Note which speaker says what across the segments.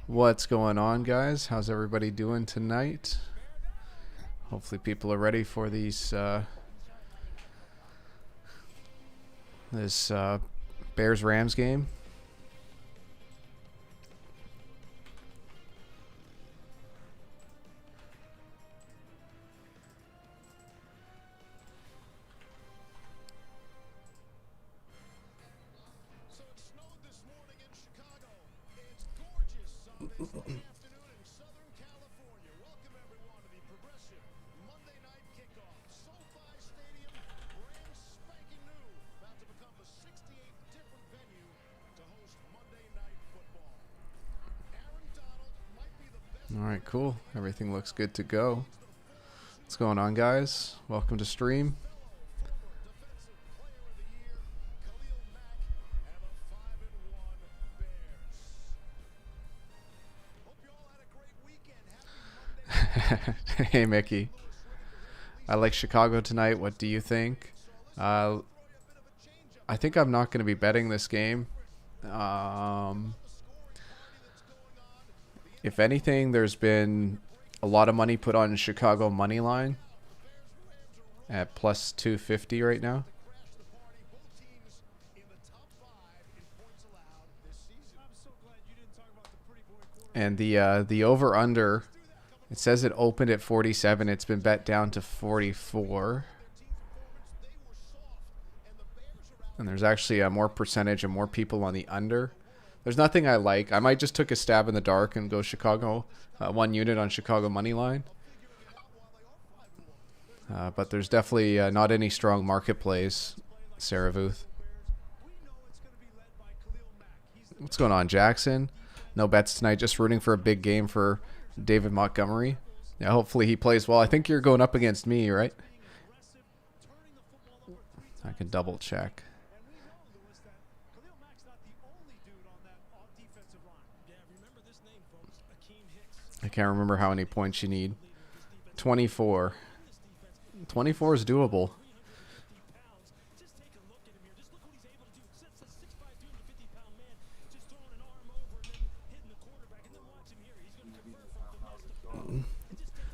Speaker 1: What's going on, guys? How's everybody doing tonight? Hopefully people are ready for this Bears-Rams game.
Speaker 2: So it snowed this morning in Chicago. It's gorgeous Sunday afternoon in Southern California. Welcome everyone to the progressive Monday night kickoff. SoFi Stadium, brand spanking new, about to become the 68th different venue to host Monday night football. Aaron Donald might be the best.
Speaker 1: All right, cool. Everything looks good to go. What's going on, guys? Welcome to stream.
Speaker 2: Defensive player of the year, Khalil Mack, and the 5-1 Bears. Hope you all had a great weekend. Happy Monday.
Speaker 1: Hey, Mickey. I like Chicago tonight. What do you think? I think I'm not going to be betting this game. If anything, there's been a lot of money put on Chicago money line at plus 250 right now. And the over under, it says it opened at 47. It's been bet down to 44. And there's actually a more percentage and more people on the under. There's nothing I like. I might just took a stab in the dark and go Chicago, 1 unit on Chicago money line. But there's definitely not any strong market plays, Saravuth. What's going on, Jackson? No bets tonight, just rooting for a big game for David Montgomery. Yeah, hopefully he plays well. I think you're going up against me, right? I can double check. I can't remember how many points you need. 24. 24 is doable.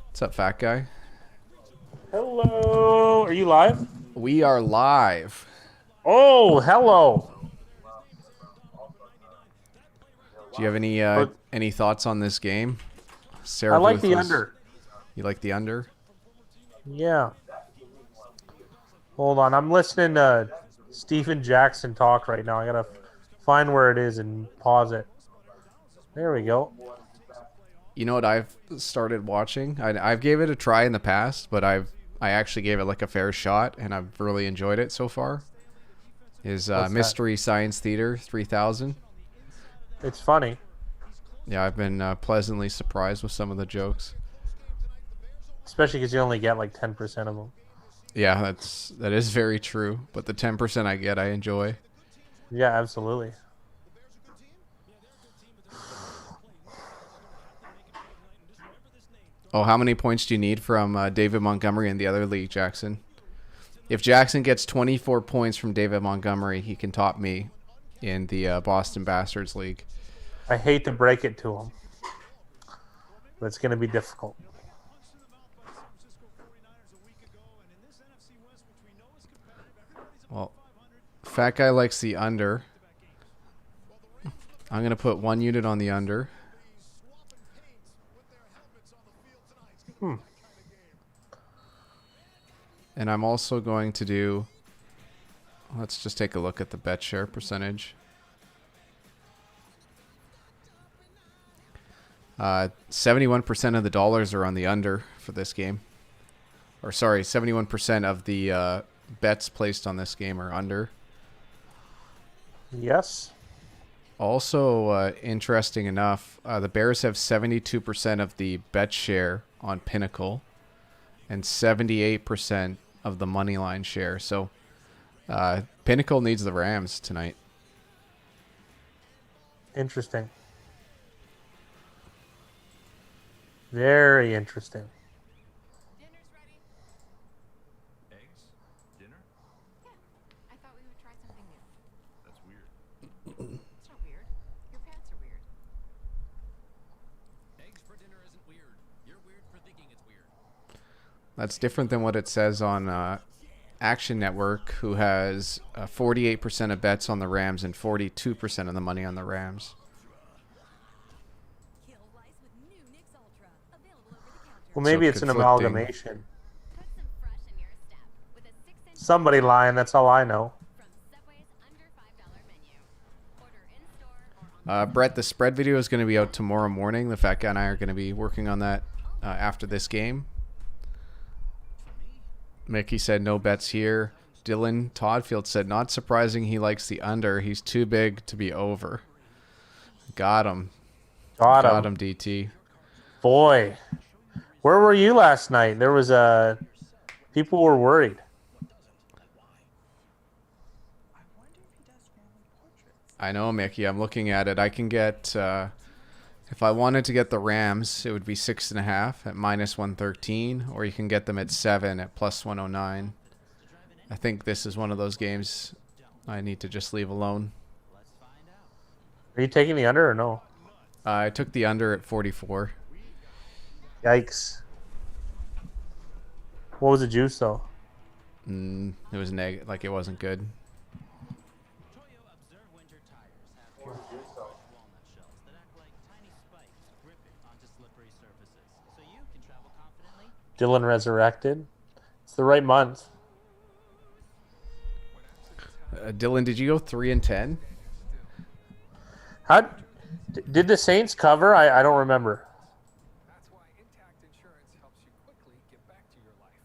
Speaker 1: What's up, fat guy?
Speaker 3: Hello. Are you live?
Speaker 1: We are live.
Speaker 3: Oh, hello.
Speaker 1: Do you have any thoughts on this game? Sarah,
Speaker 3: I like the under.
Speaker 1: You like the under?
Speaker 3: Yeah. Hold on. I'm listening to Stephen Jackson talk right now. I got to find where it is and pause it. There we go.
Speaker 1: You know what I've started watching? I've gave it a try in the past, but I actually gave it like a fair shot, and I've really enjoyed it so far. Is Mystery Science Theater 3000.
Speaker 3: It's funny.
Speaker 1: Yeah, I've been pleasantly surprised with some of the jokes.
Speaker 3: Especially because you only get like 10% of them.
Speaker 1: Yeah, that is very true. But the 10% I get, I enjoy.
Speaker 3: Yeah, absolutely.
Speaker 1: Oh, how many points do you need from David Montgomery in the other league, Jackson? If Jackson gets 24 points from David Montgomery, he can top me in the Boston Bastards League.
Speaker 3: I hate to break it to him, but it's going to be difficult.
Speaker 1: Well, fat guy likes the under. I'm going to put 1 unit on the under. And I'm also going to do... Let's just take a look at the bet share percentage. 71% of the dollars are on the under for this game. Or sorry, 71% of the bets placed on this game are under.
Speaker 3: Yes.
Speaker 1: Also, interesting enough, the Bears have 72% of the bet share on Pinnacle and 78% of the money line share. So Pinnacle needs the Rams tonight.
Speaker 3: Interesting. Very interesting.
Speaker 4: Dinner's ready.
Speaker 2: Eggs? Dinner?
Speaker 4: Yeah. I thought we would try something new.
Speaker 2: That's weird.
Speaker 4: It's not weird. Your pants are weird.
Speaker 1: That's different than what it says on Action Network, who has 48% of bets on the Rams and 42% of the money on the Rams.
Speaker 3: Well, maybe
Speaker 1: So
Speaker 3: it's an
Speaker 1: conflicting.
Speaker 3: amalgamation. Somebody lying, that's all I know.
Speaker 1: Brett, the spread video is going to be out tomorrow morning. The Fat Guy and I are going to be working on that after this game. Mickey said no bets here. Dylan Toddfield said not surprising he likes the under. He's too big to be over. Got him.
Speaker 3: Got him.
Speaker 1: DT.
Speaker 3: Boy, where were you last night? There was people were worried.
Speaker 1: I know, Mickey. I'm looking at it. I can get, if I wanted to get the Rams, it would be 6.5 at -113, or you can get them at 7 at +109. I think this is one of those games I need to just leave alone.
Speaker 3: Are you taking the under or no?
Speaker 1: I took the under at 44.
Speaker 3: Yikes. What was the juice though?
Speaker 1: It was like it wasn't good.
Speaker 3: Dylan resurrected. It's the right month.
Speaker 1: Dylan, did you go 3-10?
Speaker 3: How did the Saints cover? I don't remember.
Speaker 2: That's why Intact Insurance helps you quickly get back to your life.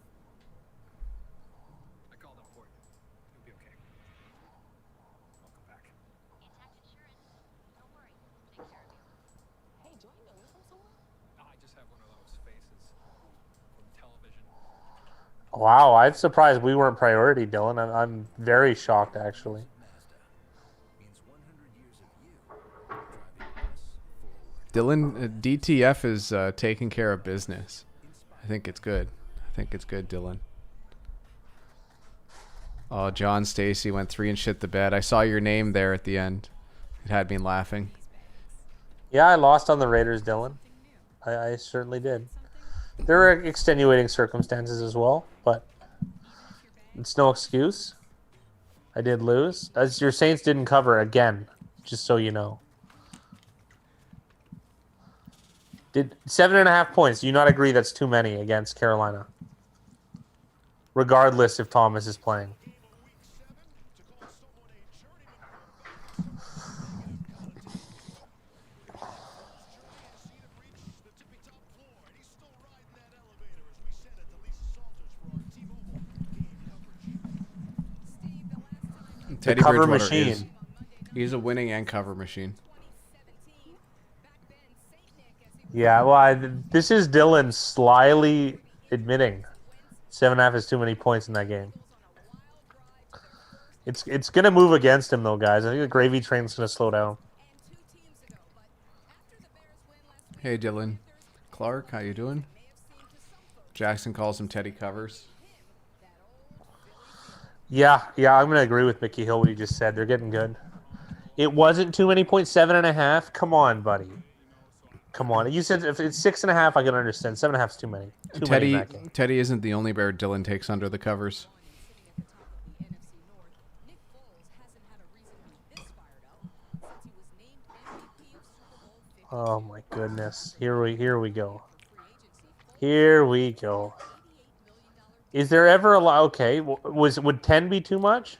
Speaker 2: I called up for you. You'll be okay. Welcome back.
Speaker 4: Intact Insurance. Don't worry. Take care of you. Hey, do I know you from somewhere?
Speaker 2: No, I just have one of those faces from television.
Speaker 3: Wow, I'm surprised we weren't priority, Dylan. I'm very shocked actually.
Speaker 1: Dylan, DTF is taking care of business. I think it's good. Dylan. Oh, John Stacy went 3 and shit the bed. I saw your name there at the end. It had me laughing.
Speaker 3: Yeah, I lost on the Raiders, Dylan. I certainly did. There were extenuating circumstances as well, but it's no excuse. I did lose. As your Saints didn't cover again, just so you know. Did 7.5 points? Do you not agree that's too many against Carolina? Regardless if Thomas is playing.
Speaker 1: Teddy
Speaker 3: cover
Speaker 1: Bridgewater
Speaker 3: machine.
Speaker 1: He's a winning and cover machine.
Speaker 3: Yeah, well, this is Dylan slyly admitting 7.5 is too many points in that game. It's gonna move against him though, guys. I think the gravy train's gonna slow down.
Speaker 1: Hey, Dylan. Clark, how you doing? Jackson calls him Teddy Covers.
Speaker 3: Yeah, I'm gonna agree with Mickey Hill what he just said. They're getting good. It wasn't too many points. 7.5. Come on, buddy. Come on. You said if it's 6.5, I can understand. 7.5 is too many. Too many in that game.
Speaker 1: Teddy isn't the only bear Dylan takes under the covers.
Speaker 3: Oh my goodness. Here we go. Here we go. Is there ever a lot? Okay, would 10 be too much?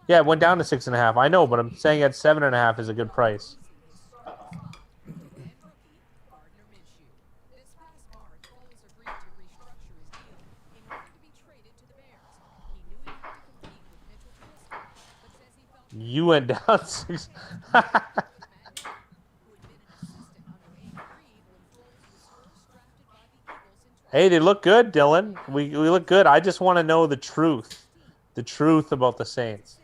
Speaker 3: Yeah, it went down to 6.5. I know, but I'm saying at 7.5 is a good price. You went down 6. Hey, they look good, Dylan. We look good. I just want to know the truth. The truth about the Saints.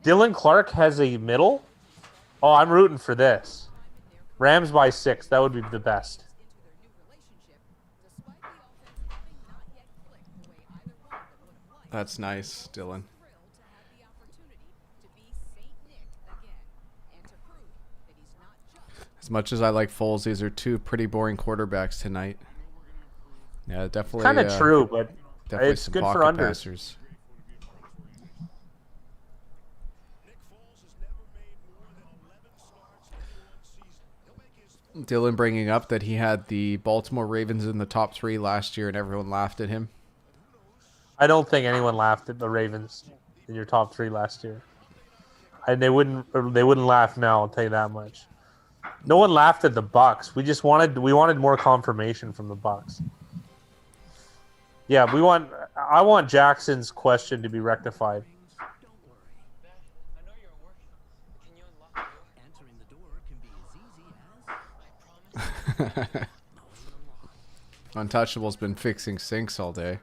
Speaker 3: Dylan Clark has a middle? Oh, I'm rooting for this. Rams by 6. That would be the best.
Speaker 1: That's nice, Dylan. As much as I like Foles, these are two pretty boring quarterbacks tonight. Yeah, definitely.
Speaker 3: Kind of true, but
Speaker 1: Definitely
Speaker 3: it's
Speaker 1: some
Speaker 3: good for
Speaker 1: pocket
Speaker 3: unders.
Speaker 1: passers.
Speaker 2: Nick Foles has never made more than 11 starts in one season. He'll make his
Speaker 1: Dylan bringing up that he had the Baltimore Ravens in the top 3 last year and everyone laughed at him.
Speaker 3: I don't think anyone laughed at the Ravens in your top 3 last year. And they wouldn't laugh now, I'll tell you that much. No one laughed at the Bucks. We wanted more confirmation from the Bucks. Yeah, I want Jackson's question to be rectified.
Speaker 5: Don't worry.
Speaker 4: Beth, I know you're at work. Can you unlock the door?
Speaker 5: Answering the door can be as easy as
Speaker 4: I promise.
Speaker 1: Untouchable's been fixing sinks all day.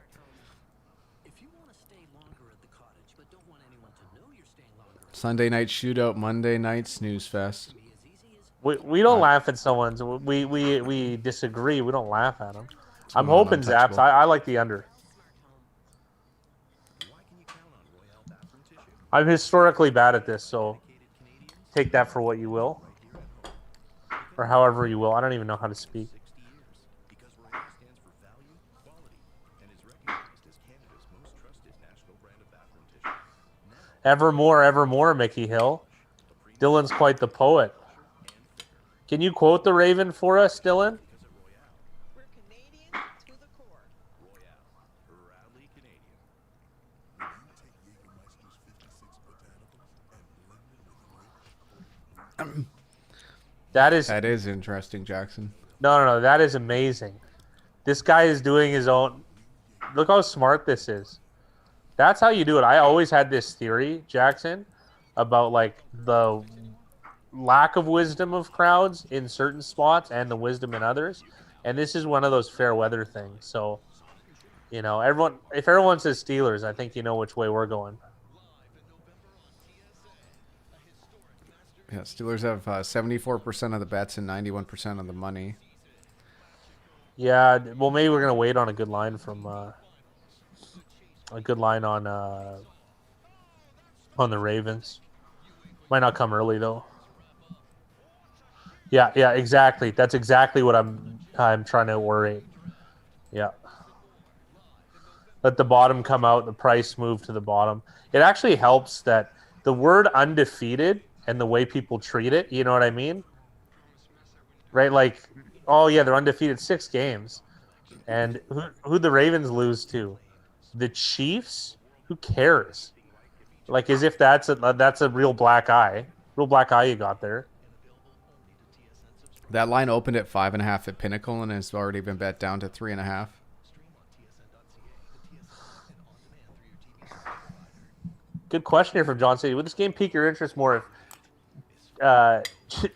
Speaker 5: if you want to stay longer at the cottage, but don't want anyone to know you're staying longer.
Speaker 1: Sunday night shootout, Monday night snooze fest.
Speaker 5: Be as easy as
Speaker 3: We don't laugh at someone's. We disagree. We don't laugh at them. I'm
Speaker 1: one on
Speaker 3: hoping Zaps.
Speaker 1: Untouchable.
Speaker 3: I like the under.
Speaker 2: Why can you count on Royale bathroom tissue?
Speaker 3: I'm historically bad at this, so take that for what you will, or however you will. I don't even know how to speak.
Speaker 2: 60 years. Because Royale stands for value, quality, and is recognized as Canada's most trusted national brand of bathroom tissue.
Speaker 3: Evermore, Mickey Hill. Dylan's quite the poet. Can you quote the Raven for us, Dylan?
Speaker 6: We're Canadian to the core.
Speaker 2: Royale, proudly Canadian.
Speaker 3: That is
Speaker 1: That is interesting, Jackson.
Speaker 3: no. That is amazing. This guy is doing his own. Look how smart this is. That's how you do it. I always had this theory, Jackson, about like the lack of wisdom of crowds in certain spots and the wisdom in others. And this is one of those fair weather things. So, you know, if everyone says Steelers, I think you know which way we're going.
Speaker 1: Yeah, Steelers have 74% of the bets and 91% of the money.
Speaker 3: Yeah, well, maybe we're gonna wait on a good line from on the Ravens. Might not come early though. Yeah, exactly. That's exactly what I'm trying to worry. Yeah. Let the bottom come out, the price move to the bottom. It actually helps that the word undefeated and the way people treat it, you know what I mean? Right? Like, oh yeah, they're undefeated 6 games. And who the Ravens lose to? The Chiefs? Who cares? Like as if that's a real black eye. Real black eye you got there.
Speaker 1: That line opened at 5.5 at Pinnacle and has already been bet down to 3.5.
Speaker 3: Good question here from John City. Would this game pique your interest more if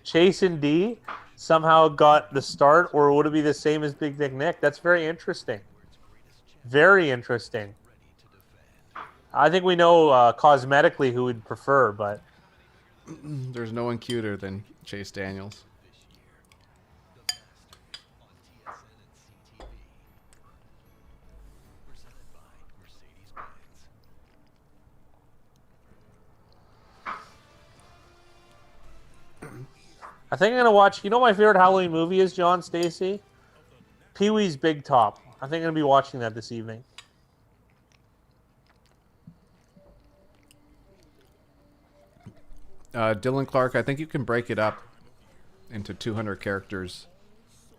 Speaker 3: Chase and D somehow got the start, or would it be the same as Big Dick Nick? That's very interesting. Very interesting. I think we know cosmetically who we'd prefer, but
Speaker 1: There's no one cuter than Chase Daniels.
Speaker 3: I think I'm gonna watch. You know, my favorite Halloween movie is John Stacy, Pee-wee's Big Top. I think I'm gonna be watching that this evening.
Speaker 1: Dylan Clark, I think you can break it up into 200 characters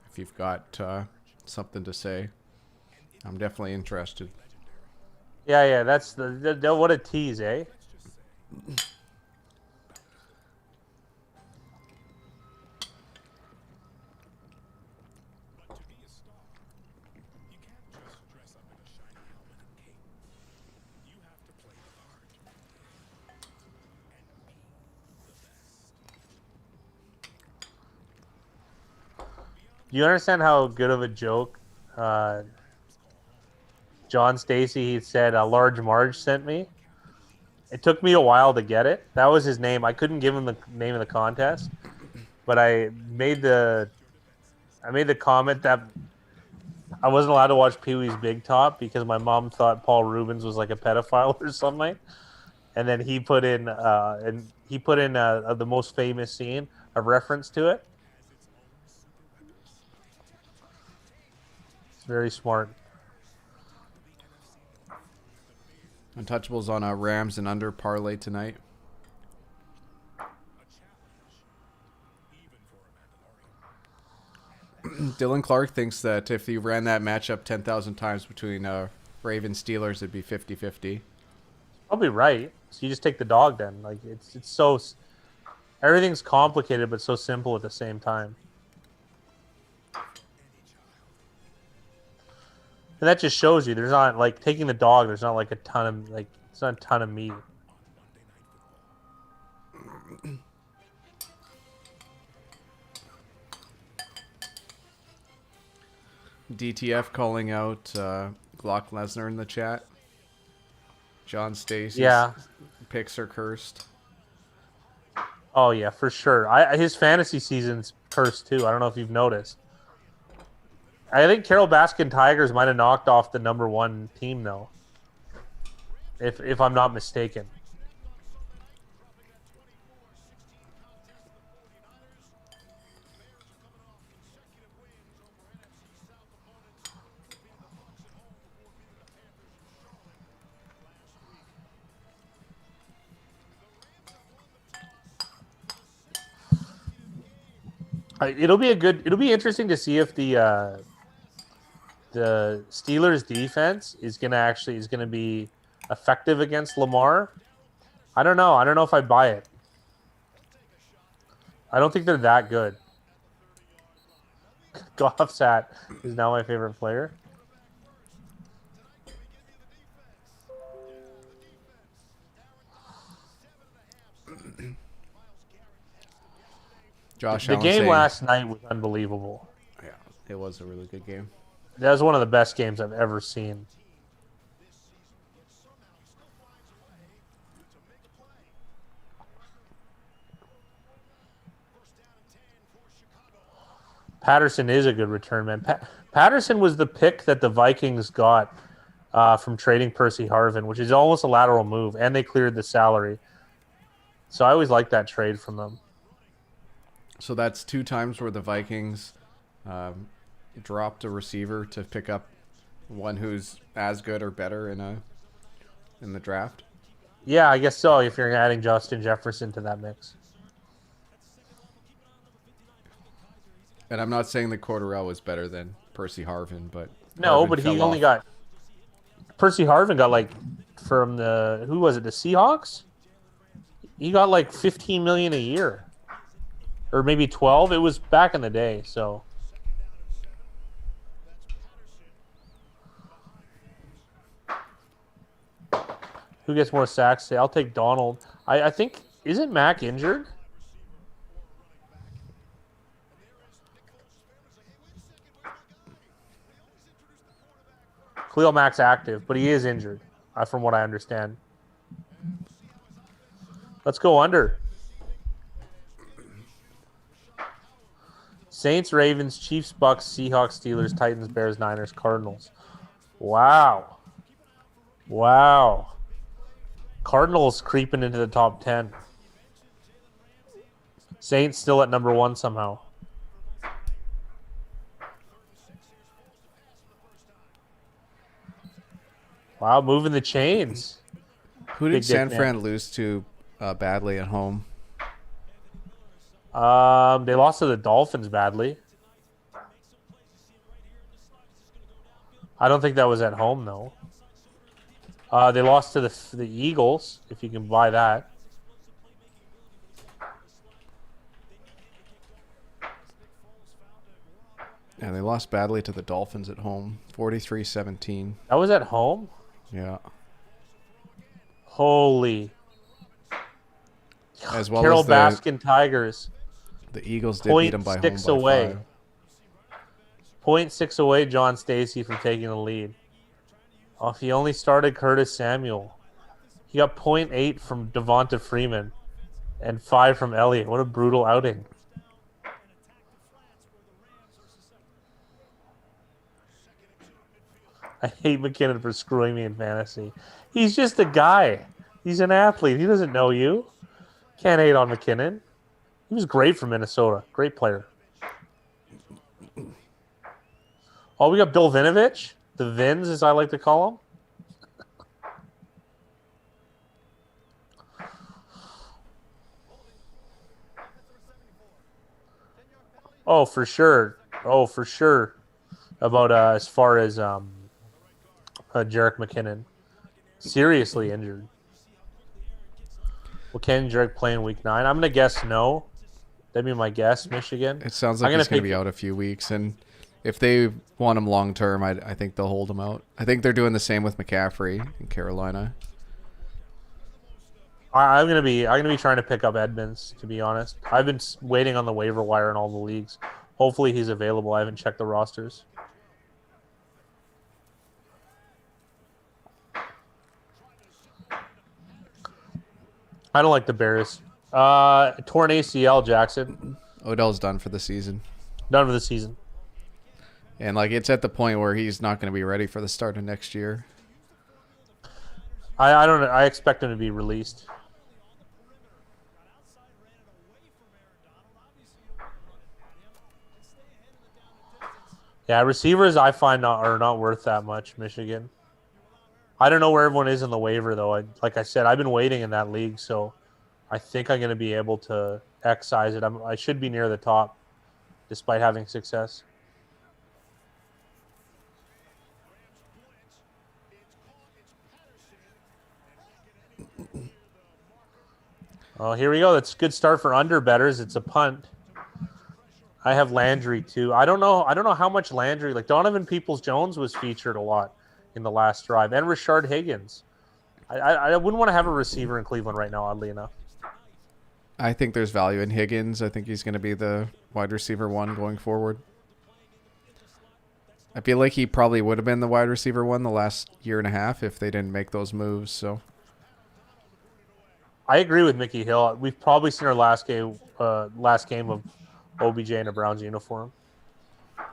Speaker 1: if you've got something to say. I'm definitely interested.
Speaker 3: Yeah. That's the what a tease, eh?
Speaker 2: But to be a star, you can't just dress up in a shiny helmet and cape. You have to play the part and be the best.
Speaker 3: Do you understand how good of a joke John Stacy, he said, Large Marge sent me? It took me a while to get it. That was his name. I couldn't give him the name of the contest, but I made the comment that I wasn't allowed to watch Pee-wee's Big Top because my mom thought Paul Rubens was like a pedophile or something. And then he put in the most famous scene, a reference to it. Very smart.
Speaker 1: Untouchables on a Rams and under parlay tonight. Dylan Clark thinks that if you ran that matchup 10,000 times between Ravens Steelers, it'd be 50-50.
Speaker 3: Probably right. So you just take the dog then. Like it's so everything's complicated but so simple at the same time. And that just shows you there's not like taking the dog. There's not like a ton of like it's not a ton of meat.
Speaker 1: DTF calling out Glock Lesnar in the chat. John Stacey's
Speaker 3: Yeah.
Speaker 1: picks are cursed.
Speaker 3: Oh yeah, for sure. His fantasy season's cursed too. I don't know if you've noticed. I think Carol Baskin Tigers might have knocked off the #1 team though. If I'm not mistaken. It'll be interesting to see if the Steelers defense is gonna be effective against Lamar. I don't know. I don't know if I buy it. I don't think they're that good. Goff's hat is now my favorite player.
Speaker 1: Josh
Speaker 3: The
Speaker 1: Allen
Speaker 3: game
Speaker 1: saying,
Speaker 3: last night was unbelievable.
Speaker 1: yeah, it was a really good game.
Speaker 3: That was one of the best games I've ever seen. Patterson is a good return man. Patterson was the pick that the Vikings got from trading Percy Harvin, which is almost a lateral move, and they cleared the salary. So I always like that trade from them.
Speaker 1: So that's 2 times where the Vikings dropped a receiver to pick up one who's as good or better in the draft.
Speaker 3: Yeah, I guess so. If you're adding Justin Jefferson to that mix.
Speaker 1: And I'm not saying that Cordarrelle was better than Percy Harvin, but
Speaker 3: No,
Speaker 1: Harvin
Speaker 3: but he
Speaker 1: fell
Speaker 3: only
Speaker 1: off.
Speaker 3: got Percy Harvin got like from the who was it, the Seahawks? He got like 15 million a year. Or maybe 12. It was back in the day, so who gets more sacks? Say, I'll take Donald. I think isn't Mac injured? Khalil Mack's active, but he is injured, from what I understand. Let's go under. Saints, Ravens, Chiefs, Bucks, Seahawks, Steelers, Titans, Bears, Niners, Cardinals. Wow. Wow. Cardinals creeping into the top 10. Saints still at #1 somehow. Wow, moving the chains.
Speaker 1: Who did
Speaker 3: Big Dick
Speaker 1: San
Speaker 3: Man.
Speaker 1: Fran lose to badly at home?
Speaker 3: They lost to the Dolphins badly. I don't think that was at home though. They lost to the Eagles, if you can buy that.
Speaker 1: Yeah, they lost badly to the Dolphins at home, 43-17.
Speaker 3: That was at home?
Speaker 1: Yeah.
Speaker 3: Holy.
Speaker 1: As well
Speaker 3: Carol
Speaker 1: as the
Speaker 3: Baskin Tigers.
Speaker 1: Eagles did beat them by home
Speaker 3: 0.6
Speaker 1: by
Speaker 3: away.
Speaker 1: 5.
Speaker 3: 0.6 away, John Stacey from taking the lead. Oh, if he only started Curtis Samuel. He got 0.8 from Devonta Freeman and 5 from Elliott. What a brutal outing. I hate McKinnon for screwing me in fantasy. He's just a guy. He's an athlete. He doesn't know you. Can't hate on McKinnon. He was great for Minnesota. Great player. Oh, we got Bill Vinovich, the Vins, as I like to call him. Oh, for sure. Oh, for sure. About as far as Jarek McKinnon, seriously injured. Will Ken Jarek play in Week 9? I'm gonna guess no. That'd be my guess. Michigan.
Speaker 1: It sounds
Speaker 3: I'm
Speaker 1: like
Speaker 3: gonna
Speaker 1: he's going to
Speaker 3: pick-
Speaker 1: be out a few weeks, and if they want him long term, I think they'll hold him out. I think they're doing the same with McCaffrey in Carolina.
Speaker 3: I'm gonna be trying to pick up Edmonds. To be honest, I've been waiting on the waiver wire in all the leagues. Hopefully he's available. I haven't checked the rosters. I don't like the Bears. Torn ACL, Jackson.
Speaker 1: Odell's done for the season.
Speaker 3: Done for the season.
Speaker 1: And like it's at the point where he's not going to be ready for the start of next year.
Speaker 3: I don't know. I expect him to be released. Yeah, receivers I find are not worth that much, Michigan. I don't know where everyone is in the waiver, though. Like I said, I've been waiting in that league, so I think I'm going to be able to excise it. I should be near the top, despite having success. Oh, here we go. That's a good start for under betters. It's a punt. I have Landry too. I don't know how much Landry. Like Donovan Peoples-Jones was featured a lot in the last drive, and Rashard Higgins. I wouldn't want to have a receiver in Cleveland right now, oddly enough.
Speaker 1: I think there's value in Higgins. I think he's going to be the wide receiver one going forward. I feel like he probably would have been the wide receiver one the last year and a half if they didn't make those moves. So
Speaker 3: I agree with Mickey Hill. We've probably seen our last game of OBJ in a Browns uniform.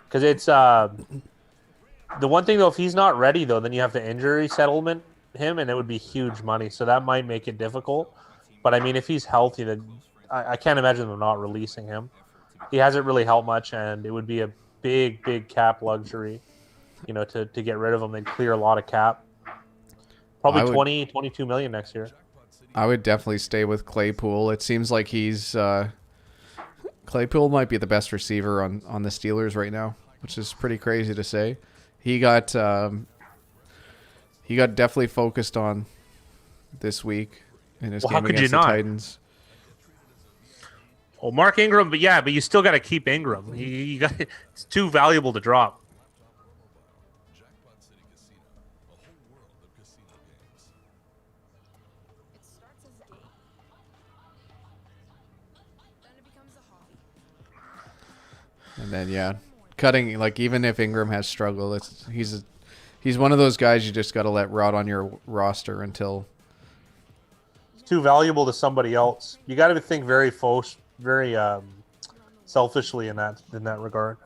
Speaker 3: Because it's the one thing though, if he's not ready though, then you have to injury settlement him, and it would be huge money. So that might make it difficult. But I mean, if he's healthy, then I can't imagine them not releasing him. He hasn't really helped much, and it would be a big cap luxury, to get rid of him. They'd clear a lot of cap. Probably 22 million next year.
Speaker 1: I would definitely stay with Claypool. It seems like Claypool might be the best receiver on the Steelers right now, which is pretty crazy to say. He got definitely focused on this week in his game against the Titans.
Speaker 3: Well, Mark Ingram, but you still got to keep Ingram. It's too valuable to drop.
Speaker 4: It starts as a game. Then it becomes a hobby.
Speaker 1: And then cutting, like, even if Ingram has struggled, he's one of those guys you just got to let rot on your roster until
Speaker 3: It's too valuable to somebody else. You got to think very selfishly in that regard.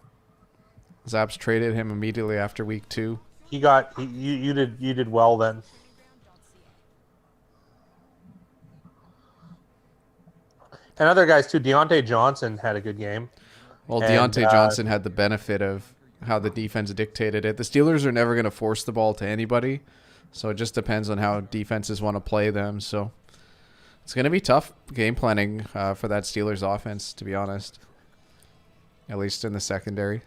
Speaker 1: Zaps traded him immediately after week 2.
Speaker 3: You did well then. And other guys too. Deontay Johnson had a good game.
Speaker 1: Well,
Speaker 3: And,
Speaker 1: Deontay Johnson had the benefit of how the defense dictated it. The Steelers are never going to force the ball to anybody, so it just depends on how defenses want to play them. So it's going to be tough game planning for that Steelers offense, to be honest, at least in the secondary.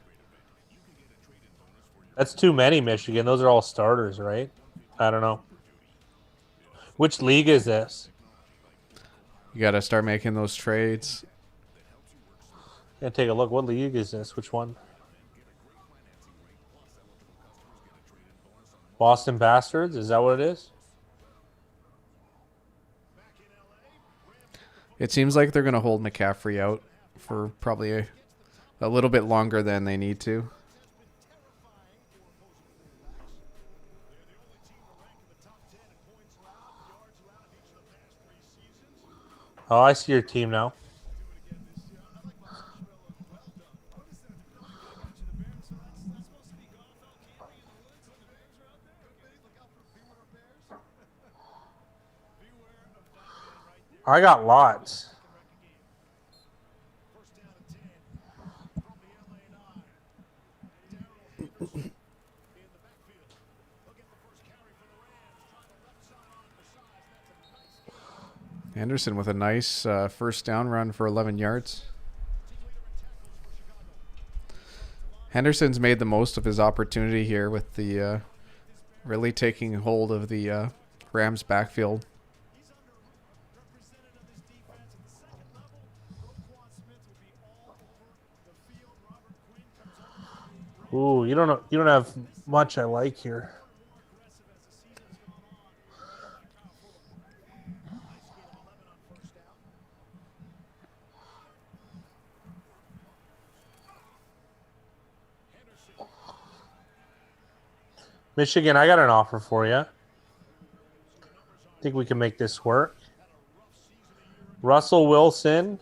Speaker 3: That's too many, Michigan. Those are all starters, right? I don't know. Which league is this?
Speaker 1: You got to start making those trades.
Speaker 3: Gonna take a look. What league is this? Which one? Boston Bastards? Is that what it is?
Speaker 1: It seems like they're going to hold McCaffrey out for probably a little bit longer than they need to.
Speaker 3: Oh, I see your team now. I got lots.
Speaker 1: Henderson with a nice first down run for 11 yards. Henderson's made the most of his opportunity here with the really taking hold of the Rams backfield.
Speaker 2: Represented on this defense at the second level. Roquan Smith will be all over the field. Robert Quinn comes over.
Speaker 3: Ooh, you don't have much I like here.
Speaker 2: More aggressive as the season's gone on. Nice gain of 11 on first down. Henderson.
Speaker 3: Michigan, I got an offer for you. Think we can make this work. Russell Wilson,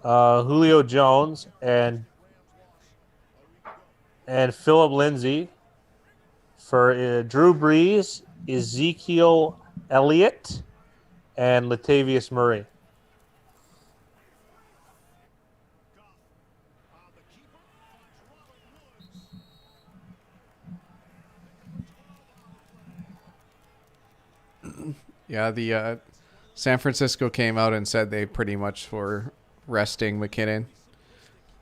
Speaker 3: Julio Jones, and Philip Lindsay for Drew Brees, Ezekiel Elliott, and Latavius Murray.
Speaker 2: The keeper finds Robert Woods.
Speaker 1: Yeah, the San Francisco came out and said they pretty much were resting McKinnon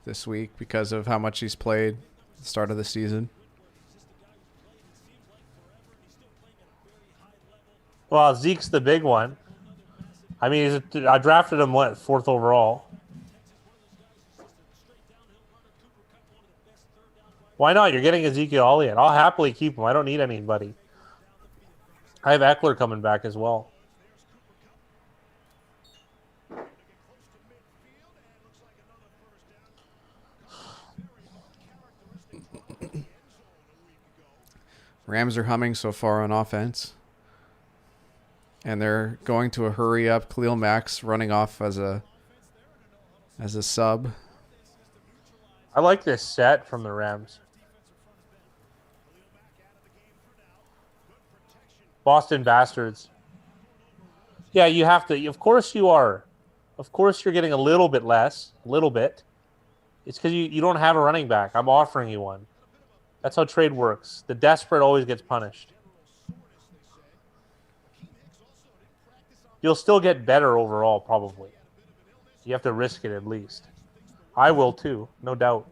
Speaker 1: this week because of how much he's played at the start of the season.
Speaker 3: Well, Zeke's the big one. I mean, I drafted him, what, 4th overall? Why not? You're getting Ezekiel Elliott. I'll happily keep him. I don't need anybody. I have Eckler coming back as well.
Speaker 1: Rams are humming so far on offense. And they're going to a hurry up. Khalil Mack's running off as a sub.
Speaker 3: I like this set from the Rams. Boston Bastards. Yeah, you have to. Of course you are. Of course you're getting a little bit less. A little bit. It's because you don't have a running back. I'm offering you one. That's how trade works. The desperate always gets punished. You'll still get better overall, probably. You have to risk it at least. I will too, no doubt.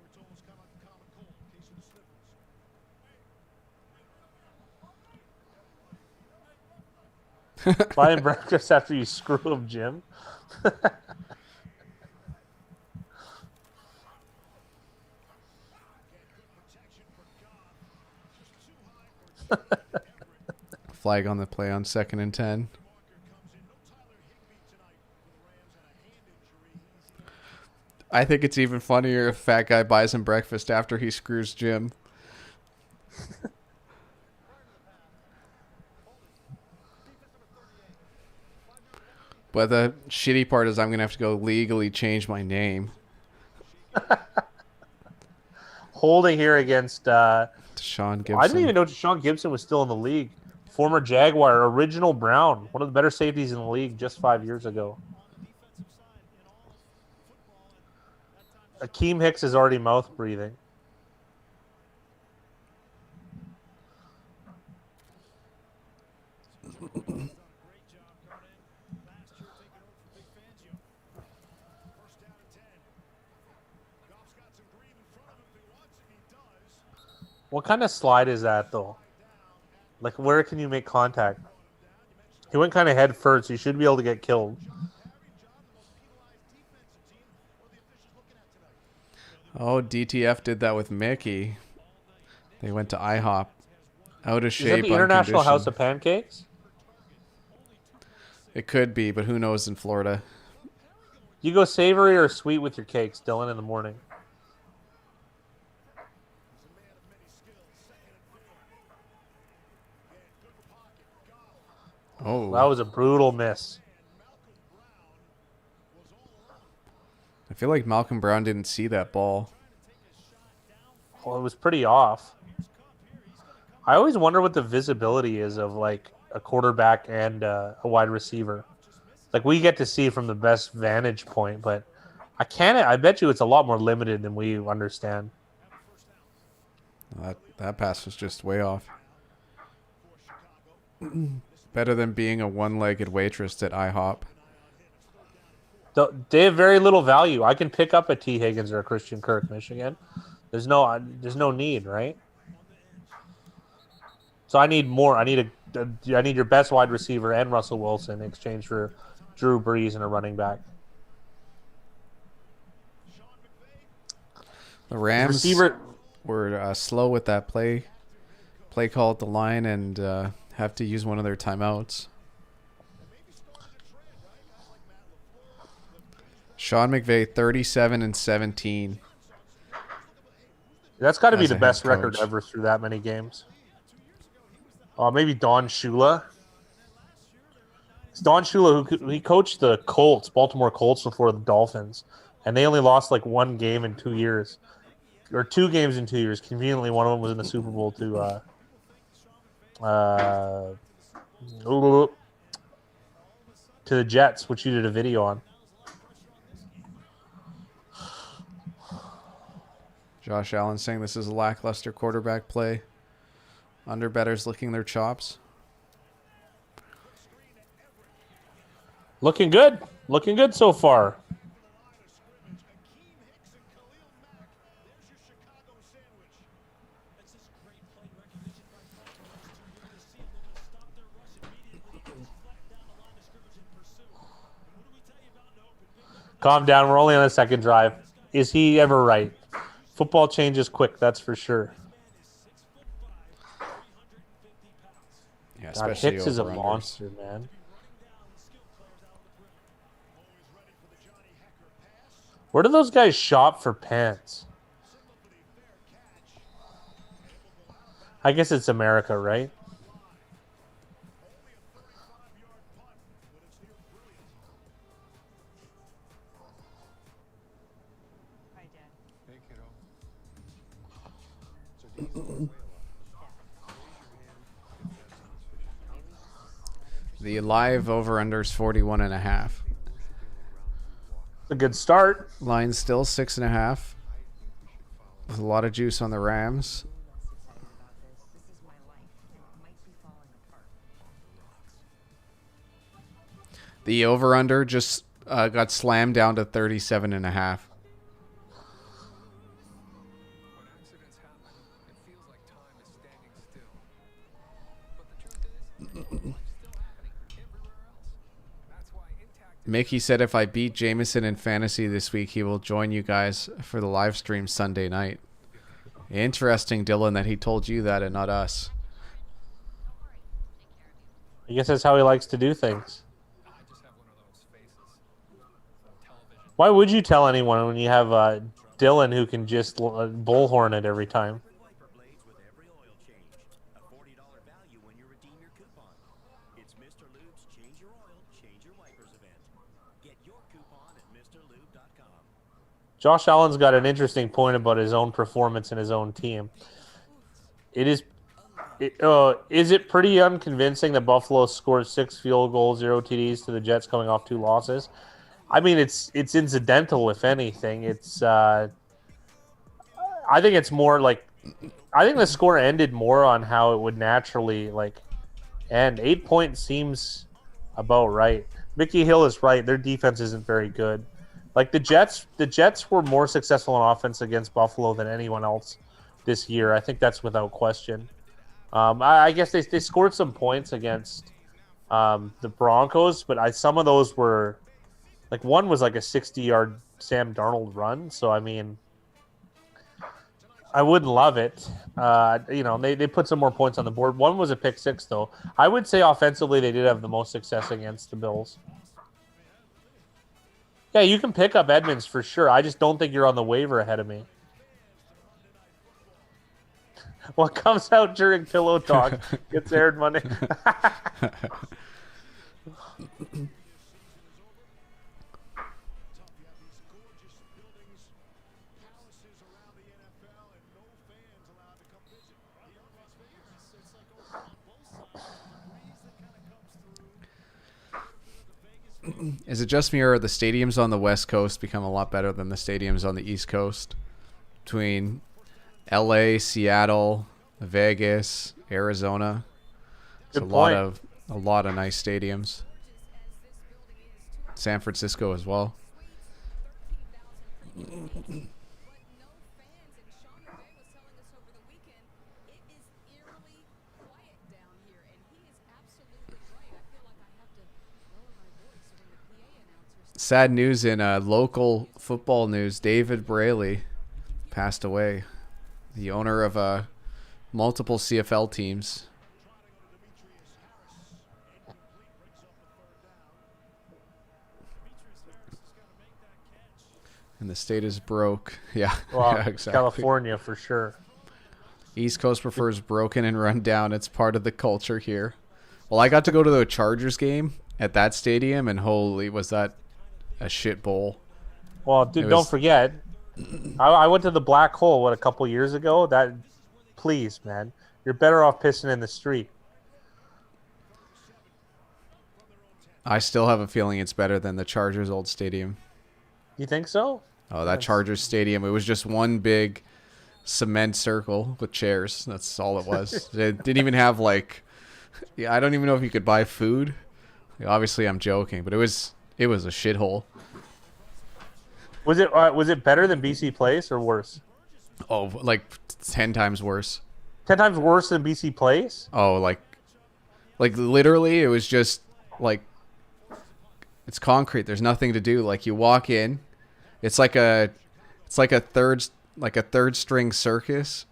Speaker 3: Buy him breakfast after you screw him, Jim.
Speaker 1: Flag on the play on 2nd and 10. I think it's even funnier if Fat Guy buys him breakfast after he screws Jim. But the shitty part is I'm going to have to go legally change my name.
Speaker 3: Holding here against...
Speaker 1: Sean Gibson.
Speaker 3: I didn't even know Deshaun Gibson was still in the league. Former Jaguar, original Brown. One of the better safeties in the league just 5 years ago. Akeem Hicks is already mouth breathing. What kind of slide is that, though? Like, where can you make contact? He went kind of head first. So you should be able to get killed.
Speaker 1: Oh, DTF did that with Mickey. They went to IHOP. Out of shape.
Speaker 3: Is that the International
Speaker 1: unconditioned.
Speaker 3: House of Pancakes?
Speaker 1: It could be, but who knows in Florida.
Speaker 3: You go savory or sweet with your cakes, Dylan, in the morning?
Speaker 1: Oh,
Speaker 3: That was a brutal miss.
Speaker 1: I feel like Malcolm Brown didn't see that ball.
Speaker 3: Well, it was pretty off. I always wonder what the visibility is of like a quarterback and a wide receiver. Like we get to see from the best vantage point, but I bet you it's a lot more limited than we understand.
Speaker 1: That pass was just way off. Better than being a one-legged waitress at IHOP.
Speaker 3: They have very little value. I can pick up a T. Higgins or a Christian Kirk, Michigan. There's no need, right? So I need more. I need your best wide receiver and Russell Wilson in exchange for Drew Brees and a running back.
Speaker 1: The Rams
Speaker 3: Receiver.
Speaker 1: were slow with that play call at the line and have to use one of their timeouts. Sean McVay 37-17.
Speaker 3: That's got to be
Speaker 1: as
Speaker 3: the
Speaker 1: a head
Speaker 3: best record
Speaker 1: coach.
Speaker 3: ever through that many games. Maybe Don Shula. It's Don Shula who he coached the Baltimore Colts before the Dolphins, and they only lost like one game in 2 years, or 2 games in 2 years. Conveniently, one of them was in the Super Bowl to the Jets, which you did a video on.
Speaker 1: Josh Allen saying this is a lackluster quarterback play. Underbetters licking their chops.
Speaker 3: Looking good so far. Calm down. We're only on the second drive. Is he ever right? Football changes quick, that's for sure.
Speaker 1: Yeah,
Speaker 3: God,
Speaker 1: especially
Speaker 3: Hicks is a
Speaker 1: over-unders.
Speaker 3: monster, man. Where do those guys shop for pants? I guess it's America, right?
Speaker 4: Hi, Dad.
Speaker 1: The live over-unders 41.5.
Speaker 3: A good start.
Speaker 1: Line's still 6.5. With a lot of juice on the Rams.
Speaker 4: This is my life. It might be falling apart.
Speaker 1: The over-under just got slammed down to 37.5.
Speaker 7: When accidents happen, it feels like time is standing still. But the truth is, life's still happening everywhere else. That's why intact.
Speaker 1: Mickey said if I beat Jameson in fantasy this week, he will join you guys for the live stream Sunday night. Interesting, Dylan, that he told you that and not us.
Speaker 3: I guess that's how he likes to do things.
Speaker 7: I just have one of those faces. Television.
Speaker 3: Why would you tell anyone when you have Dylan who can just bullhorn it every time?
Speaker 2: Wiper blades with every oil change. A $40 value when you redeem your coupon. It's Mr. Lube's Change Your Oil, Change Your Wipers event. Get your coupon at MrLube.com.
Speaker 3: Josh Allen's got an interesting point about his own performance and his own team. Is it pretty unconvincing that Buffalo scored 6 field goals, 0 TDs to the Jets coming off 2 losses? I mean, it's incidental, if anything. I think it's more like, I think the score ended more on how it would naturally end. 8 points seems about right. Mickey Hill is right. Their defense isn't very good. Like the Jets were more successful on offense against Buffalo than anyone else this year. I think that's without question. I guess they scored some points against the Broncos, but some of those were like one was like a 60-yard Sam Darnold run. So I mean, I wouldn't love it. They put some more points on the board. One was a pick six, though. I would say offensively they did have the most success against the Bills. Yeah, you can pick up Edmonds for sure. I just don't think you're on the waiver ahead of me. What comes out during pillow talk gets aired Monday.
Speaker 1: Is it just me or are the stadiums on the West Coast become a lot better than the stadiums on the East Coast? Between LA, Seattle, Vegas, Arizona. It's
Speaker 3: Good
Speaker 1: a lot
Speaker 3: point.
Speaker 1: of nice stadiums. San Francisco as well.
Speaker 4: but no fans. And Sean McVay was telling us over the weekend, it is eerily quiet down here, and he is absolutely right. I feel like I have to lower my voice when the PA announcers.
Speaker 1: Sad news in local football news. David Braley passed away. The owner of multiple CFL teams. And the state is broke. Yeah,
Speaker 3: Well,
Speaker 1: yeah, exactly.
Speaker 3: California for sure.
Speaker 1: East Coast prefers broken and run down. It's part of the culture here. Well, I got to go to the Chargers game at that stadium, and holy, was that a shit bowl.
Speaker 3: Well, dude,
Speaker 1: It
Speaker 3: don't
Speaker 1: was-
Speaker 3: forget, I went to the Black Hole a couple years ago. That, please, man, you're better off pissing in the street.
Speaker 1: I still have a feeling it's better than the Chargers' old stadium.
Speaker 3: You think so?
Speaker 1: Oh, that Chargers stadium. It was just one big cement circle with chairs. That's all it was. It didn't even have like, yeah, I don't even know if you could buy food. Obviously, I'm joking, but it was a shithole.
Speaker 3: Was it better than BC Place or worse?
Speaker 1: Oh, like 10 times worse.
Speaker 3: 10 times worse than BC Place?
Speaker 1: Oh, like literally, it was just like, it's concrete. There's nothing to do. Like you walk in, it's like a third string circus.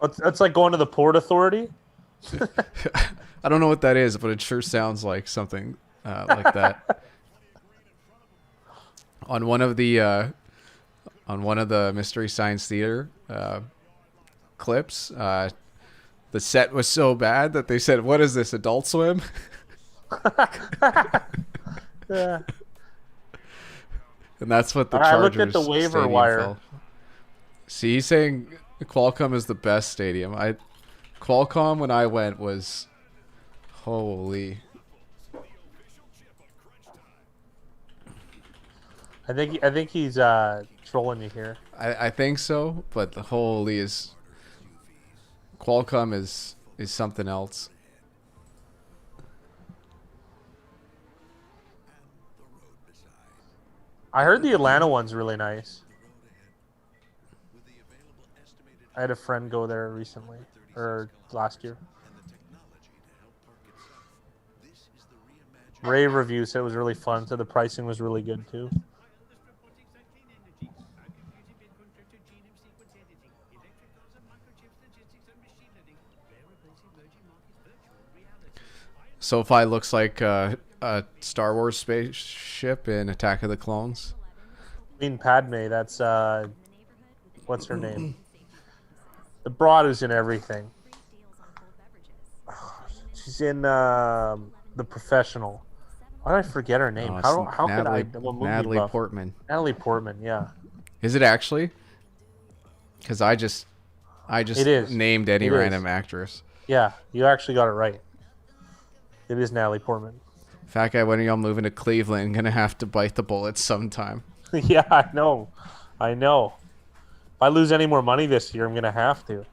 Speaker 3: It's like going to the Port Authority.
Speaker 1: I don't know what that is, but it sure sounds like something like that. On one of the Mystery Science Theater clips, the set was so bad that they said, "What is this, Adult Swim?"
Speaker 3: Yeah.
Speaker 1: And that's what the
Speaker 3: I
Speaker 1: Chargers
Speaker 3: looked at the waiver
Speaker 1: stadium
Speaker 3: wire.
Speaker 1: felt. See, he's saying Qualcomm is the best stadium. Qualcomm when I went was holy.
Speaker 3: I think he's trolling you here.
Speaker 1: I think so, but the holy is Qualcomm is something else.
Speaker 3: I heard the Atlanta one's really nice. I had a friend go there recently, or last year. Rave review said it was really fun, so the pricing was really good too.
Speaker 1: SoFi looks like a Star Wars spaceship in Attack of the Clones.
Speaker 3: Queen Padme, that's what's her name? The broad who's in everything. She's in The Professional. Why did I forget her name?
Speaker 1: Oh, it's
Speaker 3: How could I?
Speaker 1: Natalie,
Speaker 3: I'm a movie
Speaker 1: Natalie
Speaker 3: buff.
Speaker 1: Portman.
Speaker 3: Natalie Portman, yeah.
Speaker 1: Is it actually? Because I just
Speaker 3: It is.
Speaker 1: named any
Speaker 3: It is.
Speaker 1: random actress.
Speaker 3: Yeah, you actually got it right. It is Natalie Portman.
Speaker 1: Fat guy, when are y'all moving to Cleveland? Gonna have to bite the bullet sometime.
Speaker 3: Yeah, I know. If I lose any more money this year, I'm gonna have to.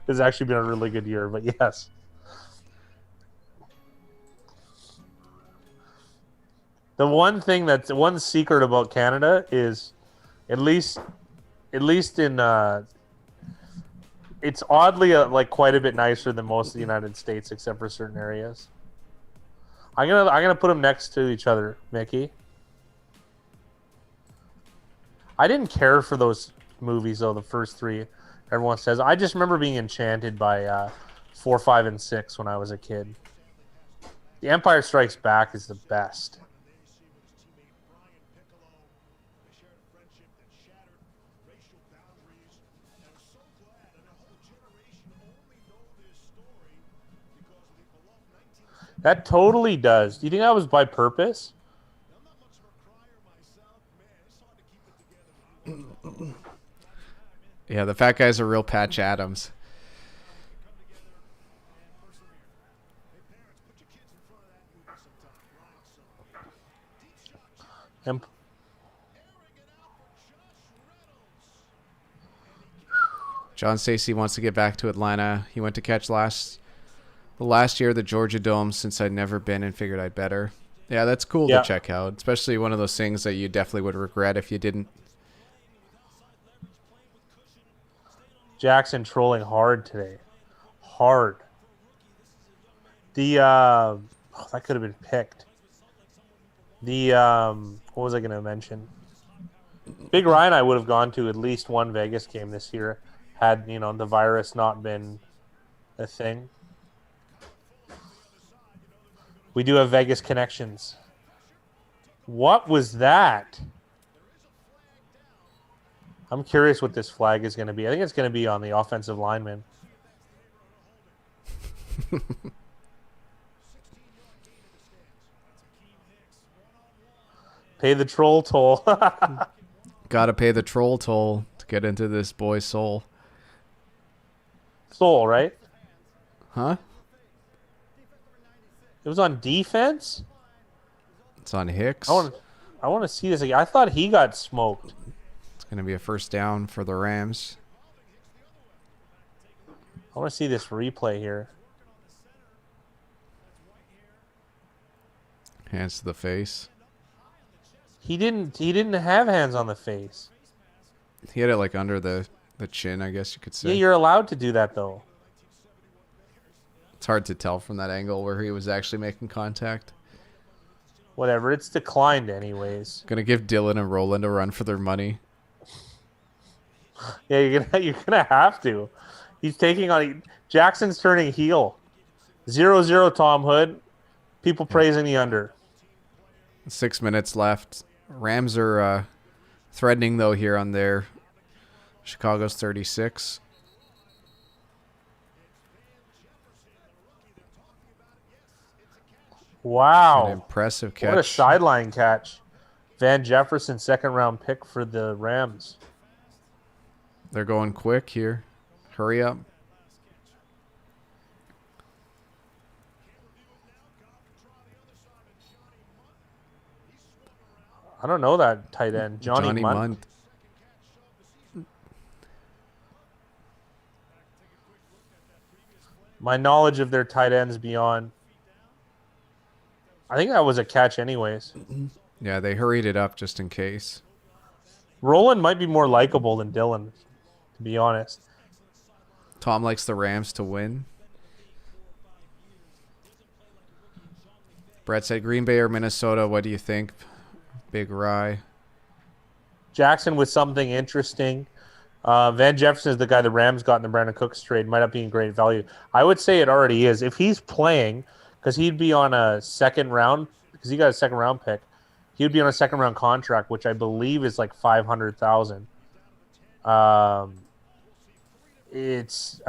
Speaker 3: It's actually been a really good year, but yes. The one secret about Canada is, at least in it's oddly like quite a bit nicer than most of the United States, except for certain areas. I'm gonna put them next to each other, Mickey. I didn't care for those movies though. The first three, everyone says. I just remember being enchanted by 4, 5, and 6 when I was a kid. The Empire Strikes Back is the best. That totally does. Do you think that was by purpose?
Speaker 1: Yeah, the fat guy's a real Patch Adams.
Speaker 3: Em-
Speaker 1: John Stacey wants to get back to Atlanta. He went to catch the last year of the Georgia Dome since I'd never been and figured I'd better. Yeah, that's cool
Speaker 3: Yeah.
Speaker 1: to check out, especially one of those things that you definitely would regret if you didn't.
Speaker 3: Jackson trolling hard today. Hard. The that could have been picked. The what was I going to mention? Big Ryan, I would have gone to at least one Vegas game this year had the virus not been a thing. We do have Vegas connections. What was that? I'm curious what this flag is going to be. I think it's going to be on the offensive lineman. Pay the troll toll.
Speaker 1: Gotta pay the troll toll to get into this boy's soul.
Speaker 3: Soul, right?
Speaker 1: Huh?
Speaker 3: It was on defense?
Speaker 1: It's on Hicks.
Speaker 3: I want to see this again. I thought he got smoked.
Speaker 1: It's going to be a first down for the Rams.
Speaker 3: I want to see this replay here.
Speaker 1: Hands to the face.
Speaker 3: He didn't have hands on the face.
Speaker 1: He had it like under the chin, I guess you could say.
Speaker 3: Yeah, you're allowed to do that though.
Speaker 1: It's hard to tell from that angle where he was actually making contact.
Speaker 3: Whatever, it's declined anyways.
Speaker 1: Gonna give Dylan and Roland a run for their money.
Speaker 3: Yeah, you're gonna have to. He's taking on Jackson's turning heel. 0-0 Tom Hood. People praising the under.
Speaker 1: 6 minutes left. Rams are threatening though here on their Chicago's 36.
Speaker 3: Wow.
Speaker 1: An impressive catch.
Speaker 3: What a sideline catch. Van Jefferson, second round pick for the Rams.
Speaker 1: They're going quick here. Hurry up.
Speaker 3: I don't know that tight end. Johnny Munt. My knowledge of their tight ends beyond. I think that was a catch anyways.
Speaker 1: Yeah, they hurried it up just in case.
Speaker 3: Roland might be more likable than Dylan, to be honest.
Speaker 1: Tom likes the Rams to win. Brett said Green Bay or Minnesota. What do you think? Big Rye.
Speaker 3: Jackson with something interesting. Van Jefferson is the guy the Rams got in the Brandon Cooks trade. Might not be in great value. I would say it already is. If he's playing, because he'd be on a second round, because he got a second round pick, he would be on a second round contract, which I believe is like $500,000. It's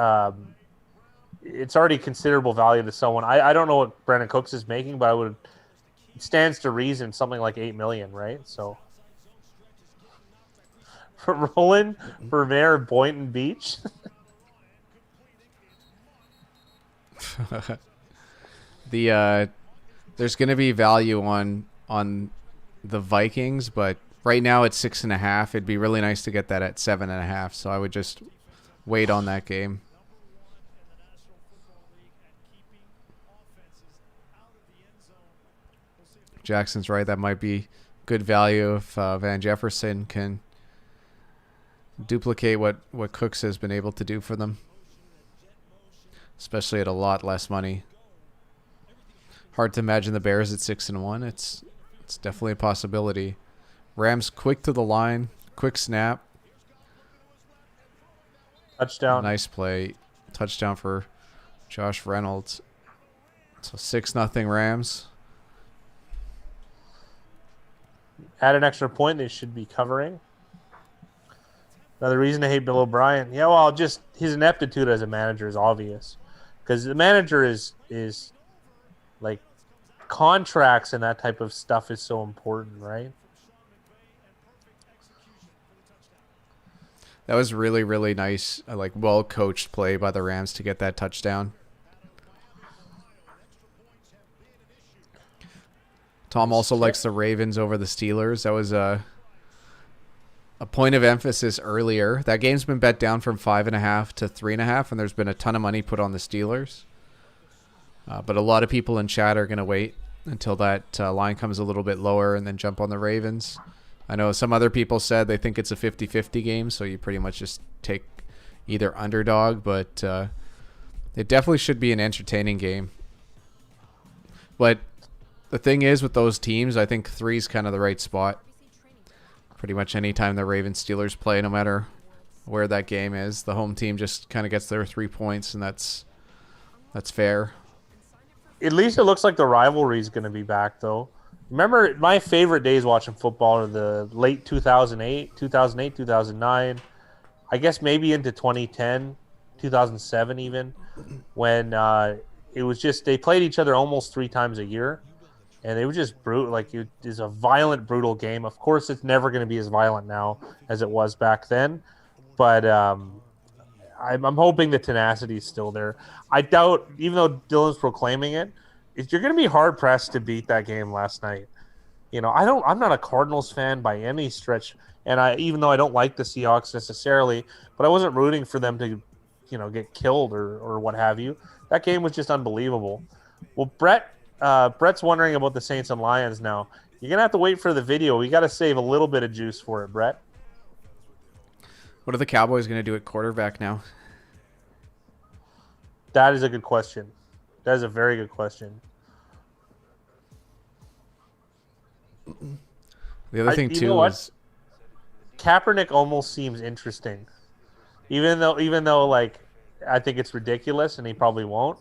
Speaker 3: already considerable value to someone. I don't know what Brandon Cooks is making, but it stands to reason something like $8 million, right? So for Roland, for Mayor of Boynton Beach.
Speaker 1: There's going to be value on the Vikings, but right now it's 6.5. It'd be really nice to get that at 7.5. So I would just wait on that game. Jackson's right. That might be good value if Van Jefferson can duplicate what Cooks has been able to do for them, especially at a lot less money. Hard to imagine the Bears at 6-1. It's definitely a possibility. Rams quick to the line, quick snap,
Speaker 3: Touchdown.
Speaker 1: nice play, touchdown for Josh Reynolds. So 6-0 Rams.
Speaker 3: Add an extra point, they should be covering. Another reason to hate Bill O'Brien. Yeah, well, just his ineptitude as a manager is obvious. Because the manager is like contracts and that type of stuff is so important, right?
Speaker 1: That was really, really nice, like well-coached play by the Rams to get that touchdown. Tom also likes the Ravens over the Steelers. That was a point of emphasis earlier. That game's been bet down from 5.5 to 3.5, and there's been a ton of money put on the Steelers. But a lot of people in chat are going to wait until that line comes a little bit lower and then jump on the Ravens. I know some other people said they think it's a 50-50 game, so you pretty much just take either underdog, but it definitely should be an entertaining game. But the thing is with those teams, I think 3 is kind of the right spot. Pretty much any time the Ravens Steelers play, no matter where that game is, the home team just kind of gets their 3 points, and that's fair.
Speaker 3: At least it looks like the rivalry is going to be back, though. Remember, my favorite days watching football are the late 2008, 2009, I guess maybe into 2010, 2007 even, when it was just they played each other almost 3 times a year, and they were just brutal. Like, it is a violent, brutal game. Of course, it's never going to be as violent now as it was back then, but I'm hoping the tenacity is still there. I doubt, even though Dylan's proclaiming it, you're going to be hard pressed to beat that game last night. You know, I'm not a Cardinals fan by any stretch, and even though I don't like the Seahawks necessarily, but I wasn't rooting for them to, get killed or what have you. That game was just unbelievable. Well, Brett's wondering about the Saints and Lions now. You're gonna have to wait for the video. We got to save a little bit of juice for it, Brett.
Speaker 1: What are the Cowboys going to do at quarterback now?
Speaker 3: That is a good question. That is a very good question.
Speaker 1: The other thing
Speaker 3: you
Speaker 1: too
Speaker 3: know what?
Speaker 1: is
Speaker 3: Kaepernick almost seems interesting, even though like I think it's ridiculous and he probably won't.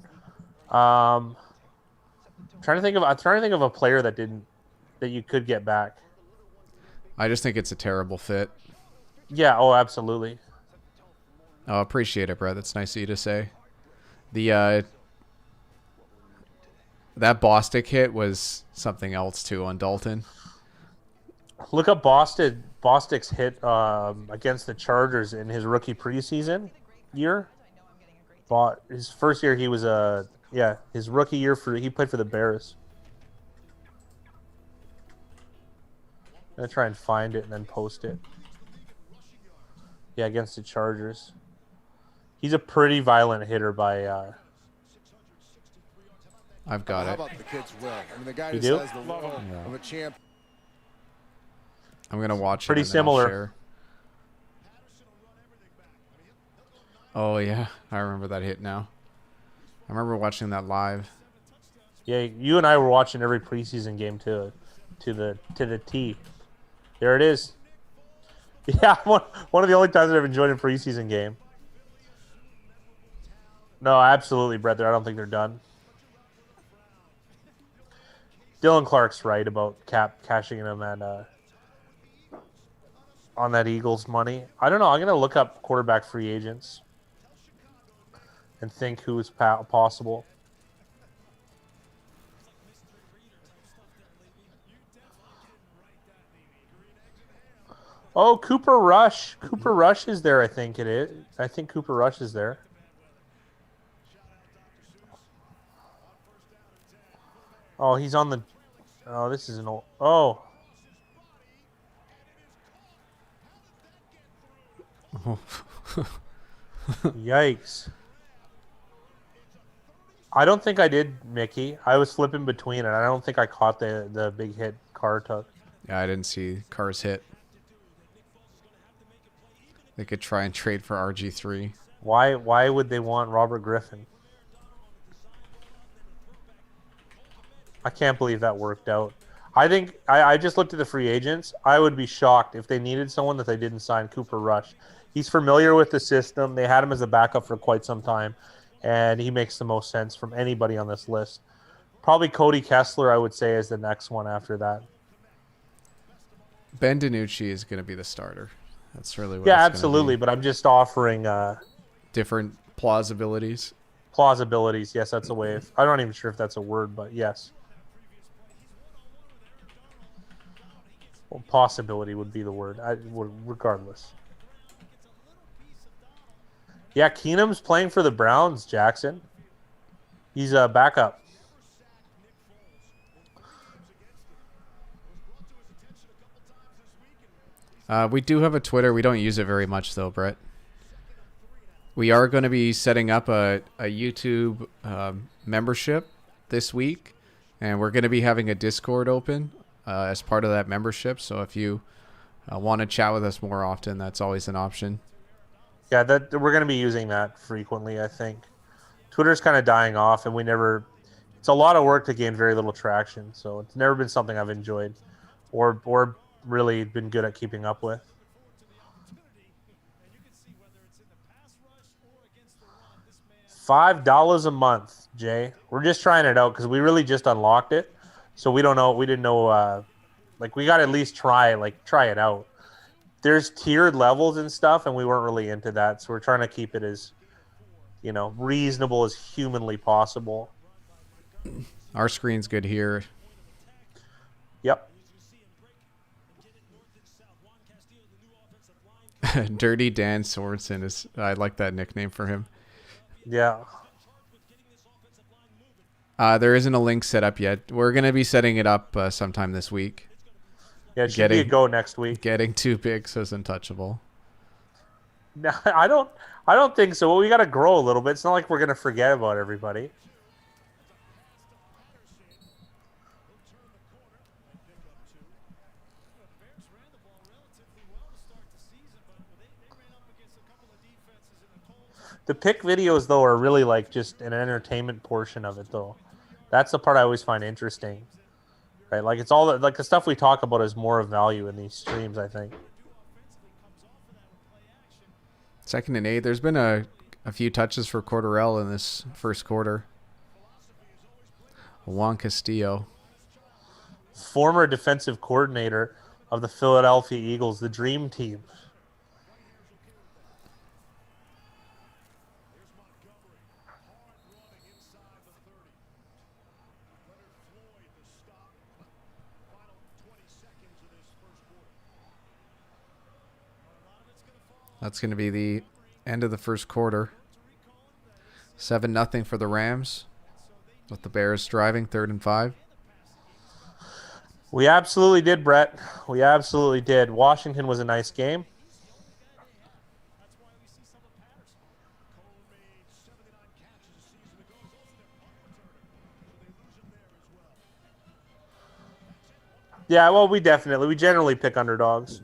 Speaker 3: I'm trying to think of a player that you could get back.
Speaker 1: I just think it's a terrible fit.
Speaker 3: Yeah. Oh, absolutely.
Speaker 1: Oh, appreciate it, Brett. That's nice of you to say. The that Bostic hit was something else too on Dalton.
Speaker 3: Look up Bostic's hit against the Chargers in his rookie preseason year. His first year, he was his rookie year he played for the Bears. I'm gonna try and find it and then post it. Yeah, against the Chargers. He's a pretty violent hitter by.
Speaker 1: I've got
Speaker 2: How
Speaker 1: it.
Speaker 2: about the kid's will? I mean, the guy
Speaker 3: You
Speaker 2: just
Speaker 3: do?
Speaker 2: has the will of a champ.
Speaker 1: I'm gonna watch
Speaker 3: Pretty
Speaker 1: it. And then I'll
Speaker 3: similar.
Speaker 1: share. Oh yeah, I remember that hit now. I remember watching that live.
Speaker 3: Yeah, you and I were watching every preseason game to the T. There it is. Yeah, one of the only times I've enjoyed a preseason game. No, absolutely, Brett. I don't think they're done. Dylan Clark's right about cashing in on that Eagles money. I don't know. I'm gonna look up quarterback free agents and think who is possible. Oh, Cooper Rush. Cooper Rush is there, I think it is. I think Cooper Rush is there. Oh, he's on the... Oh, this is an old... Oh. Yikes. I don't think I did, Mickey. I was flipping between it. I don't think I caught the big hit Carr took.
Speaker 1: Yeah, I didn't see Carr's hit. They could try and trade for RG3.
Speaker 3: Why would they want Robert Griffin? I can't believe that worked out. I think I just looked at the free agents. I would be shocked if they needed someone that they didn't sign Cooper Rush. He's familiar with the system. They had him as a backup for quite some time, and he makes the most sense from anybody on this list. Probably Cody Kessler, I would say, is the next one after that.
Speaker 1: Ben DiNucci is going to be the starter. That's really what
Speaker 3: Yeah,
Speaker 1: it's gonna
Speaker 3: absolutely.
Speaker 1: be.
Speaker 3: But I'm just offering
Speaker 1: Different plausibilities.
Speaker 3: plausibilities. Yes, that's a way. I'm not even sure if that's a word, but yes. Well, possibility would be the word. Regardless. Yeah, Keenum's playing for the Browns, Jackson. He's a backup.
Speaker 1: We do have a Twitter. We don't use it very much, though, Brett. We are going to be setting up a YouTube membership this week. And we're going to be having a Discord open as part of that membership. So if you want to chat with us more often, that's always an option.
Speaker 3: Yeah, that we're going to be using that frequently, I think. Twitter's kind of dying off, and it's a lot of work to gain very little traction. So it's never been something I've enjoyed or really been good at keeping up with. $5 a month, Jay. We're just trying it out because we really just unlocked it, so we don't know. We didn't know. Like we got to at least try it out. There's tiered levels and stuff, and we weren't really into that, so we're trying to keep it as reasonable as humanly possible.
Speaker 1: Our screen's good here.
Speaker 3: Yep.
Speaker 1: Dirty Dan Sorensen is. I like that nickname for him.
Speaker 3: Yeah.
Speaker 1: There isn't a link set up yet. We're gonna be setting it up sometime this week.
Speaker 3: Yeah, it should be a go next week.
Speaker 1: Getting too big says untouchable.
Speaker 3: No, I don't think so. Well, we got to grow a little bit. It's not like we're gonna forget about everybody. The pick videos though are really like just an entertainment portion of it though. That's the part I always find interesting. Right? Like it's all the stuff we talk about is more of value in these streams, I think.
Speaker 1: 2nd and 8. There's been a few touches for Corderell in this first quarter. Juan Castillo.
Speaker 3: Former defensive coordinator of the Philadelphia Eagles, the dream team.
Speaker 1: That's going to be the end of the first quarter. 7-0 for the Rams, with the Bears driving 3rd and 5.
Speaker 3: We absolutely did, Brett. We absolutely did. Washington was a nice game. Yeah, well, we generally pick underdogs.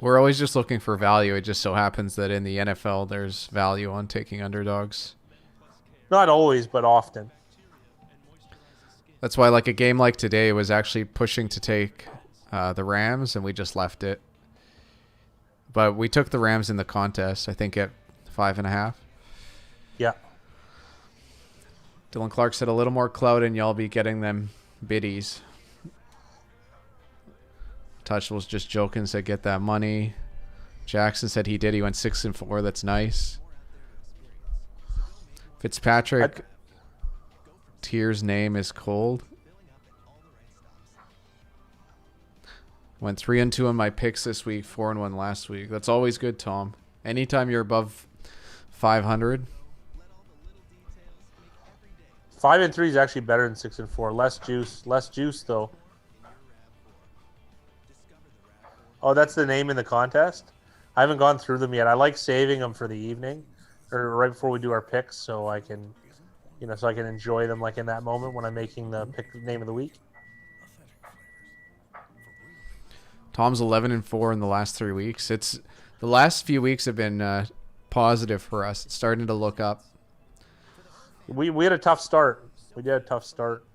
Speaker 1: We're always just looking for value. It just so happens that in the NFL, there's value on taking underdogs.
Speaker 3: Not always, but often.
Speaker 1: That's why, like, a game like today was actually pushing to take the Rams, and we just left it. But we took the Rams in the contest, I think, at 5.5.
Speaker 3: Yeah.
Speaker 1: Dylan Clark said a little more clout, and y'all be getting them biddies. Touch was just joking, said get that money. Jackson said he did. He went 6 and 4. That's nice. Fitzpatrick, Tier's name is cold. Went 3 and 2 on my picks this week, 4 and 1 last week. That's always good, Tom. Anytime you're above 500.
Speaker 3: 5 and 3 is actually better than 6 and 4. Less juice though. Oh, that's the name in the contest? I haven't gone through them yet. I like saving them for the evening or right before we do our picks so I can enjoy them like in that moment when I'm making the pick name of the week.
Speaker 1: Tom's 11 and 4 in the last 3 weeks. The last few weeks have been positive for us. It's starting to look up.
Speaker 3: We had a tough start. We did a tough start.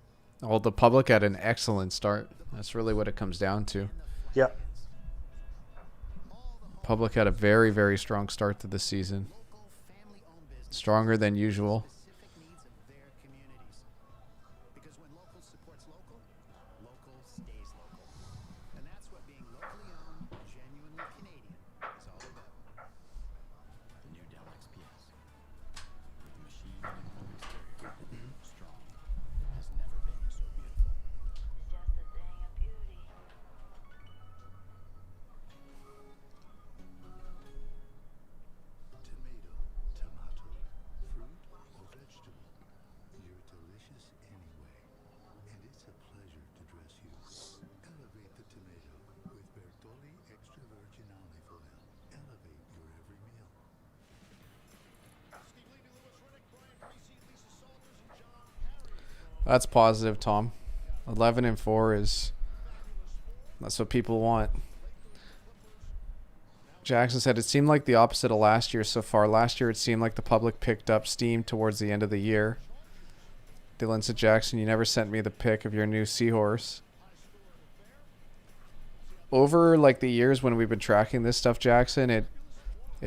Speaker 1: Well, the public had an excellent start. That's really what it comes down to.
Speaker 3: Yeah.
Speaker 1: Public had a very, very strong start to the season. Stronger than usual. That's positive, Tom. 11-4 is that's what people want. Jackson said it seemed like the opposite of last year so far. Last year it seemed like the public picked up steam towards the end of the year. Dylan said, Jackson, you never sent me the pic of your new seahorse. Over like the years when we've been tracking this stuff, Jackson, it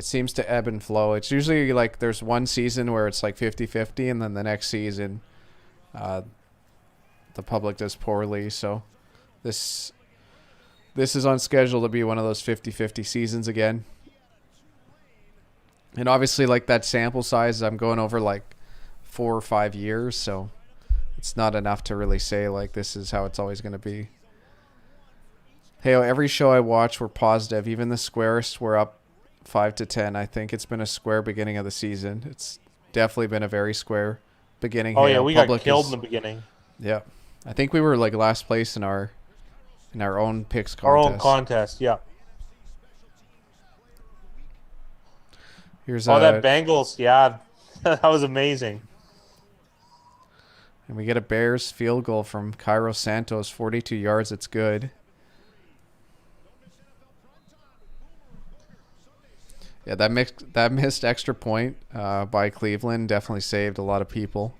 Speaker 1: seems to ebb and flow. It's usually like there's one season where it's like 50-50, and then the next season the public does poorly. So this is on schedule to be one of those 50-50 seasons again. And obviously, like, that sample size, I'm going over like 4 or 5 years, so it's not enough to really say like this is how it's always going to be. Hey, every show I watch, we're positive. Even the squarest, we're up 5-10. I think it's been a square beginning of the season. It's definitely been a very square beginning.
Speaker 3: Oh
Speaker 1: Hey,
Speaker 3: yeah, we got
Speaker 1: public
Speaker 3: killed
Speaker 1: is-
Speaker 3: in the beginning.
Speaker 1: Yeah, I think we were like last place in our own picks contest.
Speaker 3: Our own contest, yeah.
Speaker 1: Here's
Speaker 3: That Bengals, yeah, that was amazing.
Speaker 1: and we get a Bears field goal from Cairo Santos, 42 yards. It's good. Yeah, that missed extra point by Cleveland definitely saved a lot of people.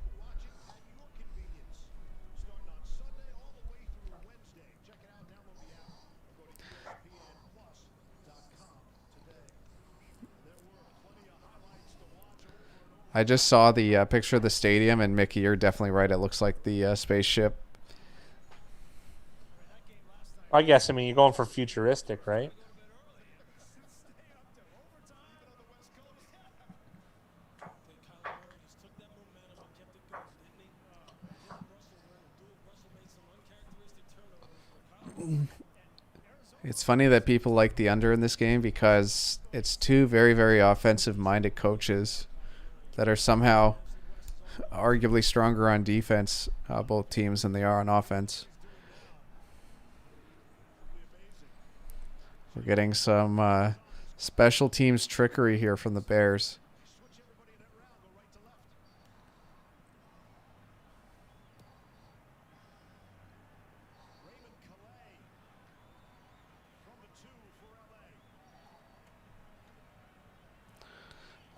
Speaker 1: I just saw the picture of the stadium, and Mickey, you're definitely right. It looks like the spaceship.
Speaker 3: I guess, I mean, you're going for futuristic, right?
Speaker 1: It's funny that people like the under in this game because it's two very, very offensive-minded coaches that are somehow arguably stronger on defense, both teams, than they are on offense. We're getting some special teams trickery here from the Bears.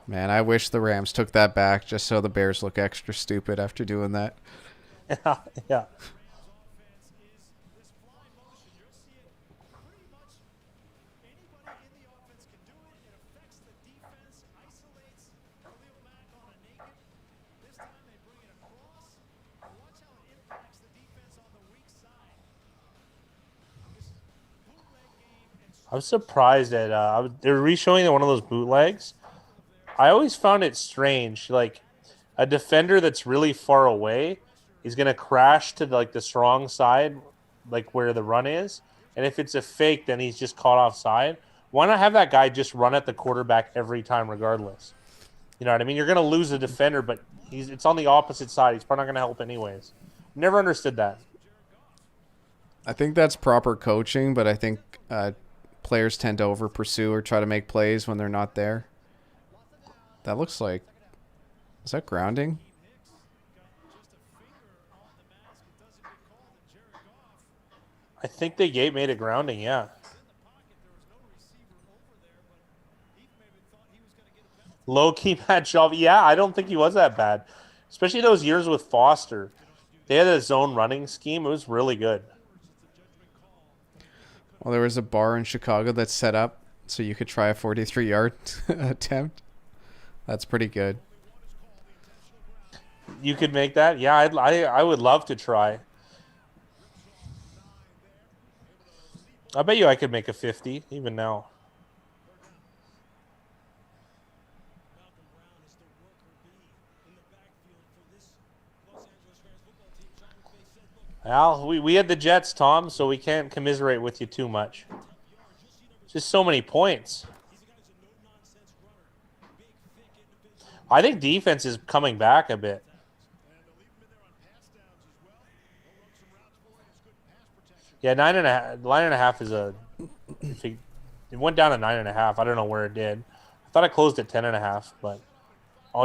Speaker 1: Man, I wish the Rams took that back just so the Bears look extra stupid after doing that.
Speaker 3: Yeah. I was surprised that they're re-showing one of those bootlegs. I always found it strange. Like, a defender that's really far away is going to crash to like the strong side, like where the run is. And if it's a fake, then he's just caught offside. Why not have that guy just run at the quarterback every time regardless? You know what I mean? You're going to lose a defender, but it's on the opposite side. He's probably not going to help anyways. Never understood that.
Speaker 1: I think that's proper coaching, but I think players tend to over pursue or try to make plays when they're not there. That looks like... Is that grounding?
Speaker 3: I think they made a grounding, yeah. Low-key Matt Shelby. Yeah, I don't think he was that bad. Especially those years with Foster. They had a zone running scheme. It was really good.
Speaker 1: Well, there was a bar in Chicago that's set up so you could try a 43-yard attempt. That's pretty good.
Speaker 3: You could make that? Yeah, I would love to try. I bet you I could make a 50 even now. Al, we had the Jets, Tom, so we can't commiserate with you too much. Just so many points. I think defense is coming back a bit. Yeah, 9.5 is a. It went down to 9.5. I don't know where it did. I thought I closed at 10.5, but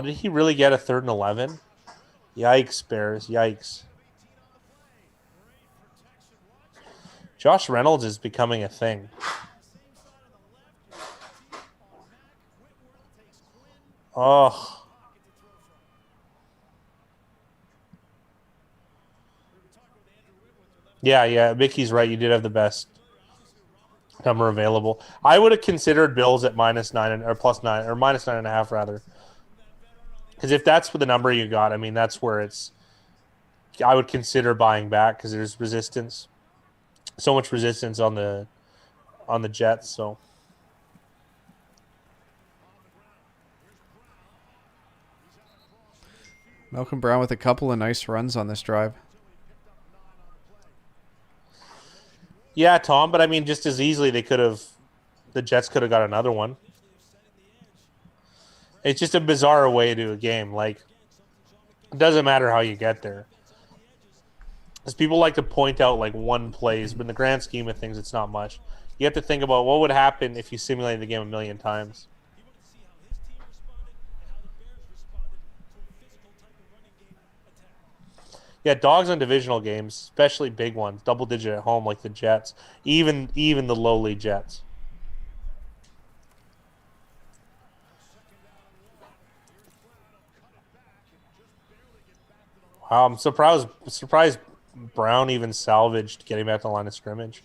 Speaker 3: did he really get a 3rd and 11? Yikes, Bears! Yikes. Josh Reynolds is becoming a thing. Oh. Yeah, Mickey's right. You did have the best number available. I would have considered Bills at -9 or +9 or -9.5 rather. Because if that's the number you got, I mean that's where it's. I would consider buying back because there's resistance, so much resistance on the Jets. So
Speaker 1: Malcolm Brown with a couple of nice runs on this drive.
Speaker 3: yeah, Tom. But I mean, just as easily the Jets could have got another one. It's just a bizarre way to a game. Like, it doesn't matter how you get there. Because people like to point out like one plays, but in the grand scheme of things, it's not much. You have to think about what would happen if you simulated the game a million times. Yeah, dogs on divisional games, especially big ones, double digit at home like the Jets, even the lowly Jets. Wow, I'm surprised Brown even salvaged getting back to the line of scrimmage.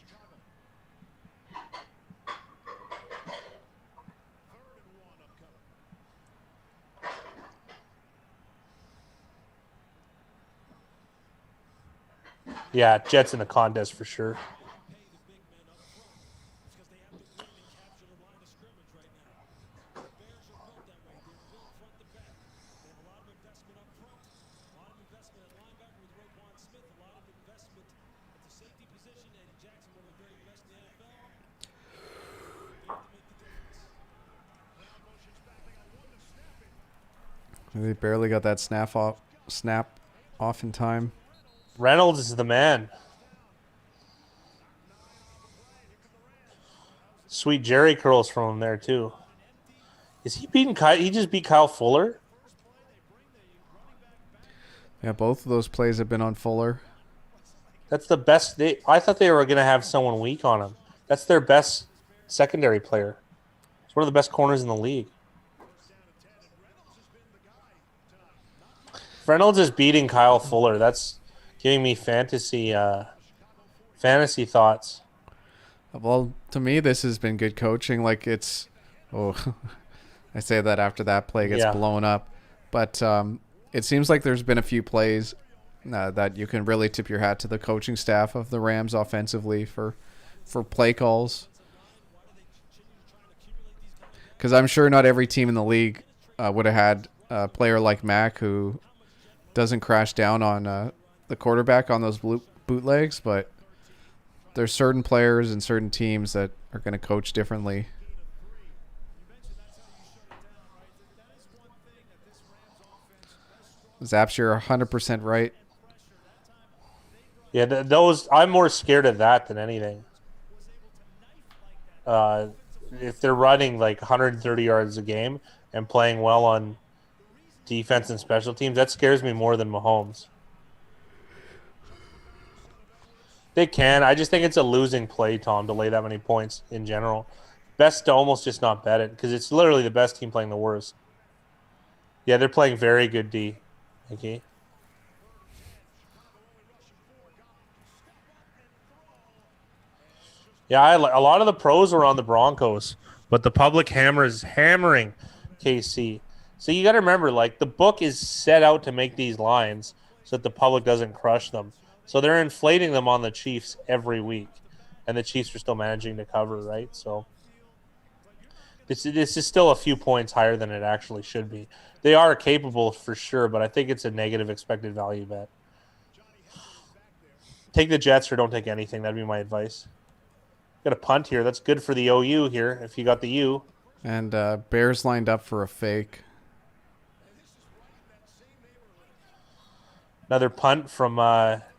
Speaker 3: Yeah, Jets in the contest for sure.
Speaker 1: They barely got that snap off in time.
Speaker 3: Reynolds is the man. Sweet Jerry curls from him there too. Is he beating Kyle? He just beat Kyle Fuller?
Speaker 1: Yeah, both of those plays have been on Fuller.
Speaker 3: That's the best. I thought they were going to have someone weak on him. That's their best secondary player. It's one of the best corners in the league. Reynolds is beating Kyle Fuller. That's giving me fantasy thoughts.
Speaker 1: Well, to me, this has been good coaching. Like it's, I say that after that play gets blown up, but it seems like there's been a few plays that you can really tip your hat to the coaching staff of the Rams offensively for play calls. Because I'm sure not every team in the league would have had a player like Mack who doesn't crash down on the quarterback on those bootlegs, but there's certain players and certain teams that are going to coach differently. Zaps, you're 100% right.
Speaker 3: Yeah, those I'm more scared of that than anything. If they're running like 130 yards a game and playing well on defense and special teams, that scares me more than Mahomes. They can. I just think it's a losing play, Tom, to lay that many points in general. Best to almost just not bet it because it's literally the best team playing the worst. Yeah, they're playing very good D. Okay. Yeah, a lot of the pros were on the Broncos, but the public hammering KC. So you got to remember, like, the book is set out to make these lines so that the public doesn't crush them. So they're inflating them on the Chiefs every week, and the Chiefs are still managing to cover, right? So this is still a few points higher than it actually should be. They are capable for sure, but I think it's a negative expected value bet. Take the Jets or don't take anything. That'd be my advice. Got a punt here. That's good for the OU here if you got the U.
Speaker 1: And Bears lined up for a fake.
Speaker 3: Another punt from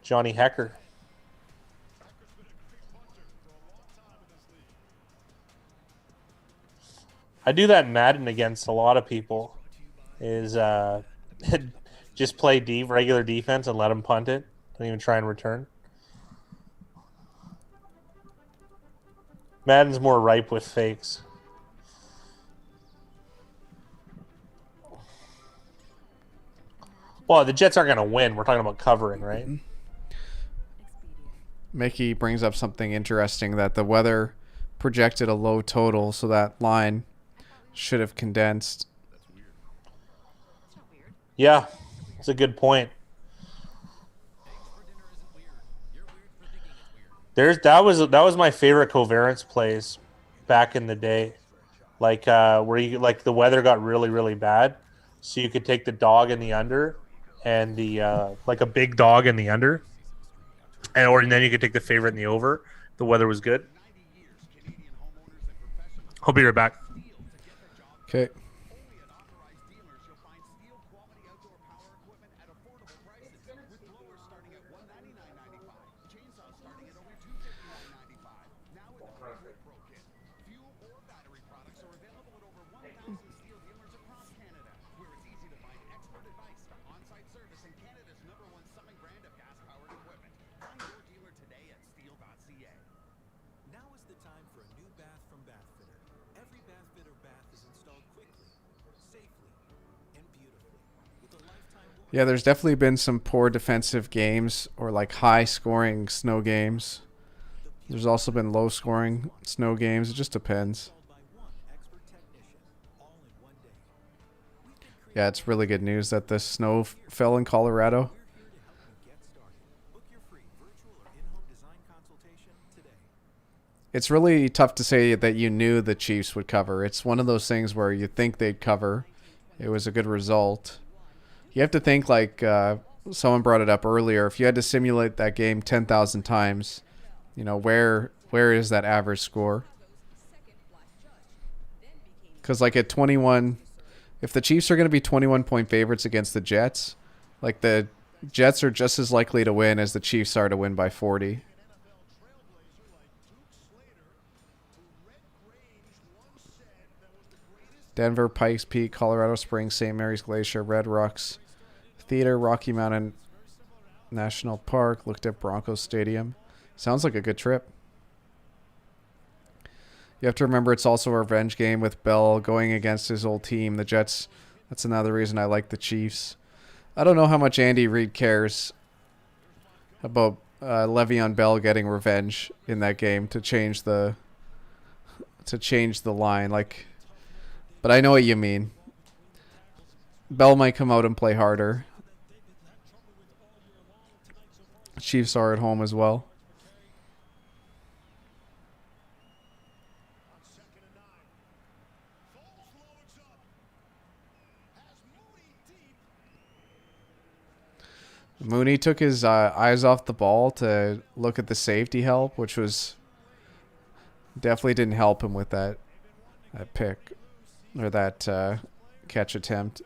Speaker 3: Johnny Hecker. I do that in Madden against a lot of people. Is just play regular defense and let them punt it. Don't even try and return. Madden's more ripe with fakes. Well, the Jets aren't going to win. We're talking about covering, right?
Speaker 1: Mickey brings up something interesting that the weather projected a low total, so that line should have condensed.
Speaker 3: Yeah, it's a good point. That was my favorite covariance plays back in the day, like where you like the weather got really bad, so you could take the dog in the under, and the like a big dog in the under, and then you could take the favorite in the over. The weather was good. I'll be right back.
Speaker 1: Okay.
Speaker 5: Now is the time for a new bath from Bath Fitter. Every Bath Fitter bath is installed quickly, safely, and beautifully. With a lifetime warranty.
Speaker 1: Yeah, there's definitely been some poor defensive games or like high scoring snow games. There's also been low scoring snow games. It just depends.
Speaker 5: Installed by one expert technician, all in one day.
Speaker 1: Yeah, it's really good news that the snow fell in Colorado.
Speaker 5: We're here to help you get started. Book your free virtual or in-home design consultation today.
Speaker 1: It's really tough to say that you knew the Chiefs would cover. It's one of those things where you think they'd cover. It was a good result. You have to think like someone brought it up earlier. If you had to simulate that game 10,000 times, you know, where is that average score? Because like at 21, if the Chiefs are going to be 21-point favorites against the Jets, like the Jets are just as likely to win as the Chiefs are to win by 40. Denver, Pikes Peak, Colorado Springs, St. Mary's Glacier, Red Rocks Theater, Rocky Mountain National Park, looked at Broncos Stadium. Sounds like a good trip. You have to remember it's also a revenge game with Bell going against his old team, the Jets. That's another reason I like the Chiefs. I don't know how much Andy Reid cares about Le'Veon Bell getting revenge in that game to change the line. Like, but I know what you mean. Bell might come out and play harder. Chiefs are at home as well. Mooney took his eyes off the ball to look at the safety help, which was definitely didn't help him with that pick or that catch attempt.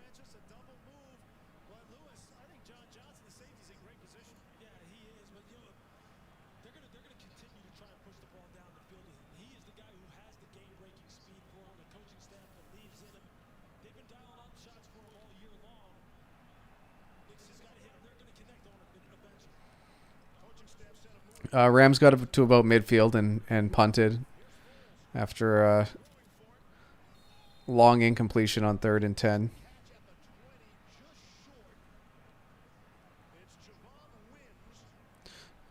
Speaker 1: Rams got up to about midfield and punted after a long incompletion on 3rd and 10.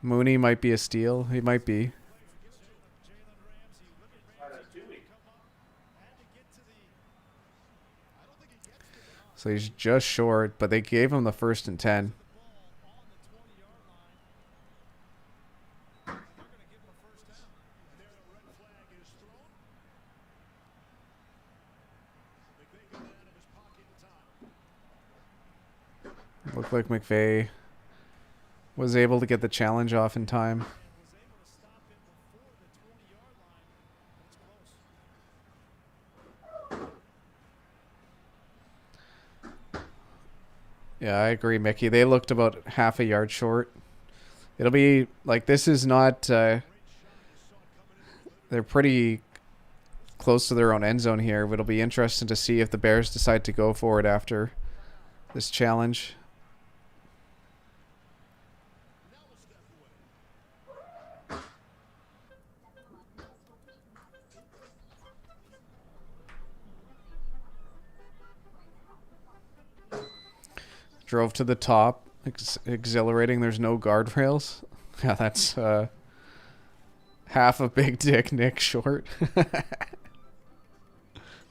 Speaker 1: Mooney might be a steal. He might be. So he's just short, but they gave him the 1st and 10. Looked like McVay was able to get the challenge off in time. Yeah, I agree, Mickey. They looked about half a yard short. It'll be like this is not. They're pretty close to their own end zone here. But it'll be interesting to see if the Bears decide to go for it after this challenge. Drove to the top. Exhilarating. There's no guardrails. Yeah, that's half a big dick Nick short.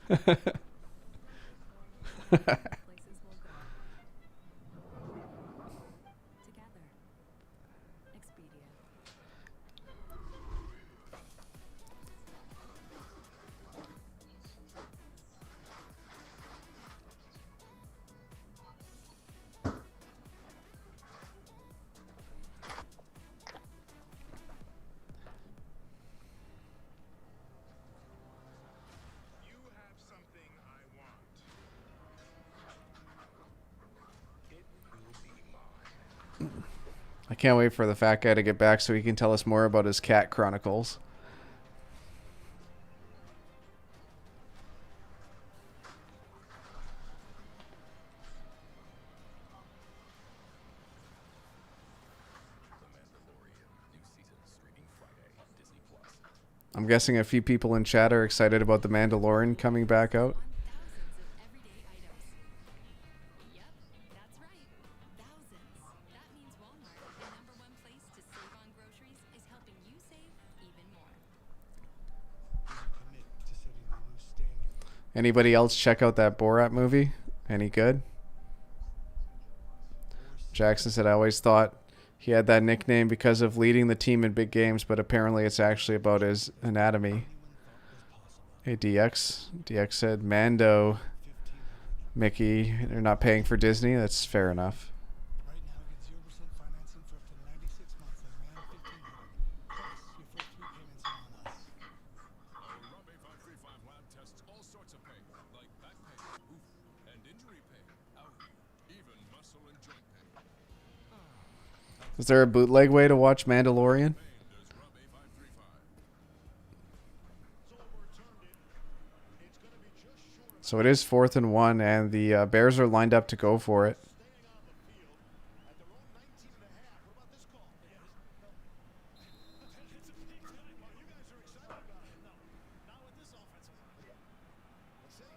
Speaker 4: Places will go. Together. Expedia.
Speaker 2: You have something I want. It will be mine.
Speaker 1: I can't wait for the fat guy to get back so he can tell us more about his cat chronicles. I'm guessing a few people in chat are excited about The Mandalorian coming back out.
Speaker 4: On thousands of everyday items. Yep, that's right. Thousands. That means Walmart, the #1 place to save on groceries, is helping you save even more.
Speaker 2: Commit to setting a new standard.
Speaker 1: Anybody else check out that Borat movie? Any good? Jackson said, I always thought he had that nickname because of leading the team in big games, but apparently it's actually about his anatomy. Hey, DX. DX said, Mando, Mickey, they're not paying for Disney. That's fair enough.
Speaker 2: Right now, get 0% financing for up to 96 months and around 1500. Plus, your first 3 payments are on us.
Speaker 8: Rumby 535 lab tests all sorts of pain, like back pain, oof, and injury pain, ouch, even muscle and joint pain.
Speaker 1: Is there a bootleg way to watch Mandalorian?
Speaker 8: There's Rumby 535.
Speaker 2: So overturned it. It's going to be just short of
Speaker 1: So it is 4th and 1, and the Bears are lined up to go for it.
Speaker 2: staying on the field at their own 19 and a half. What about this call? It's a big time. Well, you guys are excited about it. No, not with this offensive line. Let's see.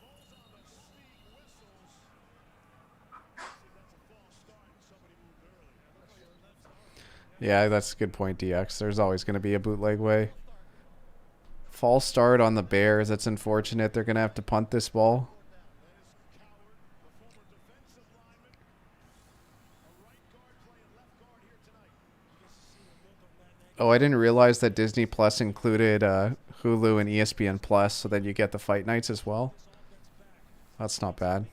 Speaker 2: Falls on the Steve whistles. See, that's a false start and somebody moved early.
Speaker 1: Yeah, that's a good point, DX. There's always going to be a bootleg way. False start on the Bears. That's unfortunate. They're going to have to punt this ball.
Speaker 2: That is Coward, the former defensive lineman. A right guard playing left guard here tonight. You get to see the look of that neck.
Speaker 1: Oh, I didn't realize that Disney Plus included Hulu and ESPN Plus, so that you get the fight nights as well. That's not bad.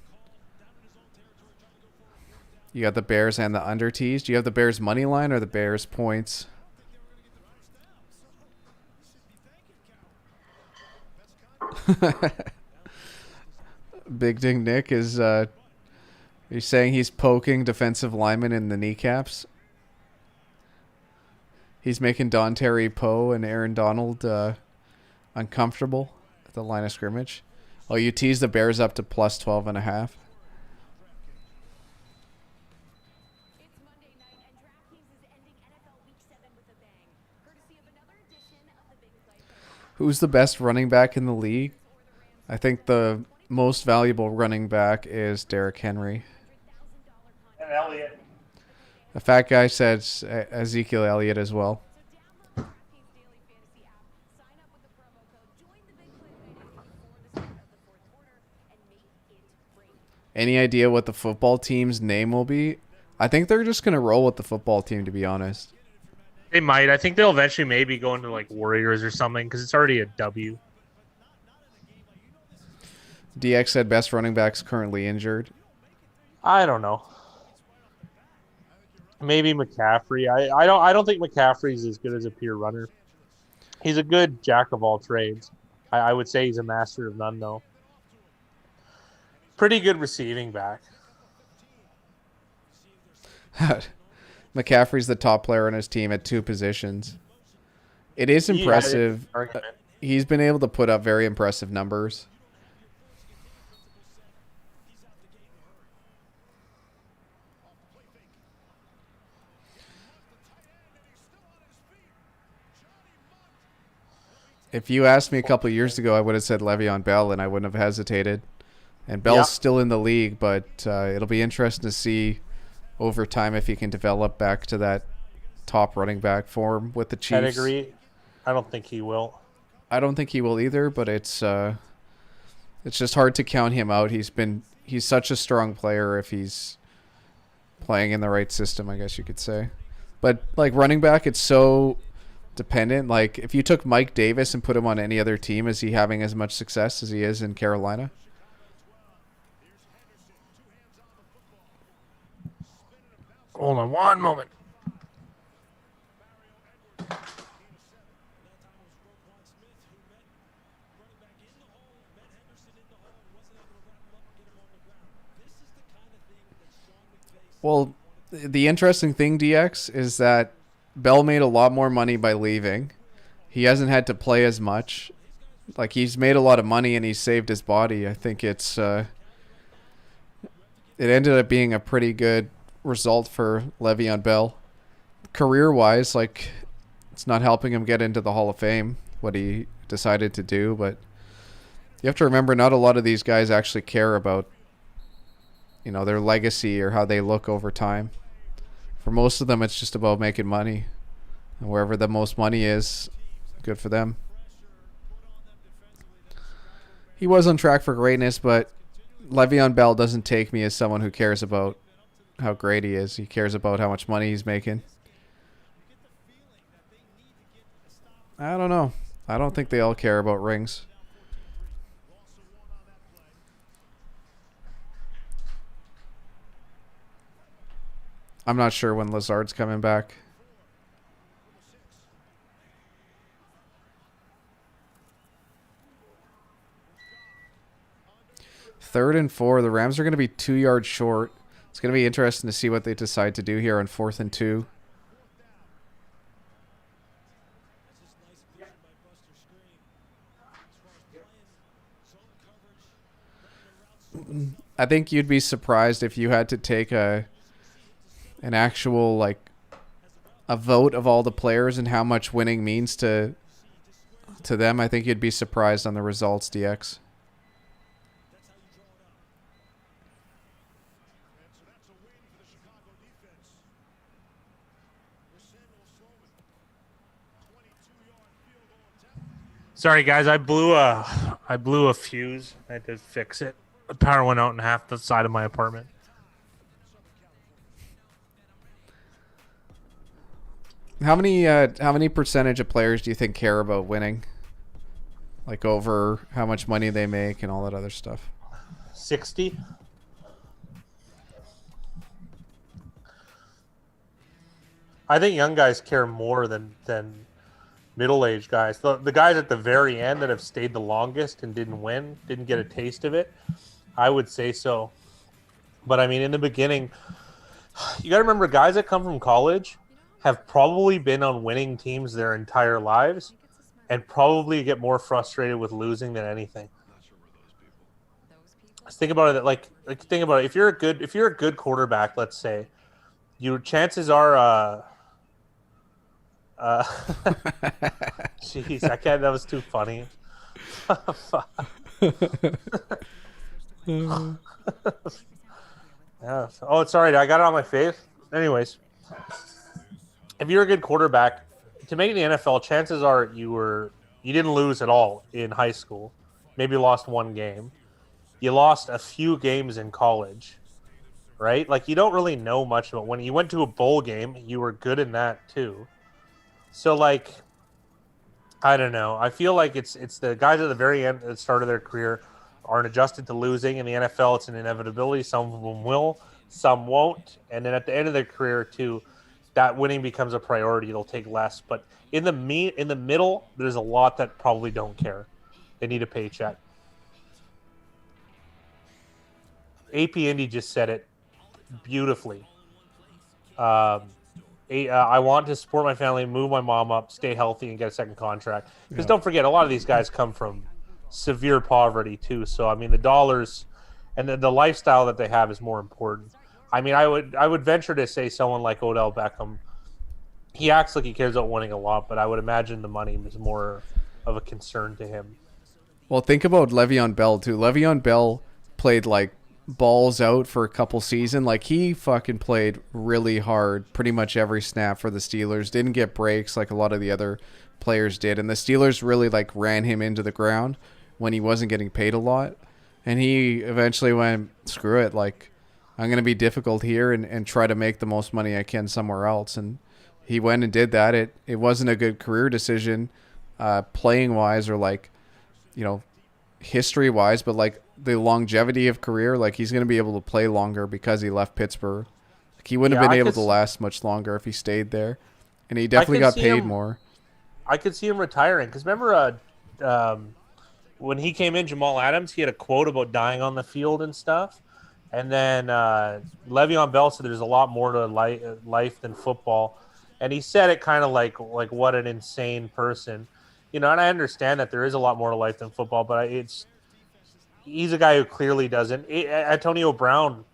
Speaker 1: You got the Bears and the under tees. Do you have the Bears money line or the Bears points? Big Ding Nick is you're saying he's poking defensive linemen in the kneecaps. He's making Don Terry Poe and Aaron Donald uncomfortable at the line of scrimmage. Oh, you tease the Bears up to plus 12.5.
Speaker 4: It's Monday night, and DraftKings is ending NFL Week 7 with a bang, courtesy of another edition of the Big Play Program.
Speaker 1: Who's the best running back in the league? I think the most valuable running back is Derrick Henry.
Speaker 3: And Elliott.
Speaker 1: The fat guy said Ezekiel Elliott as well.
Speaker 4: So download the DraftKings Daily Fantasy app, sign up with the promo code, join the Big Play Waiting before the start of the fourth quarter, and make it free.
Speaker 1: Any idea what the football team's name will be? I think they're just going to roll with the football team, to be honest.
Speaker 3: They might. I think they'll eventually maybe go into like Warriors or something because it's already a W.
Speaker 1: DX said best running back's currently injured.
Speaker 3: I don't know. Maybe McCaffrey. I don't think McCaffrey's as good as a pure runner. He's a good jack of all trades. I would say he's a master of none though. Pretty good receiving back.
Speaker 1: McCaffrey's the top player on his team at 2 positions. It is
Speaker 3: Yeah, it's an
Speaker 1: impressive.
Speaker 3: argument.
Speaker 1: He's been able to put up very impressive numbers. If you asked me a couple of years ago, I would have said Le'Veon Bell, and I wouldn't have hesitated. And Bell's
Speaker 3: Yeah.
Speaker 1: still in the league, but it'll be interesting to see over time if he can develop back to that top running back form with the Chiefs.
Speaker 3: Pedigree. I don't think he will.
Speaker 1: I don't think he will either, but it's just hard to count him out. He's such a strong player if he's playing in the right system, I guess you could say. But like running back, it's so dependent. Like if you took Mike Davis and put him on any other team, is he having as much success as he is in Carolina?
Speaker 3: Hold on one moment.
Speaker 1: Well, the interesting thing, DX, is that Bell made a lot more money by leaving. He hasn't had to play as much. Like, he's made a lot of money and he's saved his body. I think it ended up being a pretty good result for Le'Veon Bell. Career-wise, like, it's not helping him get into the Hall of Fame, what he decided to do, but you have to remember not a lot of these guys actually care about, you know, their legacy or how they look over time. For most of them, it's just about making money. And wherever the most money is, good for them. He was on track for greatness, but Le'Veon Bell doesn't take me as someone who cares about how great he is. He cares about how much money he's making. I don't know. I don't think they all care about rings. I'm not sure when Lazard's coming back. Third and 4. The Rams are going to be 2 yards short. It's going to be interesting to see what they decide to do here on 4th and 2. I think you'd be surprised if you had to take an actual, like, a vote of all the players and how much winning means to them. I think you'd be surprised on the results, DX.
Speaker 3: Sorry guys, I blew a fuse. I had to fix it. The power went out in half the side of my apartment.
Speaker 1: How many percentage of players do you think care about winning? Like over how much money they make and all that other stuff.
Speaker 3: 60. I think young guys care more than middle-aged guys. The guys at the very end that have stayed the longest and didn't win, didn't get a taste of it, I would say so. But I mean, in the beginning, you got to remember, guys that come from college have probably been on winning teams their entire lives and probably get more frustrated with losing than anything. Let's think about it. Like think about it. If you're a good quarterback, let's say, your chances are. Jeez, I can't. That was too funny. Yeah. Oh, it's all right. I got it on my face. Anyways, if you're a good quarterback, to make the NFL, chances are you didn't lose at all in high school. Maybe you lost one game. You lost a few games in college, right? Like, you don't really know much about when you went to a bowl game. You were good in that too. So, like, I don't know. I feel like it's the guys at the very end, at the start of their career, aren't adjusted to losing. In the NFL, it's an inevitability. Some of them will, some won't. And then at the end of their career, too, that winning becomes a priority. It'll take less. But in the middle, there's a lot that probably don't care. They need a paycheck. AP Indy just said it beautifully. I want to support my family, move my mom up, stay healthy, and get a second contract. Because don't forget, a lot of these guys come from severe poverty too. So I mean, the dollars and the lifestyle that they have is more important. I mean, I would venture to say someone like Odell Beckham, he acts like he cares about winning a lot, but I would imagine the money is more of a concern to him.
Speaker 1: Well, think about Le'Veon Bell too. Le'Veon Bell played like balls out for a couple seasons. Like he fucking played really hard pretty much every snap for the Steelers. Didn't get breaks like a lot of the other players did. And the Steelers really like ran him into the ground when he wasn't getting paid a lot. And he eventually went, screw it, like I'm going to be difficult here and try to make the most money I can somewhere else. And he went and did that. It wasn't a good career decision playing wise or like, you know, history wise, but like the longevity of career, like he's going to be able to play longer because he left Pittsburgh. Like he wouldn't have been able to last much longer if he stayed there. And he definitely got paid more.
Speaker 3: I could see him retiring because remember when he came in, Jamal Adams, he had a quote about dying on the field and stuff. And then Le'Veon Bell said there's a lot more to life than football. And he said it kind of like what an insane person. You know, and I understand that there is a lot more to life than football, but he's a guy who clearly doesn't. Antonio Brown,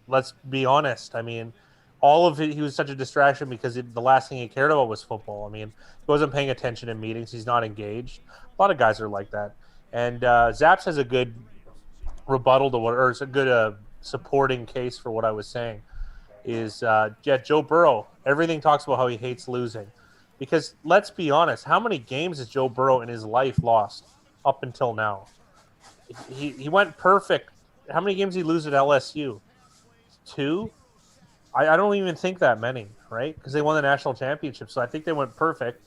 Speaker 3: let's be honest. I mean, all of it, he was such a distraction because the last thing he cared about was football. I mean, he wasn't paying attention in meetings. He's not engaged. A lot of guys are like that. And Zaps has a good rebuttal to or it's a good supporting case for what I was saying. Is Joe Burrow. Everything talks about how he hates losing. Because let's be honest, how many games has Joe Burrow in his life lost up until now? He went perfect. How many games did he lose at LSU? 2? I don't even think that many, right? Because they won the national championship. So I think they went perfect.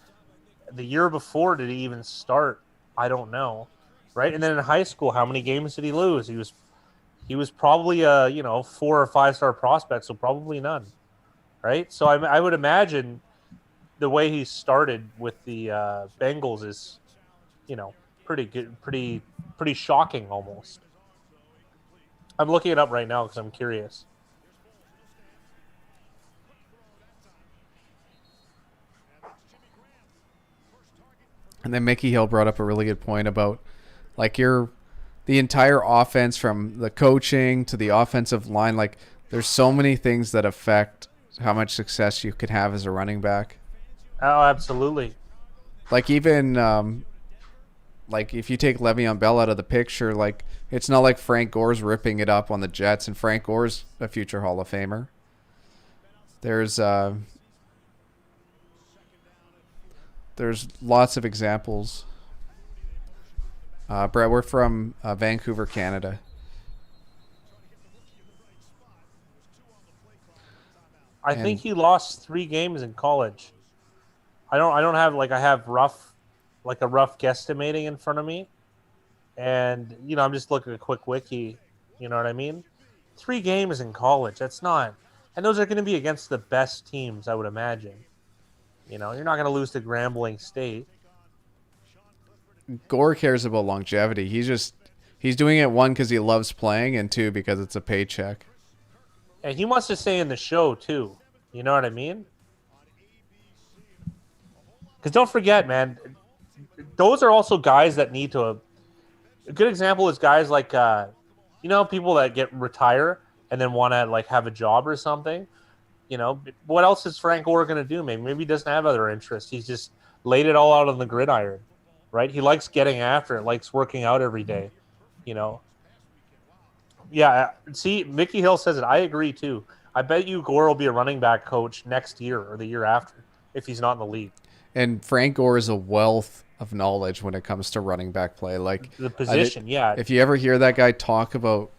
Speaker 3: The year before, did he even start? I don't know, right? And then in high school, how many games did he lose? He was probably a 4 or 5 star prospect, so probably none, right? So I would imagine the way he started with the Bengals is, pretty good, pretty shocking almost. I'm looking it up right now because I'm curious.
Speaker 1: And then Mickey Hill brought up a really good point about like the entire offense from the coaching to the offensive line. Like there's so many things that affect how much success you could have as a running back.
Speaker 3: Oh, absolutely.
Speaker 1: Like even like if you take Le'Veon Bell out of the picture, like it's not like Frank Gore's ripping it up on the Jets, and Frank Gore's a future Hall of Famer. There's lots of examples. Brett, we're from Vancouver, Canada.
Speaker 3: I think he lost 3 games in college. I don't have I have a rough guesstimating in front of me, and I'm just looking at a quick wiki. You know what I mean? 3 games in college. That's not, and those are going to be against the best teams, I would imagine. You're not going to lose to Grambling State.
Speaker 1: Gore cares about longevity. He's doing it 1 because he loves playing, and 2 because it's a paycheck.
Speaker 3: And he wants to stay in the show too. You know what I mean? Because don't forget, man, those are also guys that need to. A good example is guys like, people that retire and then want to have a job or something. What else is Frank Gore going to do? Maybe he doesn't have other interests. He's just laid it all out on the gridiron, right? He likes getting after it, likes working out every day, Yeah, see, Mickey Hill says it. I agree, too. I bet you Gore will be a running back coach next year or the year after if he's not in the league.
Speaker 1: And Frank Gore is a wealth of knowledge when it comes to running back play. Like
Speaker 3: the position, yeah.
Speaker 1: If you ever hear that guy talk about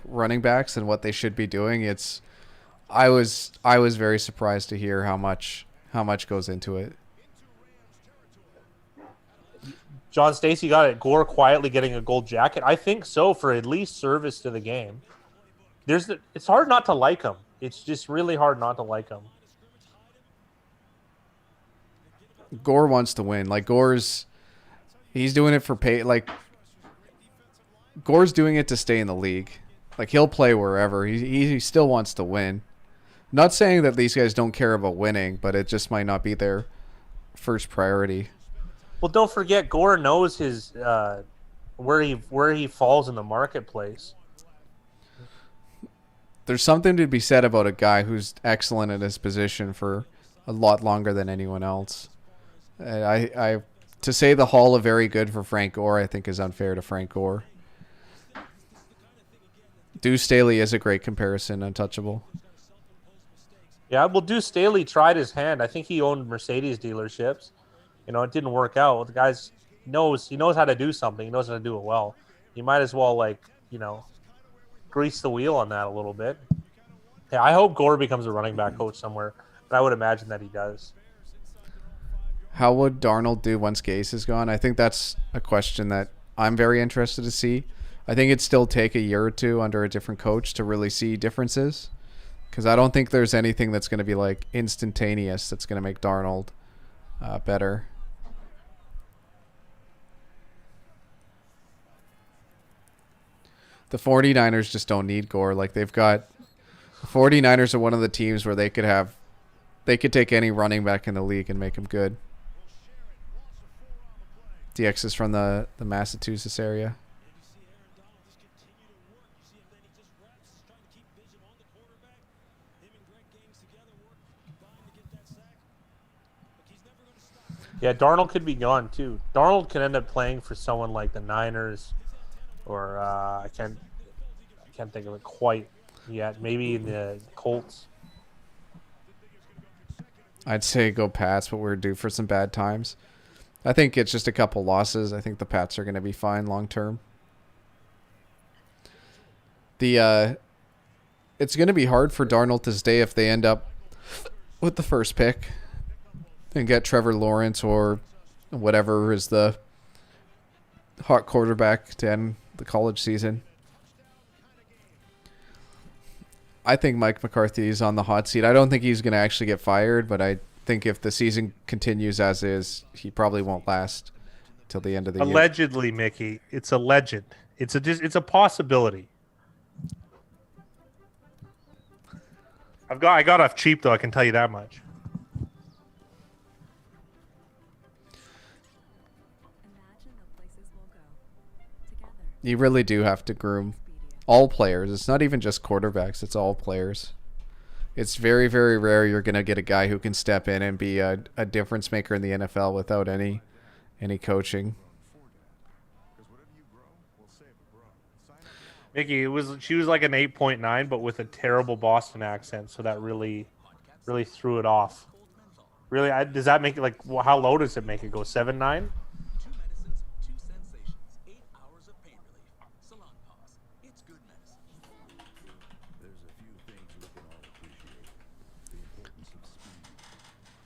Speaker 1: running backs and what they should be doing, I was very surprised to hear how much goes into it.
Speaker 3: John Stacy got it. Gore quietly getting a gold jacket. I think so, for at least service to the game. It's hard not to like him. It's just really hard not to like him.
Speaker 1: Gore wants to win. Like he's doing it for pay. Like Gore's doing it to stay in the league. Like he'll play wherever. He still wants to win. Not saying that these guys don't care about winning, but it just might not be their first priority.
Speaker 3: Well, don't forget, Gore knows his where he falls in the marketplace.
Speaker 1: There's something to be said about a guy who's excellent at his position for a lot longer than anyone else. I to say the Hall of Very Good for Frank Gore, I think is unfair to Frank Gore. Deuce Staley is a great comparison. Untouchable.
Speaker 3: Yeah, well, Deuce Staley tried his hand. I think he owned Mercedes dealerships. It didn't work out. The guy's knows how to do something. He knows how to do it well. You might as well grease the wheel on that a little bit. Yeah, I hope Gore becomes a running back coach somewhere, but I would imagine that he does.
Speaker 1: How would Darnold do once Gase is gone? I think that's a question that I'm very interested to see. I think it'd still take a year or two under a different coach to really see differences, because I don't think there's anything that's going to be like instantaneous that's going to make Darnold better. The 49ers just don't need Gore. Like the 49ers are one of the teams where they could take any running back in the league and make him good. DX is from the Massachusetts area.
Speaker 3: Yeah, Darnold could be gone too. Darnold could end up playing for someone like the Niners, or I can't think of it quite yet. Maybe in the Colts.
Speaker 1: I'd say go Pats, but we're due for some bad times. I think it's just a couple losses. I think the Pats are going to be fine long term. It's going to be hard for Darnold to stay if they end up with the first pick and get Trevor Lawrence or whatever is the hot quarterback to end the college season. I think Mike McCarthy is on the hot seat. I don't think he's going to actually get fired, but I think if the season continues as is, he probably won't last till the end of the year.
Speaker 3: Allegedly, Mickey. It's a legend. It's a possibility. I got off cheap though. I can tell you that much.
Speaker 4: Imagine the places we'll go together.
Speaker 1: You really do have to groom all players. It's not even just quarterbacks. It's all players. It's very, very rare you're going to get a guy who can step in and be a difference maker in the NFL without any coaching.
Speaker 3: Mickey, she was like an 8.9, but with a terrible Boston accent, so that really threw it off. Really, does that make it like? How low does it make it go? 7.9?
Speaker 5: 2 medicines, 2 sensations, 8 hours of pain relief. Salon Pause. It's good medicine.
Speaker 8: There's a few things we can all appreciate. The importance of speed,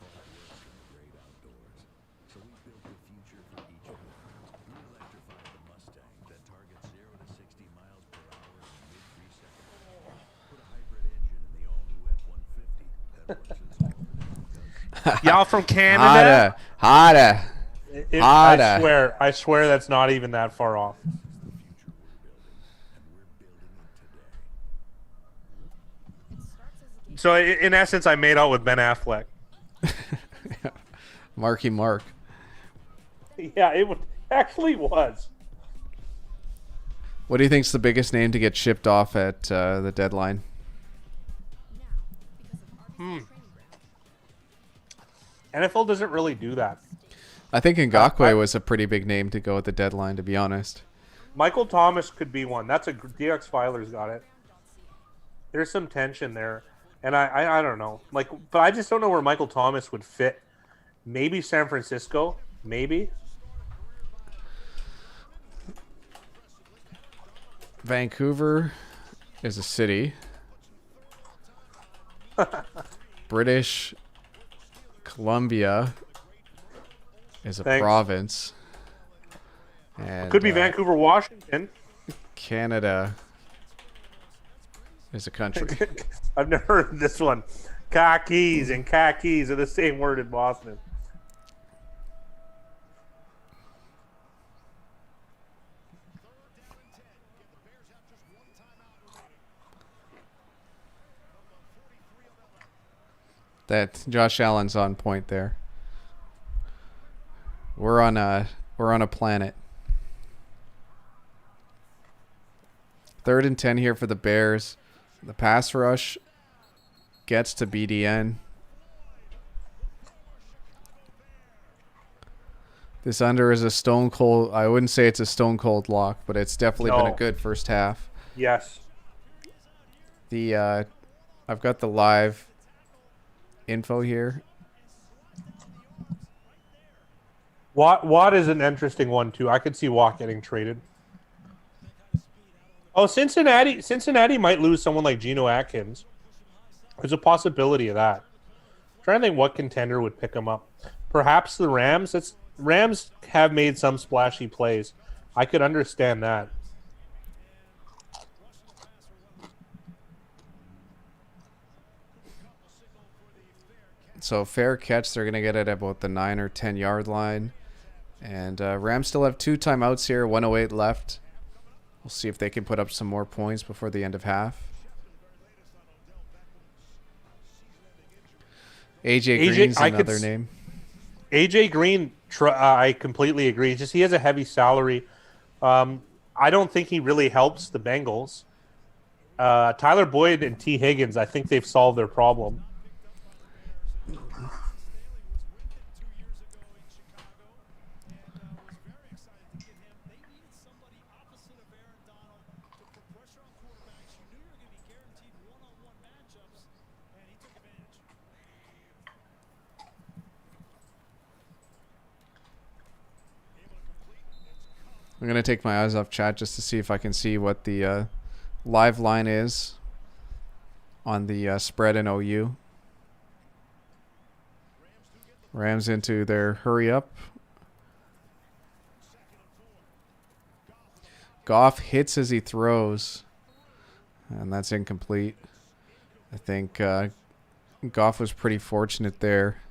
Speaker 8: hard work, and the great outdoors. So we built the future for each of them. We electrified the Mustang that targets 0 to 60 miles per hour in mid 3 seconds. Put a hybrid engine in the all-new F-150 that works its own.
Speaker 3: Y'all from Canada?
Speaker 1: Hotter.
Speaker 3: I swear that's not even that far off. So in essence, I made out with Ben Affleck.
Speaker 1: Marky Mark.
Speaker 3: Yeah, it actually was.
Speaker 1: What do you think's the biggest name to get shipped off at the deadline?
Speaker 3: NFL doesn't really do that.
Speaker 1: I think Ngakoue was a pretty big name to go at the deadline, to be honest.
Speaker 3: Michael Thomas could be one. That's DX Filer's got it. There's some tension there, and I don't know. But I just don't know where Michael Thomas would fit. Maybe San Francisco. Maybe.
Speaker 1: Vancouver is a city. British Columbia is a province. And
Speaker 3: could be Vancouver, Washington.
Speaker 1: Canada is a country.
Speaker 3: I've never heard this one. Khakis and khakis are the same word in Boston.
Speaker 1: That Josh Allen's on point there. We're on a planet. 3rd and 10 here for the Bears. The pass rush gets to BDN. This under is a stone cold. I wouldn't say it's a stone cold lock, but it's definitely been a good first half.
Speaker 3: Yes.
Speaker 1: The I've got the live info here.
Speaker 3: Watt is an interesting one too. I could see Watt getting traded. Oh, Cincinnati might lose someone like Geno Atkins. There's a possibility of that. Trying to think what contender would pick him up. Perhaps the Rams. Rams have made some splashy plays. I could understand that.
Speaker 1: So fair catch, they're going to get it at about the 9 or 10 yard line. And Rams still have 2 timeouts here, 1:08 left. We'll see if they can put up some more points before the end of half. AJ Green's another name.
Speaker 3: AJ Green, I completely agree. Just he has a heavy salary. I don't think he really helps the Bengals. Tyler Boyd and T. Higgins, I think they've solved their problem.
Speaker 1: I'm going to take my eyes off chat just to see if I can see what the live line is on the spread in OU. Rams into their hurry up. Goff hits as he throws, and that's incomplete. I think Goff was pretty fortunate there.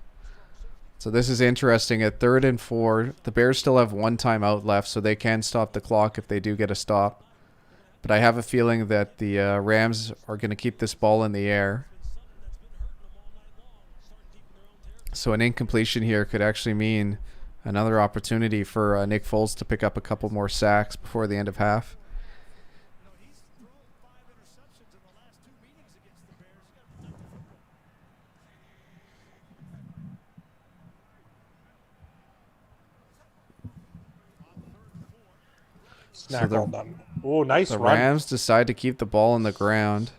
Speaker 1: So this is interesting. At 3rd and 4, the Bears still have 1 timeout left, so they can stop the clock if they do get a stop. But I have a feeling that the Rams are going to keep this ball in the air. So an incompletion here could actually mean another opportunity for Nick Foles to pick up a couple more sacks before the end of half.
Speaker 3: Snack all done. Oh, nice
Speaker 1: The
Speaker 3: run.
Speaker 1: Rams decide to keep the ball on the ground.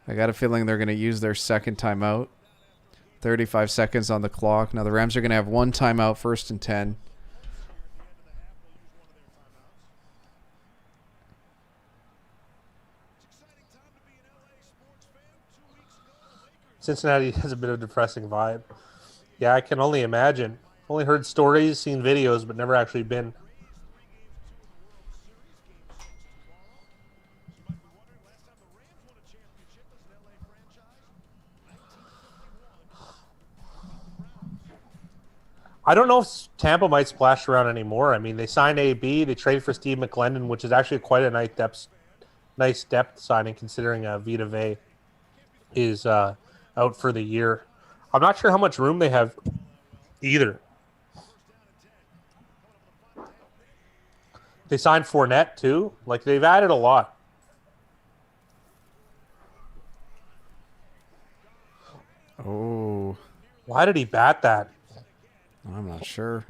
Speaker 1: I got a feeling they're going to use their second timeout. 35 seconds on the clock. Now the Rams are going to have 1 timeout, 1st and 10.
Speaker 3: Cincinnati has a bit of a depressing vibe. Yeah, I can only imagine. Only heard stories, seen videos, but never actually been. I don't know if Tampa might splash around anymore. I mean, they signed AB, they traded for Steve McClendon, which is actually quite a nice depth signing considering Vita Vea is out for the year. I'm not sure how much room they have either. They signed Fournette too. Like they've added a lot.
Speaker 1: Oh,
Speaker 3: Why did he bat that?
Speaker 1: I'm not sure.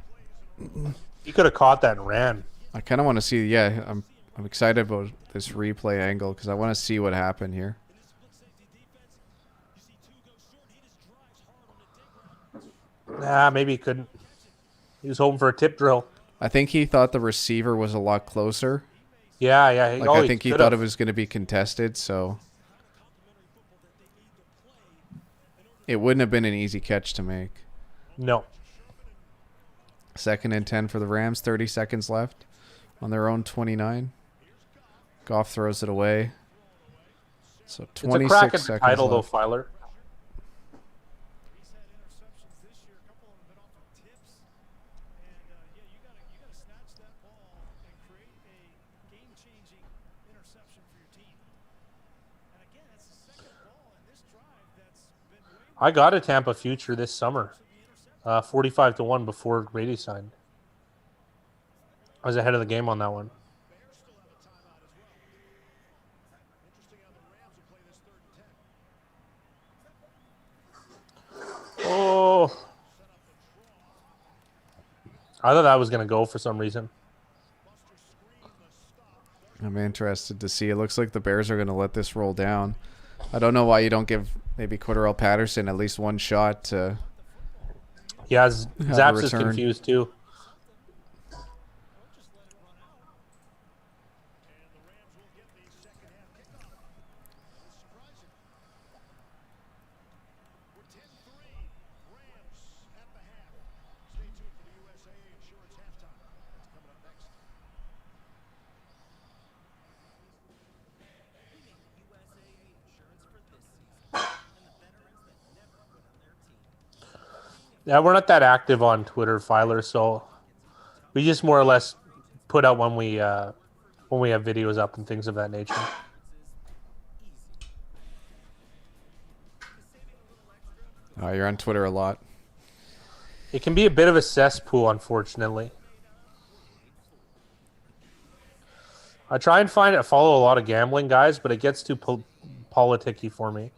Speaker 3: He could have caught that and ran.
Speaker 1: I kind of want to see. Yeah, I'm excited about this replay angle because I want to see what happened here.
Speaker 3: Nah, maybe he couldn't. He was hoping for a tip drill.
Speaker 1: I think he thought the receiver was a lot closer.
Speaker 3: Yeah.
Speaker 1: Like I think he thought it was going to be contested, so it wouldn't have been an easy catch to make.
Speaker 3: No.
Speaker 1: 2nd and 10 for the Rams. 30 seconds left on their own 29. Goff throws it away. So 26
Speaker 3: it's a crack at
Speaker 1: seconds
Speaker 3: the title,
Speaker 1: left.
Speaker 3: though, Filer. I got a Tampa future this summer, 45-1 before Grady signed. I was ahead of the game on that one. Oh, I thought that was going to go for some reason.
Speaker 1: I'm interested to see. It looks like the Bears are going to let this roll down. I don't know why you don't give maybe Cordero Patterson at least one shot to
Speaker 3: Yeah,
Speaker 1: have a
Speaker 3: Zaps is
Speaker 1: return.
Speaker 3: confused too.
Speaker 2: And the Rams will get the second half kickoff. It's surprising. We're 10-3. Rams at the half. Stay tuned for the USAA Insurance halftime. That's coming up next.
Speaker 3: Yeah, we're not that active on Twitter, Filer, so we just more or less put out when we have videos up and things of that nature.
Speaker 1: You're on Twitter a lot.
Speaker 3: It can be a bit of a cesspool, unfortunately. I try and follow a lot of gambling guys, but it gets too politicky for me.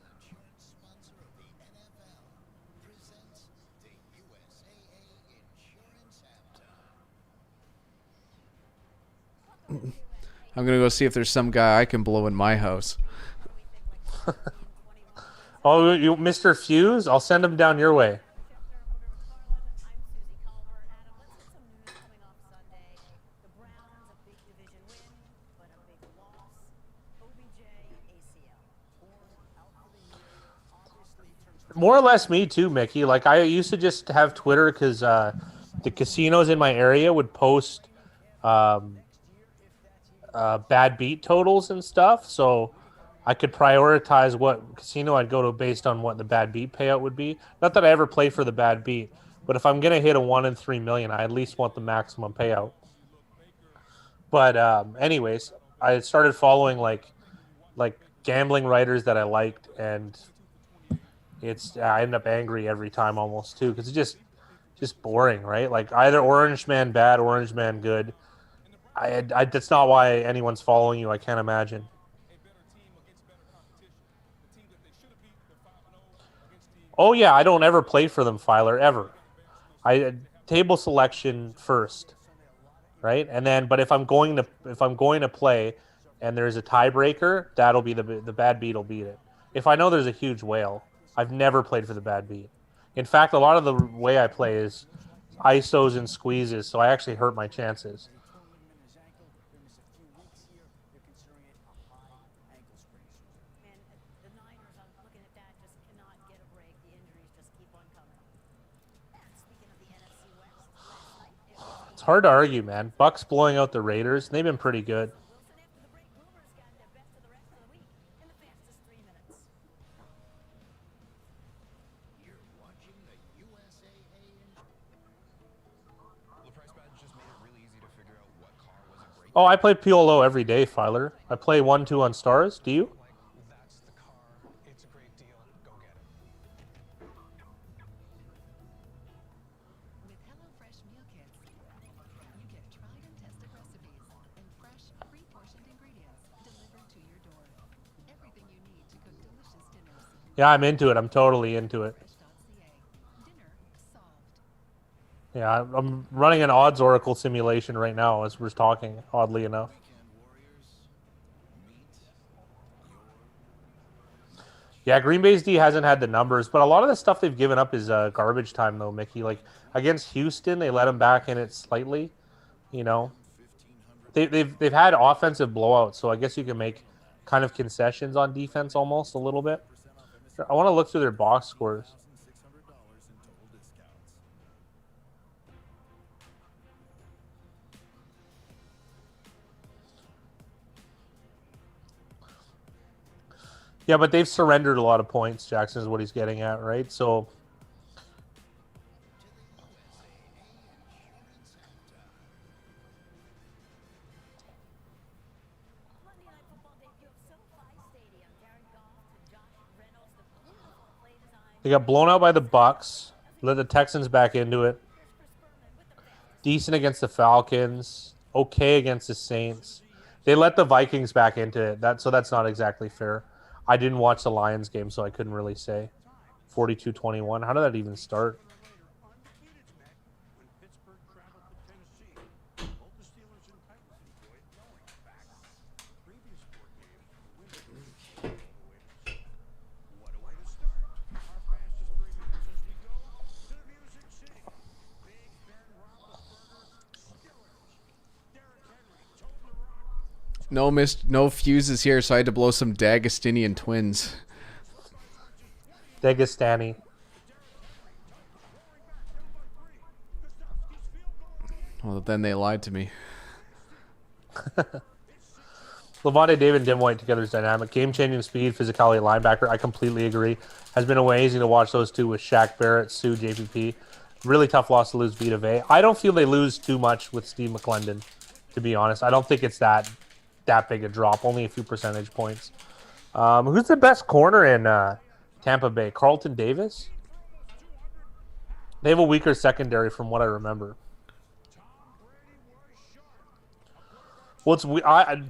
Speaker 1: I'm gonna go see if there's some guy I can blow in my house.
Speaker 3: Oh, you, Mr. Fuse? I'll send him down your way. More or less me too, Mickey. Like, I used to just have Twitter because the casinos in my area would post bad beat totals and stuff, so I could prioritize what casino I'd go to based on what the bad beat payout would be. Not that I ever play for the bad beat, but if I'm gonna hit a 1 in 3 million, I at least want the maximum payout. But anyways, I started following like gambling writers that I liked, and I end up angry every time almost too, because it's just boring, right? Like, either Orange Man bad, Orange Man good. That's not why anyone's following you. I can't imagine. Oh yeah, I don't ever play for them, Filer, ever. I table selection first, right? And then, but if I'm going to play, and there's a tiebreaker, that'll be the bad beat will beat it. If I know there's a huge whale, I've never played for the bad beat. In fact, a lot of the way I play is ISOs and squeezes, so I actually hurt my chances. It's hard to argue, man. Bucks blowing out the Raiders. They've been pretty good. Oh, I play PLO every day, Filer. I play 1-2 on Stars. Do you?
Speaker 7: That's the car. It's a great deal. Go get it.
Speaker 9: With HelloFresh meal kits, you get tried and tested recipes and fresh, pre-portioned ingredients delivered to your door. Everything you need to cook delicious dinners.
Speaker 3: Yeah, I'm into it. I'm totally into it.
Speaker 9: Fresh.ca. Dinner solved.
Speaker 3: Yeah, I'm running an odds oracle simulation right now as we're talking, oddly enough. Yeah, Green Bay's D hasn't had the numbers, but a lot of the stuff they've given up is garbage time, though, Mickey. Like, against Houston, they let them back in it slightly. You know, they've had offensive blowouts, so I guess you can make kind of concessions on defense almost a little bit. I want to look through their box scores. Yeah, but they've surrendered a lot of points, Jackson, is what he's getting at, right? So they got blown out by the Bucks. Let the Texans back into it. Decent against the Falcons. Okay against the Saints. They let the Vikings back into it. So that's not exactly fair. I didn't watch the Lions game, so I couldn't really say. 42-21. How did that even start?
Speaker 1: no fuses here, so I had to blow some D'Agostinian twins.
Speaker 3: Dagestani.
Speaker 1: Well, then they lied to me.
Speaker 3: Levante David and Dim White together is dynamic. Game-changing speed, physicality, linebacker. I completely agree. Has been amazing to watch those two with Shaq Barrett, Sue, JPP. Really tough loss to lose Vita Vea. I don't feel they lose too much with Steve McClendon, to be honest. I don't think it's that big a drop. Only a few percentage points. Who's the best corner in Tampa Bay? Carlton Davis? They have a weaker secondary from what I remember. Well,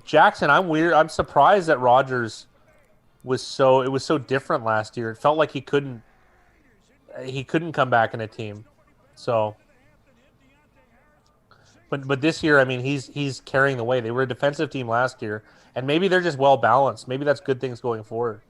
Speaker 3: Jackson. I'm weird. I'm surprised that Rodgers was so different last year. It felt like he couldn't come back in a team. So, but this year, I mean, he's carrying the way. They were a defensive team last year, and maybe they're just well balanced. Maybe that's good things going forward.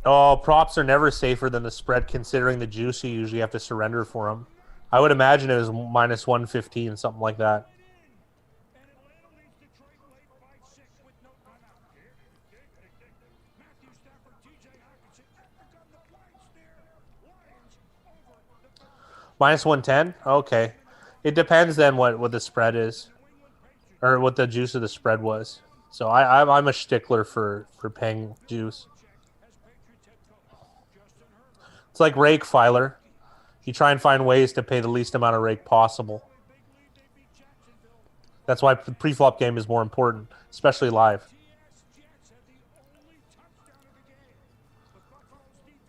Speaker 3: Oh, props are never safer than the spread, considering the juice you usually have to surrender for them. I would imagine it was minus 115, something like that. Minus 110? Okay. It depends then what the spread is, or what the juice of the spread was. So I'm a stickler for paying juice. It's like rake, Filer. You try and find ways to pay the least amount of rake possible. That's why the pre-flop game is more important, especially live.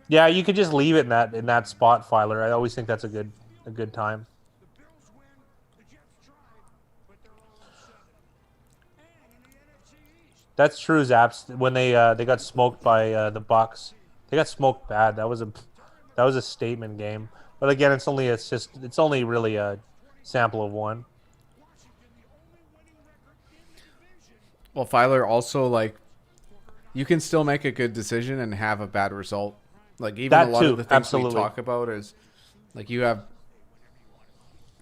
Speaker 3: Yeah, you could just leave it in that spot, Filer. I always think that's a good time. That's true, Zaps. When they got smoked by the Bucks, they got smoked bad. That was a statement game. But again, it's only really a sample of one.
Speaker 1: Well, Filer also, like, you can still make a good decision and have a bad result. Like, even
Speaker 3: That
Speaker 1: a lot
Speaker 3: too,
Speaker 1: of the things
Speaker 3: absolutely.
Speaker 1: we talk about is, like, you have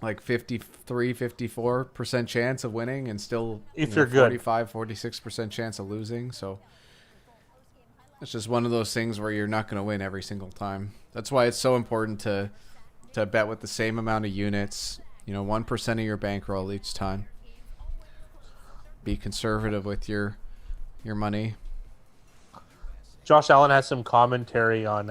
Speaker 1: like 53, 54% chance of winning and still
Speaker 3: If you're good.
Speaker 1: 45, 46% chance of losing. So it's just one of those things where you're not going to win every single time. That's why it's so important to bet with the same amount of units, 1% of your bankroll each time. Be conservative with your money.
Speaker 3: Josh Allen has some commentary on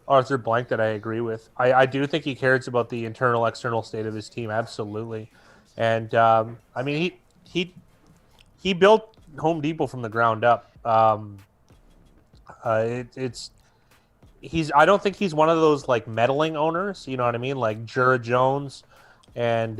Speaker 3: Arthur Blank that I agree with. I do think he cares about the internal, external state of his team, absolutely. And I mean, he built Home Depot from the ground up. I don't think he's one of those like meddling owners. You know what I mean? Like Jura Jones, and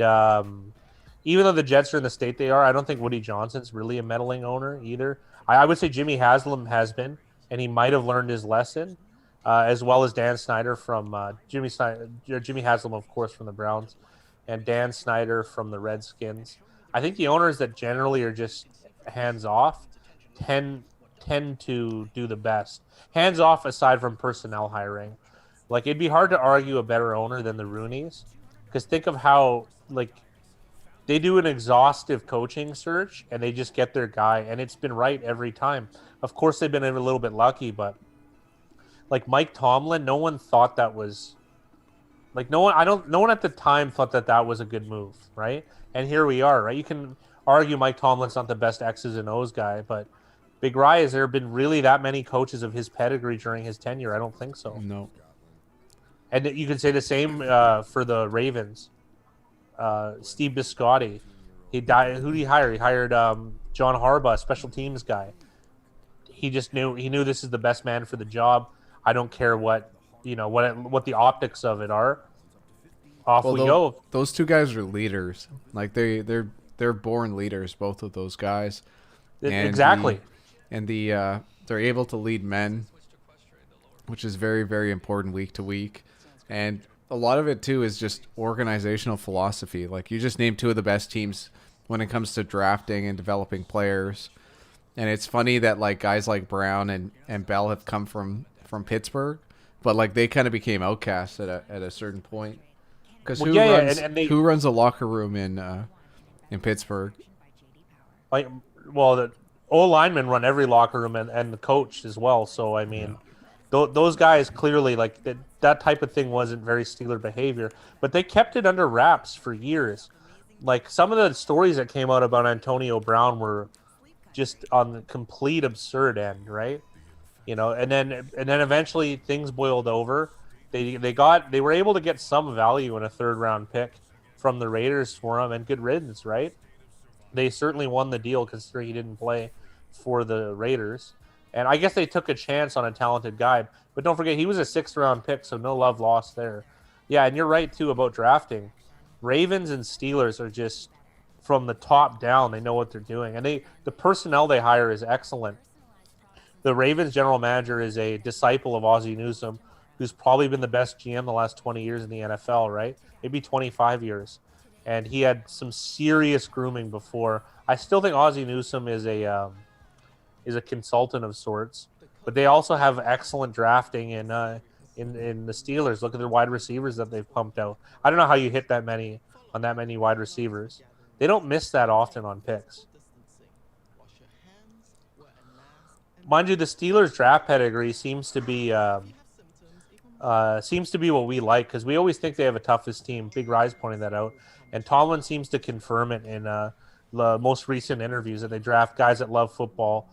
Speaker 3: even though the Jets are in the state they are, I don't think Woody Johnson's really a meddling owner either. I would say Jimmy Haslam has been, and he might have learned his lesson, as well as Dan Snyder from Jimmy Haslam, of course, from the Browns, and Dan Snyder from the Redskins. I think the owners that generally are just hands off tend to do the best. Hands off aside from personnel hiring. Like, it'd be hard to argue a better owner than the Rooneys, because think of how, like, they do an exhaustive coaching search and they just get their guy, and it's been right every time. Of course, they've been a little bit lucky, but like Mike Tomlin, no one thought that was like no one at the time thought that was a good move, right? And here we are, right? You can argue Mike Tomlin's not the best X's and O's guy, but Big Rye, has there been really that many coaches of his pedigree during his tenure? I don't think so.
Speaker 1: No.
Speaker 3: And you can say the same for the Ravens. Steve Biscotti, he died. Who did he hire? He hired John Harbaugh, special teams guy. He just knew this is the best man for the job. I don't care what the optics of it are. Off we go.
Speaker 1: Those two guys are leaders. Like they're born leaders, both of those guys.
Speaker 3: Exactly.
Speaker 1: They're able to lead men, which is very, very important week to week. And a lot of it, too, is just organizational philosophy. Like, you just named two of the best teams when it comes to drafting and developing players. And it's funny that, like, guys like Brown and Bell have come from from Pittsburgh, but like they kind of became outcasts at a certain point. Because
Speaker 3: Well, yeah, and they
Speaker 1: who runs a locker room in Pittsburgh?
Speaker 3: like well the O linemen run every locker room and the coach as well. So I mean, those guys clearly like that type of thing wasn't very Steeler behavior, but they kept it under wraps for years. Like some of the stories that came out about Antonio Brown were just on the complete absurd end, right? And then eventually things boiled over. They were able to get some value in a third round pick from the Raiders for him, and good riddance, right? They certainly won the deal considering he didn't play for the Raiders. And I guess they took a chance on a talented guy. But don't forget, he was a sixth round pick, so no love lost there. Yeah, and you're right, too, about drafting. Ravens and Steelers are just from the top down. They know what they're doing. And the personnel they hire is excellent. The Ravens general manager is a disciple of Ozzie Newsome, who's probably been the best GM the last 20 years in the NFL, right? Maybe 25 years. And he had some serious grooming before. I still think Ozzie Newsome is a consultant of sorts, but they also have excellent drafting in the Steelers. Look at their wide receivers that they've pumped out. I don't know how you hit that many on that many wide receivers. They don't miss that often on picks. Mind you, the Steelers draft pedigree seems to be what we like because we always think they have a toughest team. Big Rise pointing that out, and Tomlin seems to confirm it in the most recent interviews that they draft guys that love football,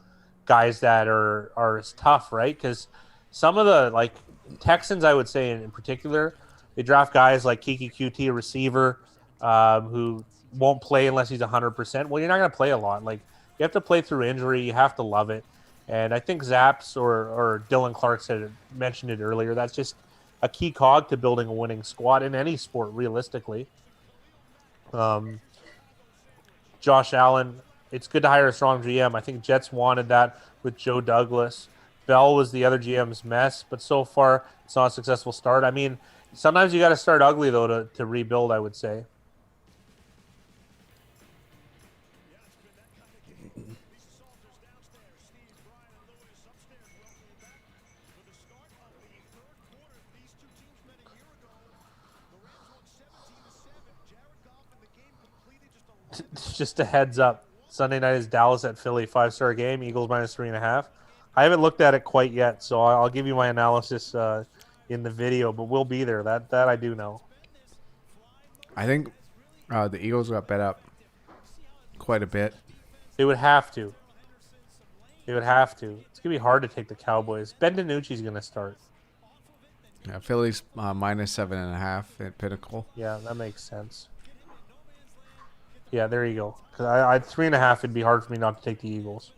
Speaker 3: guys that are tough, right? Because some of the like Texans, I would say in particular, they draft guys like Kiki QT, a receiver, who won't play unless he's 100%. Well, you're not going to play a lot. Like you have to play through injury. You have to love it. And I think Zaps or Dylan Clark mentioned it earlier. That's just a key cog to building a winning squad in any sport, realistically. Josh Allen, it's good to hire a strong GM. I think Jets wanted that with Joe Douglas. Bell was the other GM's mess, but so far it's not a successful start. I mean, sometimes you got to start ugly, though, to rebuild, I would say. Just a heads up. Sunday night is Dallas at Philly, 5-star game. Eagles minus 3.5. I haven't looked at it quite yet, so I'll give you my analysis in the video. But we'll be there. That I do know.
Speaker 1: I think the Eagles got bet up quite a bit.
Speaker 3: They would have to. It's gonna be hard to take the Cowboys. Ben DiNucci's gonna start.
Speaker 1: Yeah, Philly's minus 7.5 at Pinnacle.
Speaker 3: Yeah, that makes sense. Yeah, there you go. Because I 3.5, it'd be hard for me not to take the Eagles.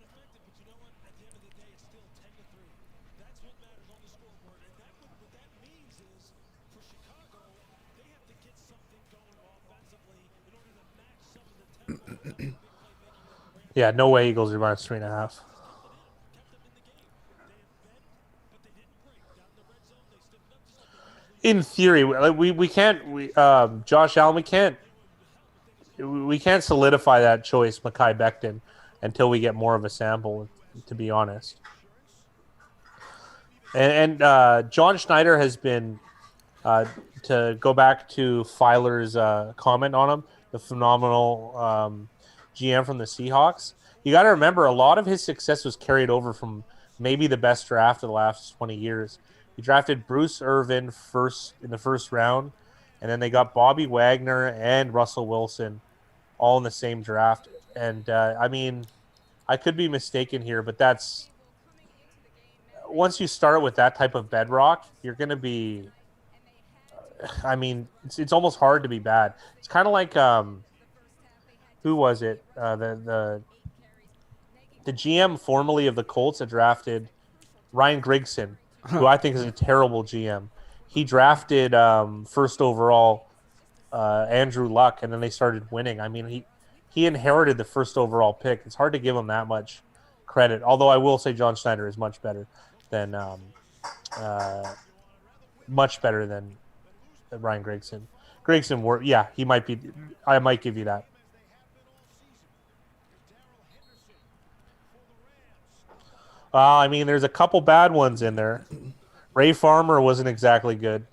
Speaker 3: Yeah, no way Eagles are minus 3.5. In theory, we can't. Josh Allen, we can't solidify that choice, Mekhi Becton, until we get more of a sample, to be honest. And John Schneider has been, to go back to Filer's comment on him, the phenomenal GM from the Seahawks. You got to remember, a lot of his success was carried over from maybe the best draft of the last 20 years. He drafted Bruce Irvin in the first round, and then they got Bobby Wagner and Russell Wilson all in the same draft. And I mean, I could be mistaken here, but that's once you start with that type of bedrock, you're going to be. I mean, it's almost hard to be bad. It's kind of like who was it? The GM formerly of the Colts that drafted Ryan Grigson, who I think is a terrible GM. He drafted first overall Andrew Luck, and then they started winning. I mean, he inherited the first overall pick. It's hard to give him that much credit. Although I will say John Schneider is much better than Ryan Grigson. Grigson, yeah, he might be. I might give you that. I mean, there's a couple bad ones in there. Ray Farmer wasn't exactly good.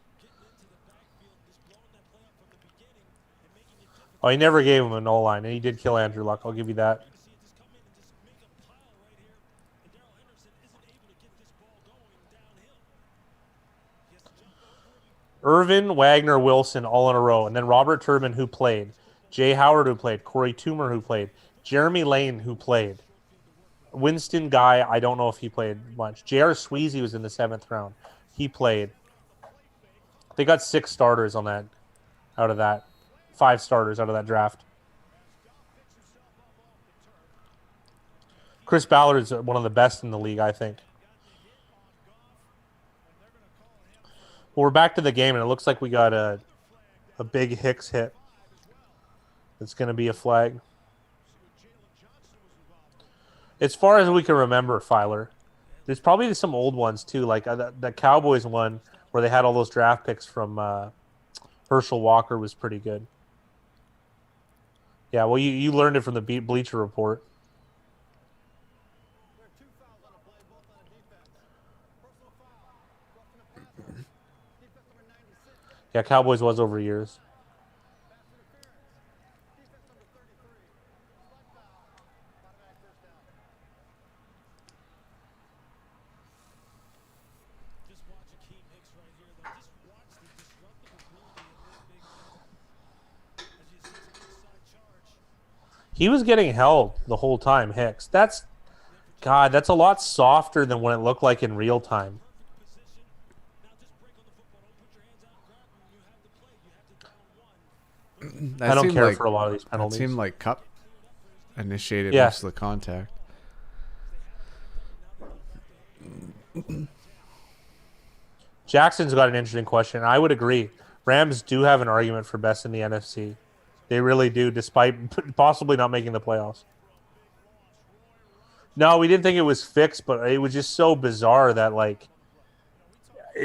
Speaker 3: Oh, he never gave him a no line, and he did kill Andrew Luck. I'll give you that. Irvin, Wagner, Wilson, all in a row, and then Robert Turbin, who played, Jay Howard, who played, Corey Toomer, who played, Jeremy Lane, who played, Winston Guy. I don't know if he played much. J.R. Sweezy was in the 7th round. He played. They got 6 starters on that. Out of that, 5 starters out of that draft. Chris Ballard is one of the best in the league, I think. Well, we're back to the game, and it looks like we got a big Hicks hit. It's going to be a flag. As far as we can remember, Filer, there's probably some old ones too, like the Cowboys one where they had all those draft picks from Herschel Walker was pretty good. Yeah, well, you learned it from the Bleacher Report. Yeah, Cowboys was over years. He was getting held the whole time, Hicks. That's a lot softer than what it looked like in real time. I don't care for a lot of these penalties.
Speaker 1: It seemed like Cup initiated
Speaker 3: Yeah.
Speaker 1: most of the contact.
Speaker 3: Jackson's got an interesting question. I would agree. Rams do have an argument for best in the NFC. They really do, despite possibly not making the playoffs. No, we didn't think it was fixed, but it was just so bizarre that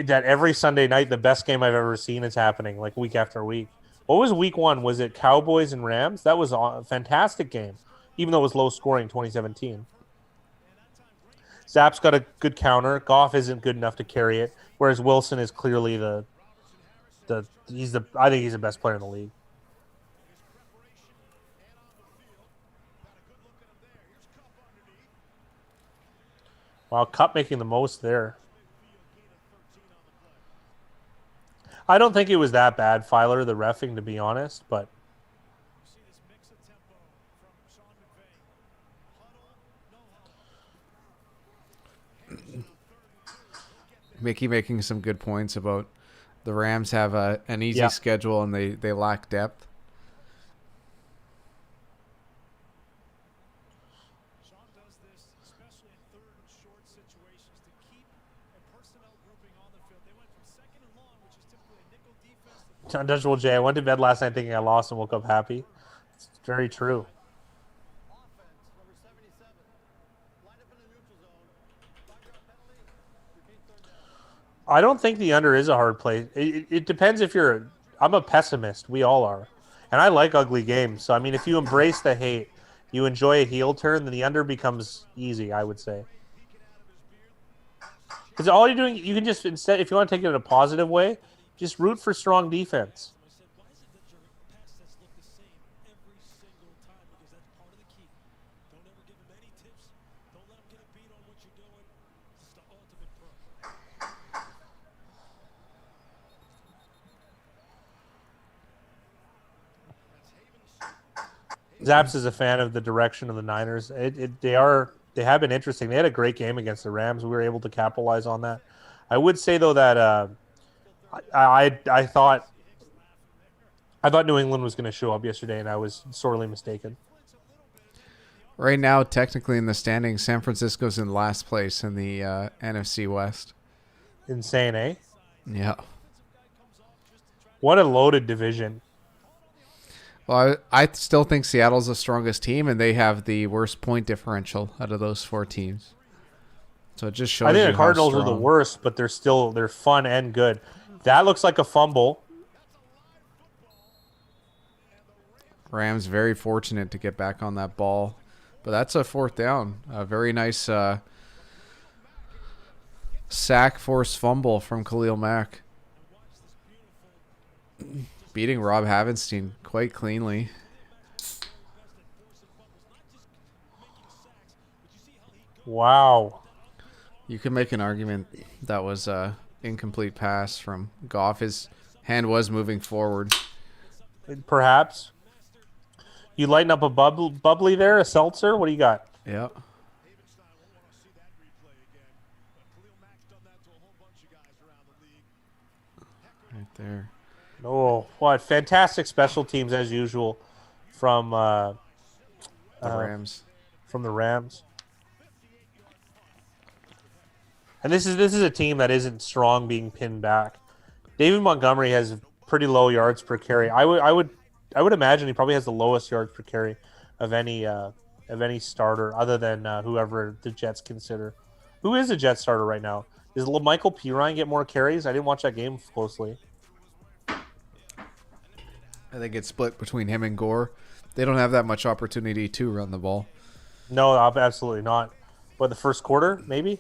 Speaker 3: that every Sunday night the best game I've ever seen is happening, like week after week. What was week 1? Was it Cowboys and Rams? That was a fantastic game, even though it was low scoring 2017. Zapp's got a good counter. Goff isn't good enough to carry it, whereas Wilson is clearly I think he's the best player in the league. Wow, Cup making the most there. I don't think it was that bad, Filer, the reffing, to be honest, but
Speaker 1: Mickey making some good points about the Rams have an easy schedule and they lack depth.
Speaker 2: Sean does this, especially in 3rd and short situations, to keep a personnel grouping on the field. They went from 2nd and long, which is typically a nickel defense.
Speaker 3: Untouchable Jay, I went to bed last night thinking I lost and woke up happy. It's very true.
Speaker 2: Offense, number 77. Line up in the neutral zone. 5-yard penalty. Repeat 3rd down.
Speaker 3: I don't think the under is a hard play. It depends if you're. I'm a pessimist. We all are, and I like ugly games. So I mean, if you embrace the hate, you enjoy a heel turn, then the under becomes easy. I would say. Because all you're doing, you can just instead, if you want to take it in a positive way, just root for strong defense.
Speaker 2: Why is it that your pass sets look the same every single time? Because that's part of the key. Don't ever give them any tips. Don't let them get a beat on what you're doing. This is the ultimate pro.
Speaker 3: Zaps is a fan of the direction of the Niners. They have been interesting. They had a great game against the Rams. We were able to capitalize on that. I would say though that I thought New England was going to show up yesterday, and I was sorely mistaken.
Speaker 1: Right now, technically in the standings, San Francisco's in last place in the NFC West.
Speaker 3: Insane, eh?
Speaker 1: Yeah.
Speaker 3: What a loaded division.
Speaker 1: Well, I still think Seattle's the strongest team, and they have the worst point differential out of those 4 teams. So it just shows.
Speaker 3: I think
Speaker 1: you
Speaker 3: the Cardinals
Speaker 1: how
Speaker 3: are the
Speaker 1: strong.
Speaker 3: worst, but they're fun and good. That looks like a fumble.
Speaker 1: Rams very fortunate to get back on that ball, but that's a 4th down. A very nice sack force fumble from Khalil Mack. Beating Rob Havenstein quite cleanly.
Speaker 3: Wow.
Speaker 1: You could make an argument that was a incomplete pass from Goff. His hand was moving forward.
Speaker 3: Perhaps. You lighten up a bubbly there, a seltzer? What do you got?
Speaker 1: Yeah.
Speaker 2: Havenstein won't want to see that replay again. But Khalil Mack's done that to a whole bunch of guys around the league.
Speaker 1: Right there.
Speaker 3: Oh, what fantastic special teams as usual from
Speaker 1: The Rams.
Speaker 3: from the Rams. And this is a team that isn't strong being pinned back. David Montgomery has pretty low yards per carry. I would imagine he probably has the lowest yards per carry of any starter other than whoever the Jets consider. Who is a Jets starter right now? Does Michael Pirine get more carries? I didn't watch that game closely.
Speaker 1: I think it's split between him and Gore. They don't have that much opportunity to run the ball.
Speaker 3: No, absolutely not. But the first quarter, maybe?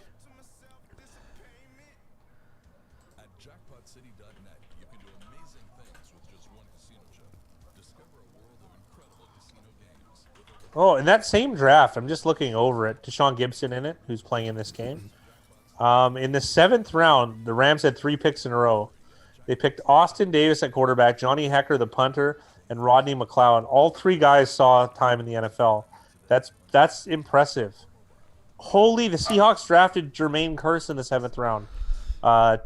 Speaker 8: At jackpotcity.net, you can do amazing things with just one casino chip. Discover a world of incredible casino games.
Speaker 3: Oh, in that same draft, I'm just looking over it. Deshaun Gibson in it, who's playing in this game. In the 7th round, the Rams had 3 picks in a row. They picked Austin Davis at quarterback, Johnny Hecker, the punter, and Rodney McLeod. All 3 guys saw time in the NFL. That's impressive. Holy, the Seahawks drafted Jermaine Kearse in the 7th round.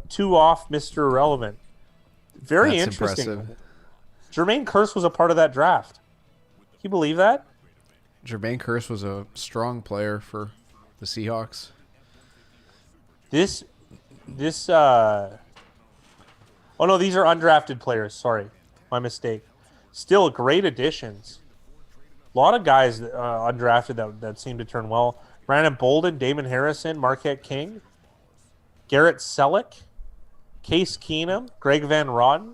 Speaker 3: 2 off Mr. Irrelevant. Very
Speaker 1: That's
Speaker 3: interesting.
Speaker 1: impressive.
Speaker 3: Jermaine Kearse was a part of that draft. Can you believe that?
Speaker 1: Jermaine Kearse was a strong player for the Seahawks.
Speaker 3: Oh no, these are undrafted players. Sorry, my mistake. Still great additions. A lot of guys undrafted that seem to turn well. Brandon Bolden, Damon Harrison, Marquette King, Garrett Selleck, Case Keenum, Greg Van Roten.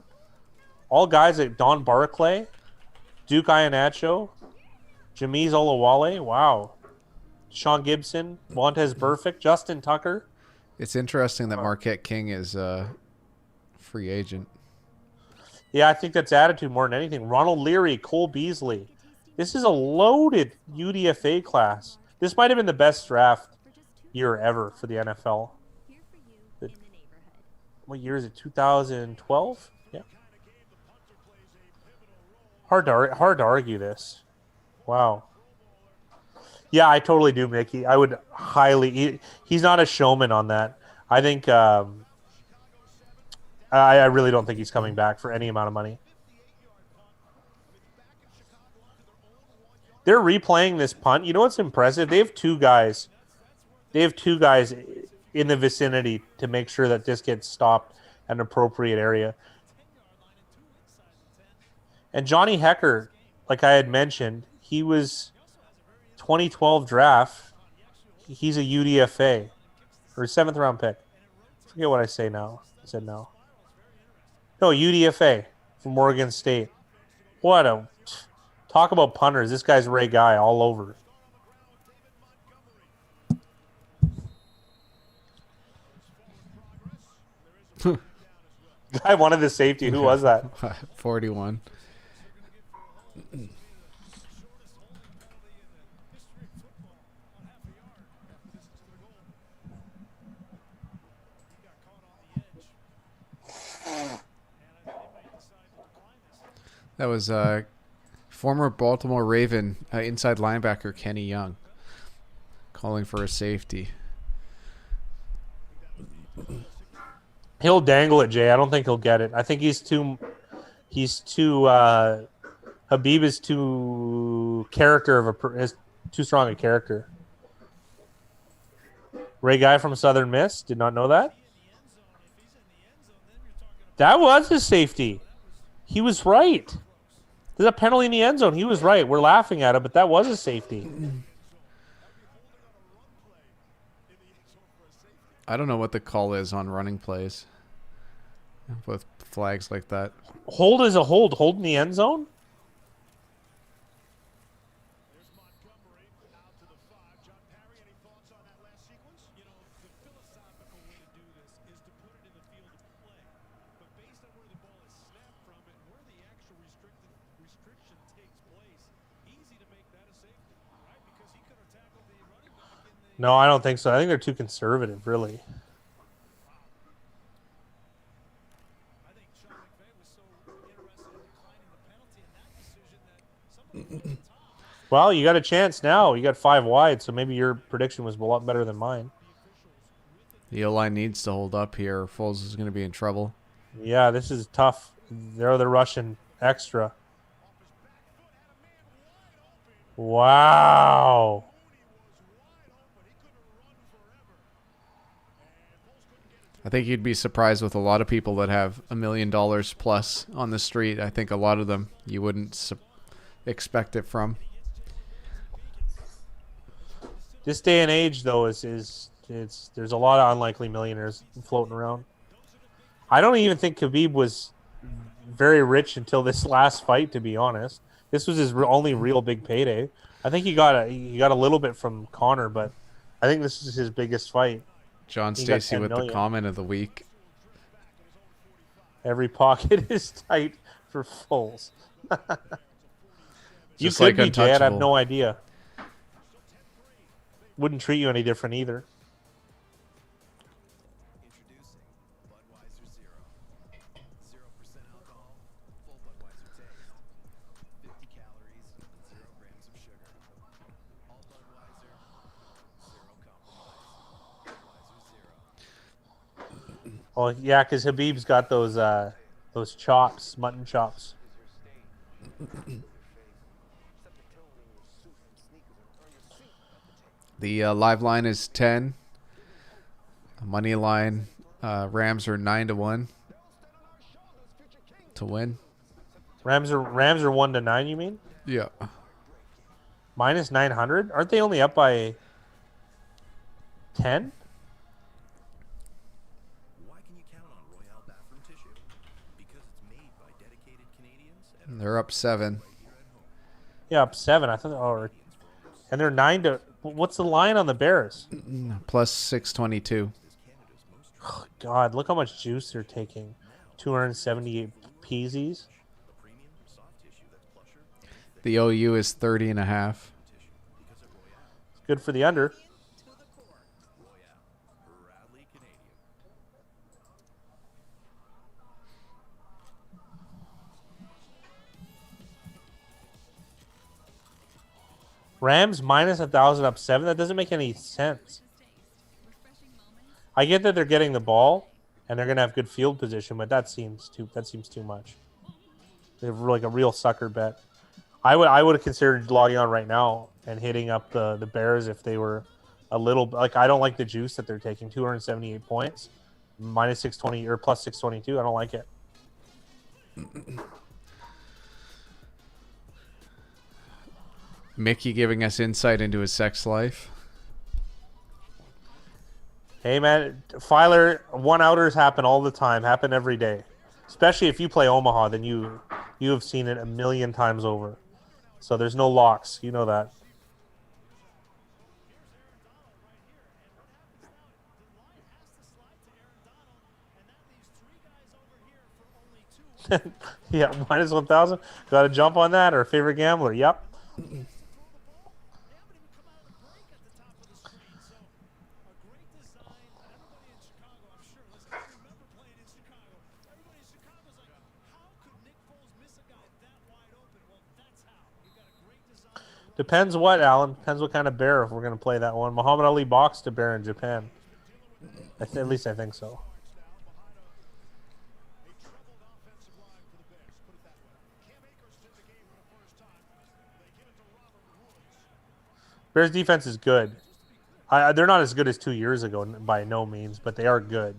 Speaker 3: All guys at Don Barclay, Duke Iannaccio, Jameez Olawale. Wow. Sean Gibson, Montez Burfict, Justin Tucker.
Speaker 1: It's interesting that Marquette King is a free agent.
Speaker 3: Yeah, I think that's attitude more than anything. Ronald Leary, Cole Beasley. This is a loaded UDFA class. This might have been the best draft year ever for the NFL. What year is it? 2012? Yeah. Hard to argue this. Wow. Yeah, I totally do, Mickey. I would highly. He's not a showman on that. I think. I really don't think he's coming back for any amount of money. They're replaying this punt. You know what's impressive? They have 2 guys. They have 2 guys in the vicinity to make sure that this gets stopped at an appropriate area. And Johnny Hecker, like I had mentioned, he was 2012 draft. He's a UDFA or 7th round pick. Forget what I say now. I said no. No, UDFA from Oregon State. What a talk about punters. This guy's Ray Guy all over. I wanted the safety. Who was that?
Speaker 1: 41. That was former Baltimore Raven inside linebacker Kenny Young calling for a safety.
Speaker 3: He'll dangle it, Jay. I don't think he'll get it. I think he's too Habib is too is too strong a character. Ray Guy from Southern Miss, did not know that. That was his safety. He was right. There's a penalty in the end zone. He was right. We're laughing at it, but that was a safety.
Speaker 1: I don't know what the call is on running plays with flags like that.
Speaker 3: Hold is a hold. Hold in the end zone?
Speaker 2: There's Montgomery out to the 5. John Parry, any thoughts on that last sequence? You know, the philosophical way to do
Speaker 3: No, I don't think so. I think they're too conservative, really.
Speaker 2: I think Sean McVay was so interested in declining the penalty in that decision that somebody over the top.
Speaker 3: Well, you got a chance now. You got 5 wide, so maybe your prediction was a lot better than mine.
Speaker 1: The O-line needs to hold up here, or Foles is going to be in trouble.
Speaker 3: Yeah, this is tough. They're rushing extra. Wow.
Speaker 1: I think you'd be surprised with a lot of people that have $1 million plus on the street. I think a lot of them you wouldn't expect it from.
Speaker 3: This day and age, though, is there's a lot of unlikely millionaires floating around. I don't even think Khabib was very rich until this last fight. To be honest, this was his only real big payday. I think he got a little bit from Connor, but I think this is his biggest fight.
Speaker 1: John
Speaker 3: He got
Speaker 1: Stacy
Speaker 3: 10
Speaker 1: with the
Speaker 3: million.
Speaker 1: comment of the week.
Speaker 3: Every pocket is tight for Foles. You
Speaker 1: Just
Speaker 3: could
Speaker 1: like
Speaker 3: be Jay. I have
Speaker 1: untouchable.
Speaker 3: no idea. Wouldn't treat you any different either.
Speaker 5: Introducing Budweiser Zero. 0% alcohol, full Budweiser taste. 50 calories, 0 grams of sugar. All Budweiser, zero compromise. Budweiser Zero.
Speaker 3: Oh yeah, because Habib's got those chops, mutton chops.
Speaker 1: The live line is 10. Money line, Rams are 9-1 to win.
Speaker 3: Rams are 1-9. You mean
Speaker 1: Yeah.
Speaker 3: minus 900? Aren't they only up by 10?
Speaker 5: Why can you count on Royale bathroom tissue? Because it's made by dedicated Canadians and
Speaker 1: They're up 7.
Speaker 3: Yeah, up 7. I thought. Oh, and they're 9 to. What's the line on the Bears?
Speaker 1: Plus 622.
Speaker 3: Oh, God, look how much juice they're taking. 278 peasies.
Speaker 5: premium soft tissue that's plusher.
Speaker 1: The OU is 30.5.
Speaker 3: It's good for the under.
Speaker 6: To the core.
Speaker 5: Royale, proudly Canadian.
Speaker 3: Rams minus 1,000 up 7. That doesn't make any sense. I get that they're getting the ball and they're gonna have good field position, but that seems too much. They're like a real sucker bet. I would have considered logging on right now and hitting up the Bears if they were a little like I don't like the juice that they're taking. 278 points, minus 620 or plus 622. I don't like it.
Speaker 1: Mickey giving us insight into his sex life.
Speaker 3: Hey man, Filer one-outers happen all the time. Happen every day. Especially if you play Omaha, then you have seen it a million times over. So there's no locks. You know that. Yeah, minus 1,000. Got to jump on that or favorite gambler. Yep. Depends what, Alan. Depends what kind of bear if we're going to play that one. Muhammad Ali boxed a bear in Japan. At least I think so. Bears defense is good. They're not as good as 2 years ago by no means, but they are good.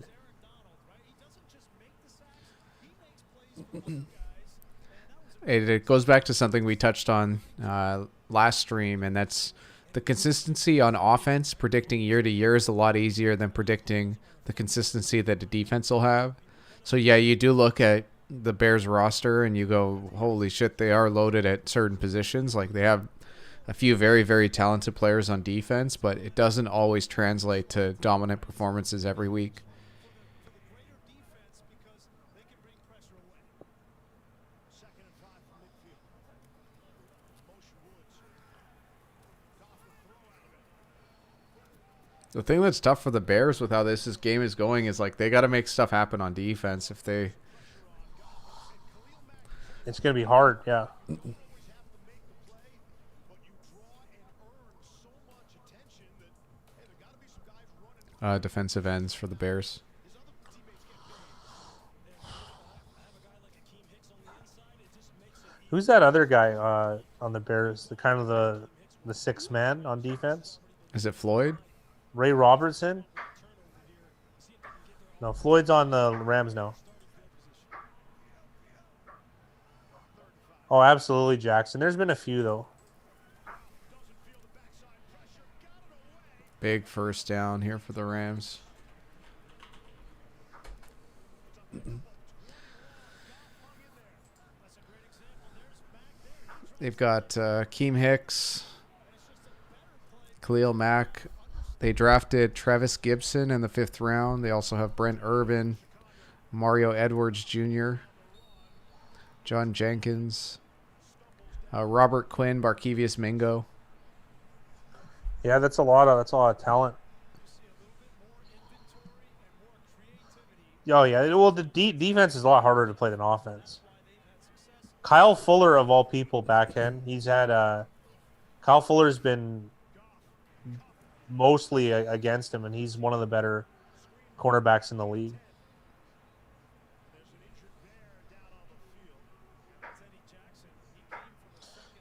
Speaker 1: It goes back to something we touched on last stream, and that's the consistency on offense. Predicting year to year is a lot easier than predicting the consistency that the defense will have. So yeah, you do look at the Bears roster and you go, holy shit, they are loaded at certain positions. Like they have a few very, very talented players on defense, but it doesn't always translate to dominant performances every week. The thing that's tough for the Bears with how this game is going is like they got to make stuff happen on defense. If they,
Speaker 3: It's going to be hard, yeah.
Speaker 2: always have to make the play, but you draw and earn so much attention that, hey, there got to be some guys running.
Speaker 1: defensive ends for the Bears.
Speaker 2: His other teammates get busy. I have a guy like Akeem Hicks on the inside. It just makes it
Speaker 3: Who's that other guy on the Bears? The kind of the sixth man on defense?
Speaker 1: Is it Floyd?
Speaker 3: Ray Robertson? No, Floyd's on the Rams now. Oh, absolutely, Jackson. There's been a few, though.
Speaker 1: Big first down here for the Rams. They've got Keem Hicks, Khalil Mack. They drafted Travis Gibson in the 5th round. They also have Brent Urban, Mario Edwards Jr., John Jenkins, Robert Quinn, Barkevius Mingo.
Speaker 3: Yeah, that's a lot of talent. Oh yeah, well the defense is a lot harder to play than offense. Kyle Fuller of all people back end, he's had Kyle Fuller's been mostly against him, and he's one of the better cornerbacks in the league.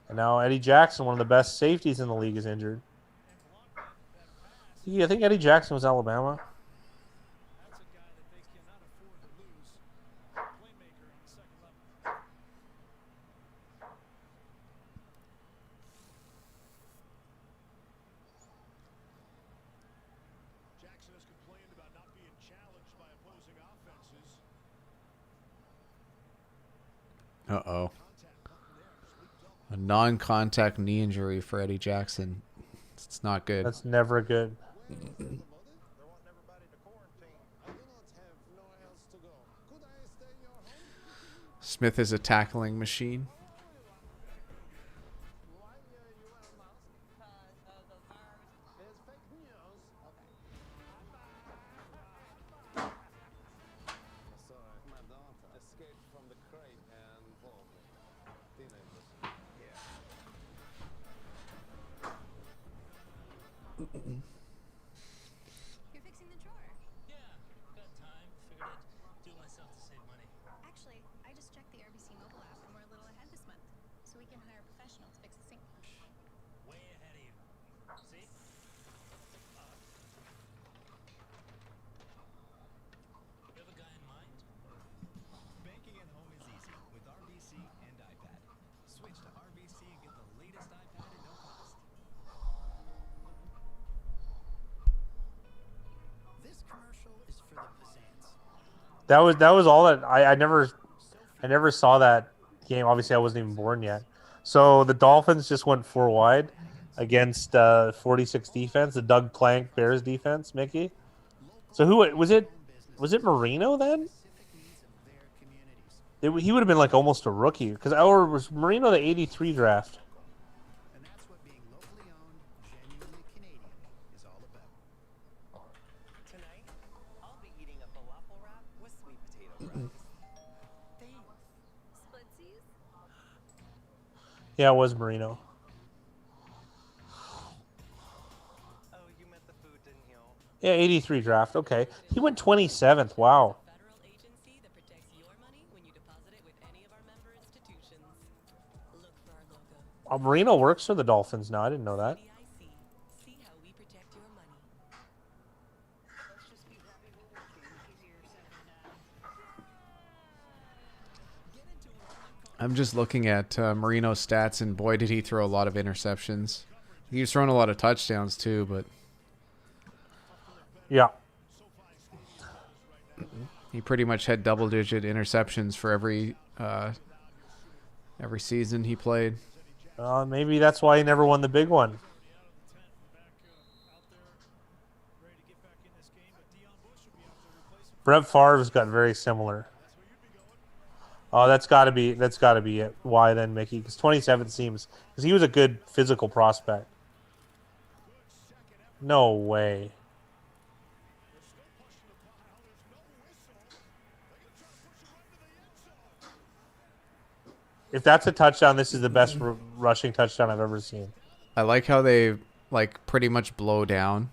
Speaker 3: And now Eddie Jackson, one of the best safeties in the league, is injured. Yeah, I think Eddie Jackson was Alabama.
Speaker 2: That's a guy that they cannot afford to lose. Playmaker on the second level. Jackson has complained about not being challenged by opposing offenses.
Speaker 1: Uh-oh. A non-contact knee injury for Eddie Jackson. It's not good.
Speaker 3: That's never good.
Speaker 2: They want everybody to quarantine. I do not have nowhere else to go. Could I stay in your home?
Speaker 1: Smith is a tackling machine.
Speaker 2: Why you wear a mask? Because the virus is fake news. Okay. Sorry, my daughter escaped from the crate and followed me. Teenagers. Yeah.
Speaker 4: You're fixing the drawer.
Speaker 10: Yeah, got time. Figured I'd do it myself to save money.
Speaker 4: Actually, I just checked the RBC mobile app and we're a little ahead this month. So we can hire a professional to fix the sink.
Speaker 10: Way ahead of you. See? You have a guy in mind?
Speaker 5: Banking at home is easy with RBC and iPad. Switch to RBC and get the latest iPad at no cost. This commercial is for the Pizans.
Speaker 3: That was all that I never saw that game. Obviously, I wasn't even born yet. So the Dolphins just went 4 wide against 46 defense, the Doug Plank Bears defense, Mickey. So who was it? Was it Marino then? He would have been like almost a rookie because or was Marino the 83 draft?
Speaker 5: And that's what being locally owned, genuinely Canadian is all about.
Speaker 6: Tonight, I'll be eating a falafel wrap with sweet potato fries. Thanks.
Speaker 4: Splitsies?
Speaker 3: Yeah, it was Marino.
Speaker 6: Oh, you meant the food, didn't you?
Speaker 3: Yeah, 83 draft. Okay, he went 27th. Wow.
Speaker 11: Federal agency that protects your money when you deposit it with any of our member institutions. Look for our logo.
Speaker 3: Marino works for the Dolphins now. I didn't know that.
Speaker 11: CDIC. See how we protect your money.
Speaker 6: Let's just be happy we're working. Easier said than done.
Speaker 1: I'm just looking at Marino's stats, and boy, did he throw a lot of interceptions. He was throwing a lot of touchdowns too, but
Speaker 3: Yeah.
Speaker 1: he pretty much had double-digit interceptions for every season he played.
Speaker 3: Maybe that's why he never won the big one. Brett Favre's got very similar. Oh, that's got to be it. Why then, Mickey? Because 27 seems because he was a good physical prospect. No way. If that's a touchdown, this is the best rushing touchdown I've ever seen.
Speaker 1: I like how they like pretty much blow down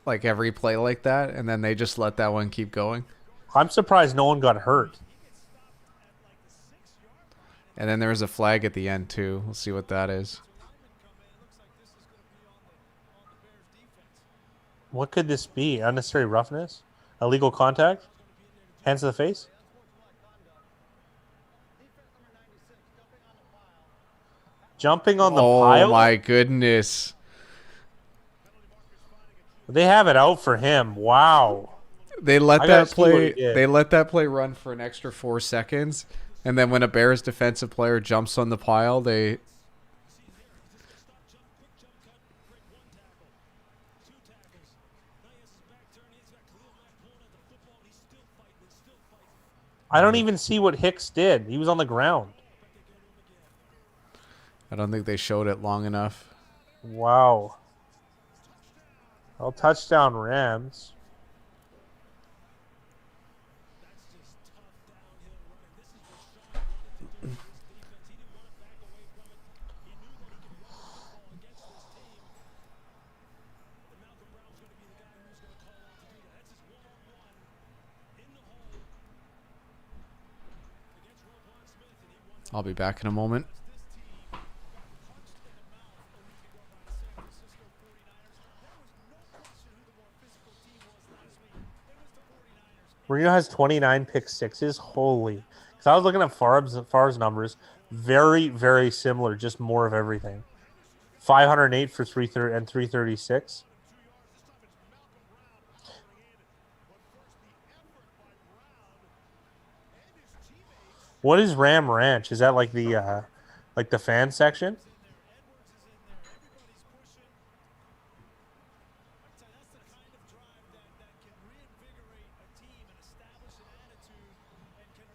Speaker 1: like every play like that, and then they just let that one keep going.
Speaker 3: I'm surprised no one got hurt.
Speaker 1: And then there was a flag at the end too. We'll see what that is.
Speaker 3: What could this be? Unnecessary roughness? Illegal contact? Hands to the face? Jumping on the pile?
Speaker 1: Oh my goodness.
Speaker 3: They have it out for him. Wow.
Speaker 1: They let
Speaker 3: I gotta
Speaker 1: that
Speaker 3: see what he
Speaker 1: play
Speaker 3: did.
Speaker 1: they let that play run for an extra 4 seconds, and then when a Bears defensive player jumps on the pile, they
Speaker 3: I don't even see what Hicks did. He was on the ground.
Speaker 1: I don't think they showed it long enough.
Speaker 3: Wow. Well, touchdown Rams.
Speaker 1: I'll be back in a moment.
Speaker 3: Marino has 29 pick sixes. Holy. Because I was looking at Favre's numbers. Very, very similar. Just more of everything. 508 for 330 and 336. What is Ram Ranch? Is that like the fan section?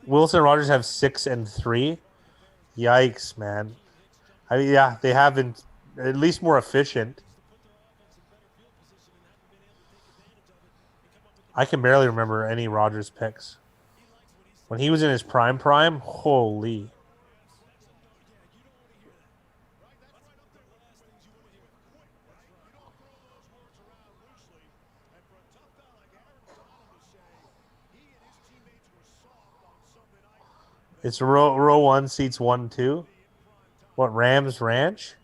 Speaker 3: Wilson and Rogers have 6 and 3. Yikes, man. I mean, yeah, they haven't at least more efficient. I can barely remember any Rogers picks. When he was in his prime, holy. It's row 1, seats 1, 2. What, Rams Ranch?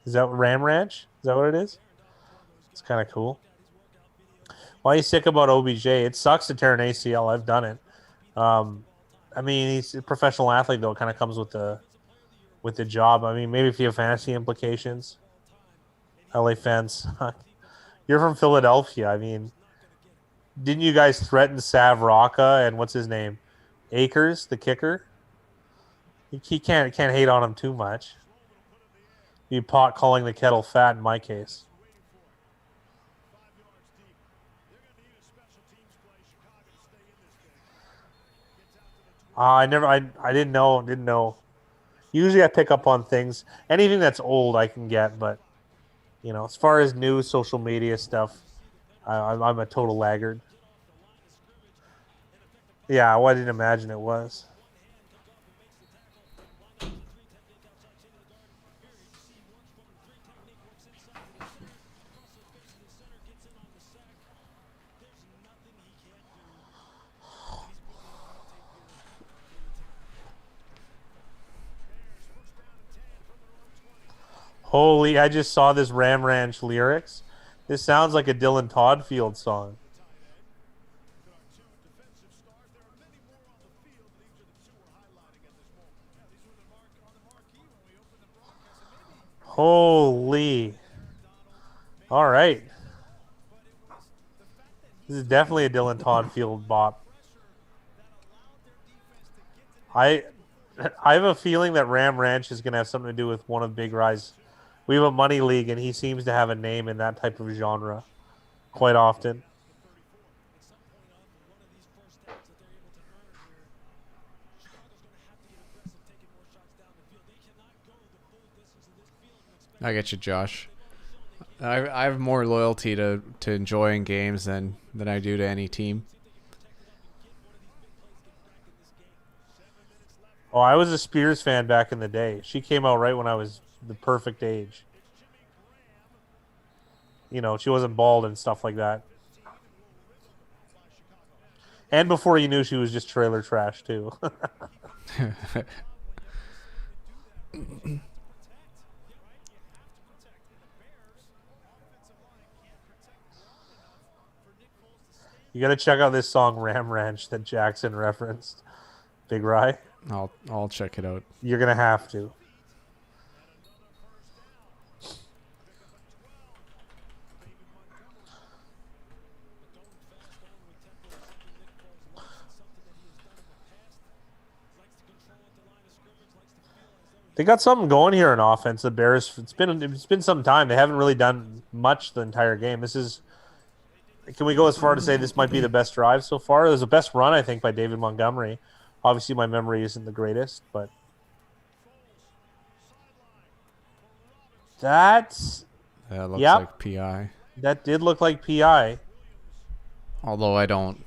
Speaker 3: Is that Ram Ranch? Is that what it is? It's kind of cool. Why are you sick about OBJ? It sucks to tear an ACL. I've done it. I mean, he's a professional athlete, though. It kind of comes with the job. I mean, maybe if you have fantasy implications. LA fans. You're from Philadelphia. I mean, didn't you guys threaten Sav Rocca and what's his name? Akers, the kicker? He can't hate on him too much. You pot calling the kettle fat in my case. I didn't know. Usually I pick up on things. Anything that's old I can get, but you know, as far as new social media stuff, I'm a total laggard. Yeah, well, I didn't imagine it was. Holy, I just saw this Ram Ranch lyrics. This sounds like a Dylan Toddfield song. Holy. All right. This is definitely a Dylan Toddfield bop. I have a feeling that Ram Ranch is going to have something to do with one of Big Rye's. We have a money league, and he seems to have a name in that type of genre quite often.
Speaker 1: I get you, Josh. I have more loyalty to enjoying games than I do to any team.
Speaker 3: Oh, I was a Spears fan back in the day. She came out right when I was the perfect age. You know, she wasn't bald and stuff like that. And before you knew she was just trailer trash too. You got to check out this song Ram Ranch that Jackson referenced. Big Rye.
Speaker 1: I'll check it out.
Speaker 3: You're going to have to. They got something going here in offense. The Bears. It's been some time. They haven't really done much the entire game. This is. Can we go as far to say this might be the best drive so far? There's a best run, I think, by David Montgomery. Obviously, my memory isn't the greatest, but
Speaker 1: That looks
Speaker 3: Yep.
Speaker 1: like PI.
Speaker 3: that did look like PI.
Speaker 1: Although I don't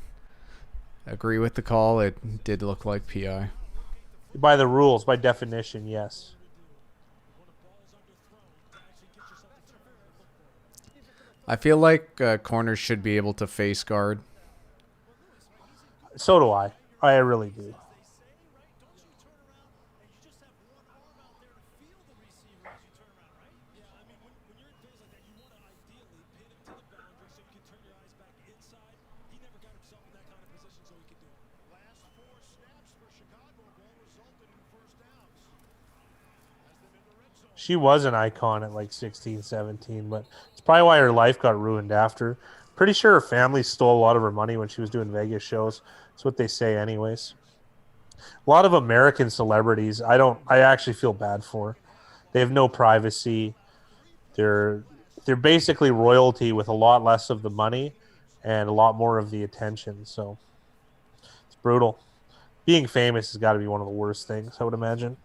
Speaker 1: agree with the call, it did look like PI.
Speaker 3: By the rules, by definition, yes.
Speaker 1: I feel like corners should be able to face guard.
Speaker 3: So do I. I really do. She was an icon at like 16, 17, but it's probably why her life got ruined after. Pretty sure her family stole a lot of her money when she was doing Vegas shows. That's what they say anyways. A lot of American celebrities, I actually feel bad for. They have no privacy. They're basically royalty with a lot less of the money and a lot more of the attention. So it's brutal. Being famous has got to be one of the worst things, I would imagine.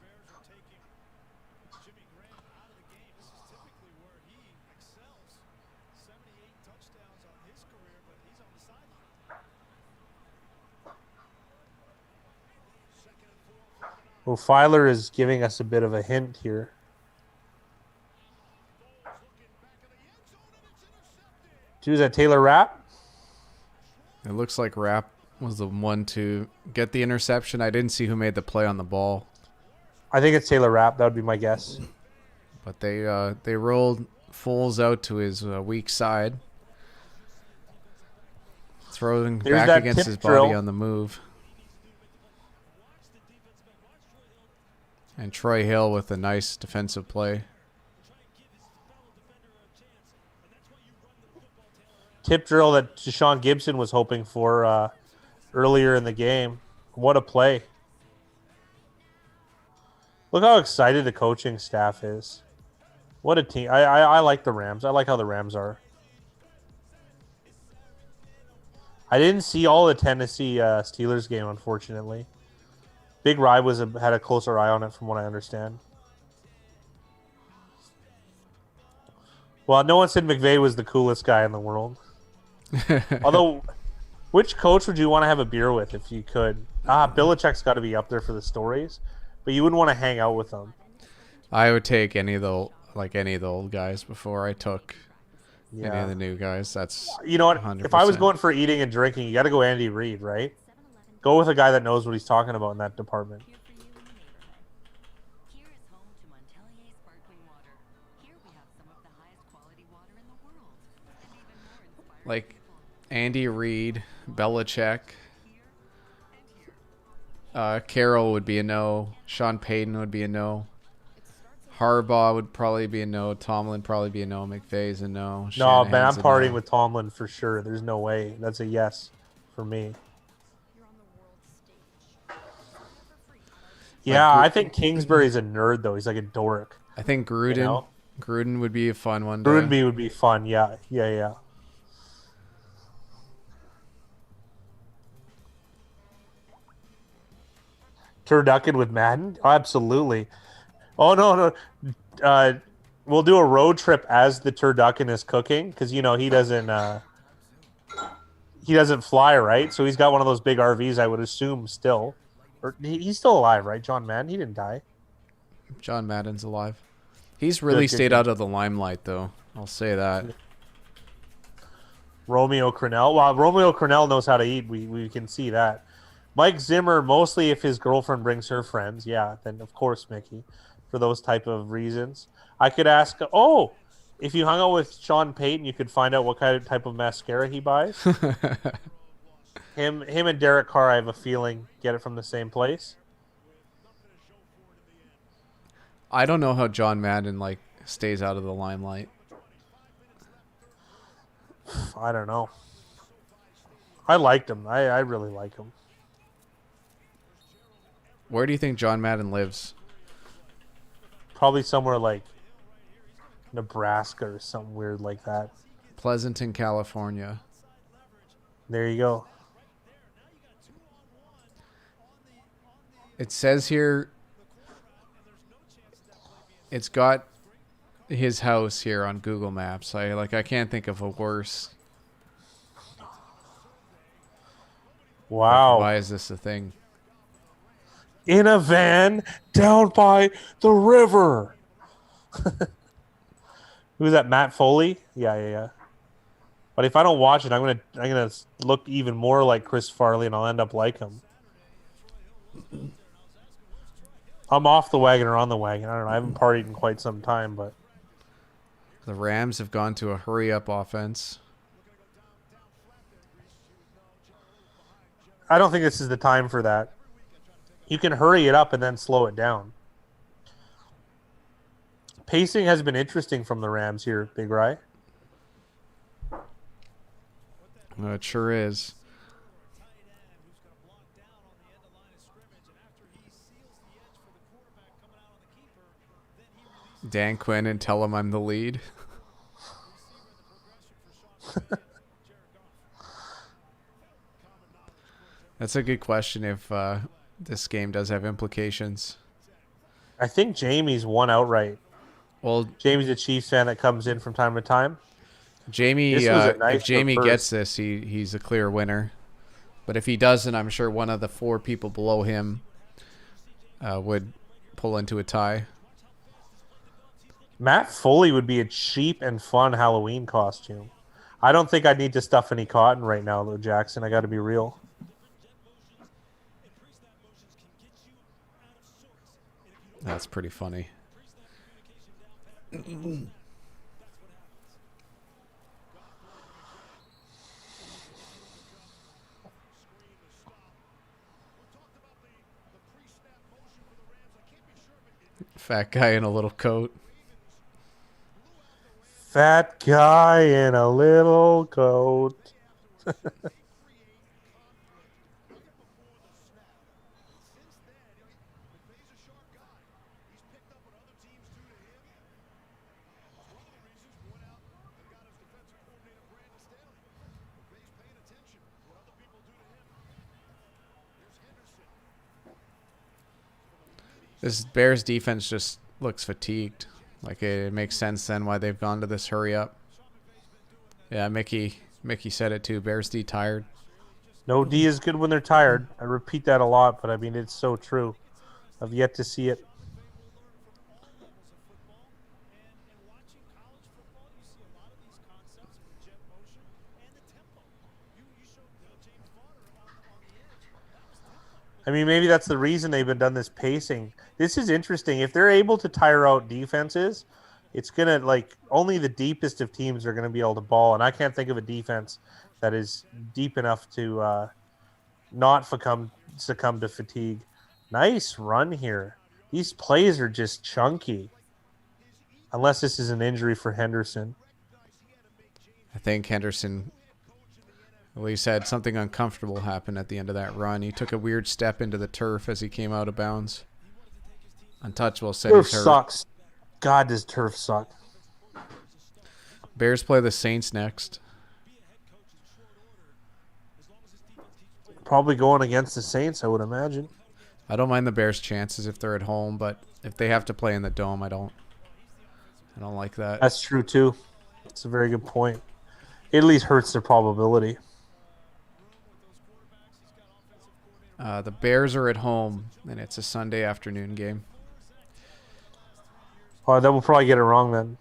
Speaker 3: Well, Filer is giving us a bit of a hint here. Is that Taylor Rapp?
Speaker 1: It looks like Rapp was the one to get the interception. I didn't see who made the play on the ball,
Speaker 3: I think it's Taylor Rapp. That would be my guess.
Speaker 1: but they rolled Foles out to his weak side, throwing
Speaker 3: There's
Speaker 1: back
Speaker 3: that
Speaker 1: against
Speaker 3: tip
Speaker 1: his
Speaker 3: drill.
Speaker 1: body on the move. And Troy Hill with a nice defensive play.
Speaker 3: Tip drill that Deshaun Gibson was hoping for earlier in the game. What a play. Look how excited the coaching staff is. What a team. I like the Rams. I like how the Rams are. I didn't see all the Tennessee Steelers game, unfortunately. Big Rye had a closer eye on it from what I understand. Well, no one said McVay was the coolest guy in the world. Although, which coach would you want to have a beer with if you could? Belichick's got to be up there for the stories, but you wouldn't want to hang out with them.
Speaker 1: I would take any of the old guys before I took any of the new guys. That's
Speaker 3: You know what?
Speaker 1: 100%.
Speaker 3: If I was going for eating and drinking, you got to go Andy Reid, right? Go with a guy that knows what he's talking about in that department.
Speaker 9: Here for you in the neighborhood. Here is home to Montelier sparkling water. Here we have some of the highest quality water in the world. And even more inspiring
Speaker 1: like
Speaker 9: people.
Speaker 1: Andy Reid, Belichick. Carroll would be a no. Sean Payton would be a no. Harbaugh would probably be a no. Tomlin probably be a no. McVay's a no.
Speaker 3: No, man, I'm
Speaker 1: Shanahan's a
Speaker 3: partying
Speaker 1: no.
Speaker 3: with Tomlin for sure. There's no way. That's a yes for me. Yeah, I think Kingsbury's a nerd, though. He's like a dork.
Speaker 1: I think Gruden.
Speaker 3: You know?
Speaker 1: Gruden would be a fun one. To,
Speaker 3: Gruden would be fun. Yeah. Turducken with Madden? Oh, absolutely. Oh, no. We'll do a road trip as the turducken is cooking because, you know, he doesn't fly, right? So he's got one of those big RVs, I would assume, still. Or he's still alive, right? John Madden, he didn't die.
Speaker 1: John Madden's alive. He's really
Speaker 3: Good,
Speaker 1: stayed
Speaker 3: good.
Speaker 1: out of the limelight, though. I'll say that.
Speaker 3: Romeo Crennel. Well, Romeo Crennel knows how to eat. We can see that. Mike Zimmer, mostly if his girlfriend brings her friends. Yeah, then of course, Mickey, for those type of reasons. I could ask, oh, if you hung out with Sean Payton, you could find out what kind of type of mascara he buys. Him and Derek Carr, I have a feeling, get it from the same place.
Speaker 1: I don't know how John Madden like stays out of the limelight.
Speaker 3: I don't know. I liked him. I really like him.
Speaker 1: Where do you think John Madden lives?
Speaker 3: Probably somewhere like Nebraska or something weird like that.
Speaker 1: Pleasanton, California.
Speaker 3: There you go.
Speaker 1: It says here it's got his house here on Google Maps. I can't think of a worse.
Speaker 3: Wow.
Speaker 1: Why is this a thing?
Speaker 3: In a van down by the river. Who's that? Matt Foley? Yeah. But if I don't watch it, I'm gonna look even more like Chris Farley, and I'll end up like him. I'm off the wagon or on the wagon. I don't know. I haven't partied in quite some time, but
Speaker 1: The Rams have gone to a hurry-up offense.
Speaker 3: I don't think this is the time for that. You can hurry it up and then slow it down. Pacing has been interesting from the Rams here, Big Rye.
Speaker 1: It sure is. Dan Quinn and tell him I'm the lead. That's a good question if this game does have implications.
Speaker 3: I think Jamie's won outright.
Speaker 1: Well,
Speaker 3: Jamie's a Chiefs fan that comes in from time to time.
Speaker 1: Jamie,
Speaker 3: This was a nice
Speaker 1: if Jamie
Speaker 3: reverse.
Speaker 1: gets this, he's a clear winner. But if he doesn't, I'm sure one of the 4 people below him would pull into a tie.
Speaker 3: Matt Foley would be a cheap and fun Halloween costume. I don't think I'd need to stuff any cotton right now, though, Jackson. I got to be real.
Speaker 1: That's pretty funny. Fat guy in a little coat.
Speaker 3: Fat guy in a little coat.
Speaker 1: This Bears defense just looks fatigued. Like it makes sense then why they've gone to this hurry up. Yeah, Mickey said it too. Bears D tired.
Speaker 3: No D is good when they're tired. I repeat that a lot, but I mean, it's so true. I've yet to see it. I mean, maybe that's the reason they've been done this pacing. This is interesting. If they're able to tire out defenses, it's gonna like only the deepest of teams are gonna be able to ball. And I can't think of a defense that is deep enough to not succumb to fatigue. Nice run here. These plays are just chunky. Unless this is an injury for Henderson.
Speaker 1: I think Henderson at least had something uncomfortable happen at the end of that run. He took a weird step into the turf as he came out of bounds. Untouchable said
Speaker 3: Turf
Speaker 1: he's hurt.
Speaker 3: sucks. God, does turf suck.
Speaker 1: Bears play the Saints next.
Speaker 3: Probably going against the Saints, I would imagine.
Speaker 1: I don't mind the Bears' chances if they're at home, but if they have to play in the dome, I don't like that.
Speaker 3: That's true too. It's a very good point. It at least hurts their probability.
Speaker 1: The Bears are at home, and it's a Sunday afternoon game.
Speaker 3: Oh, then we'll probably get it wrong then.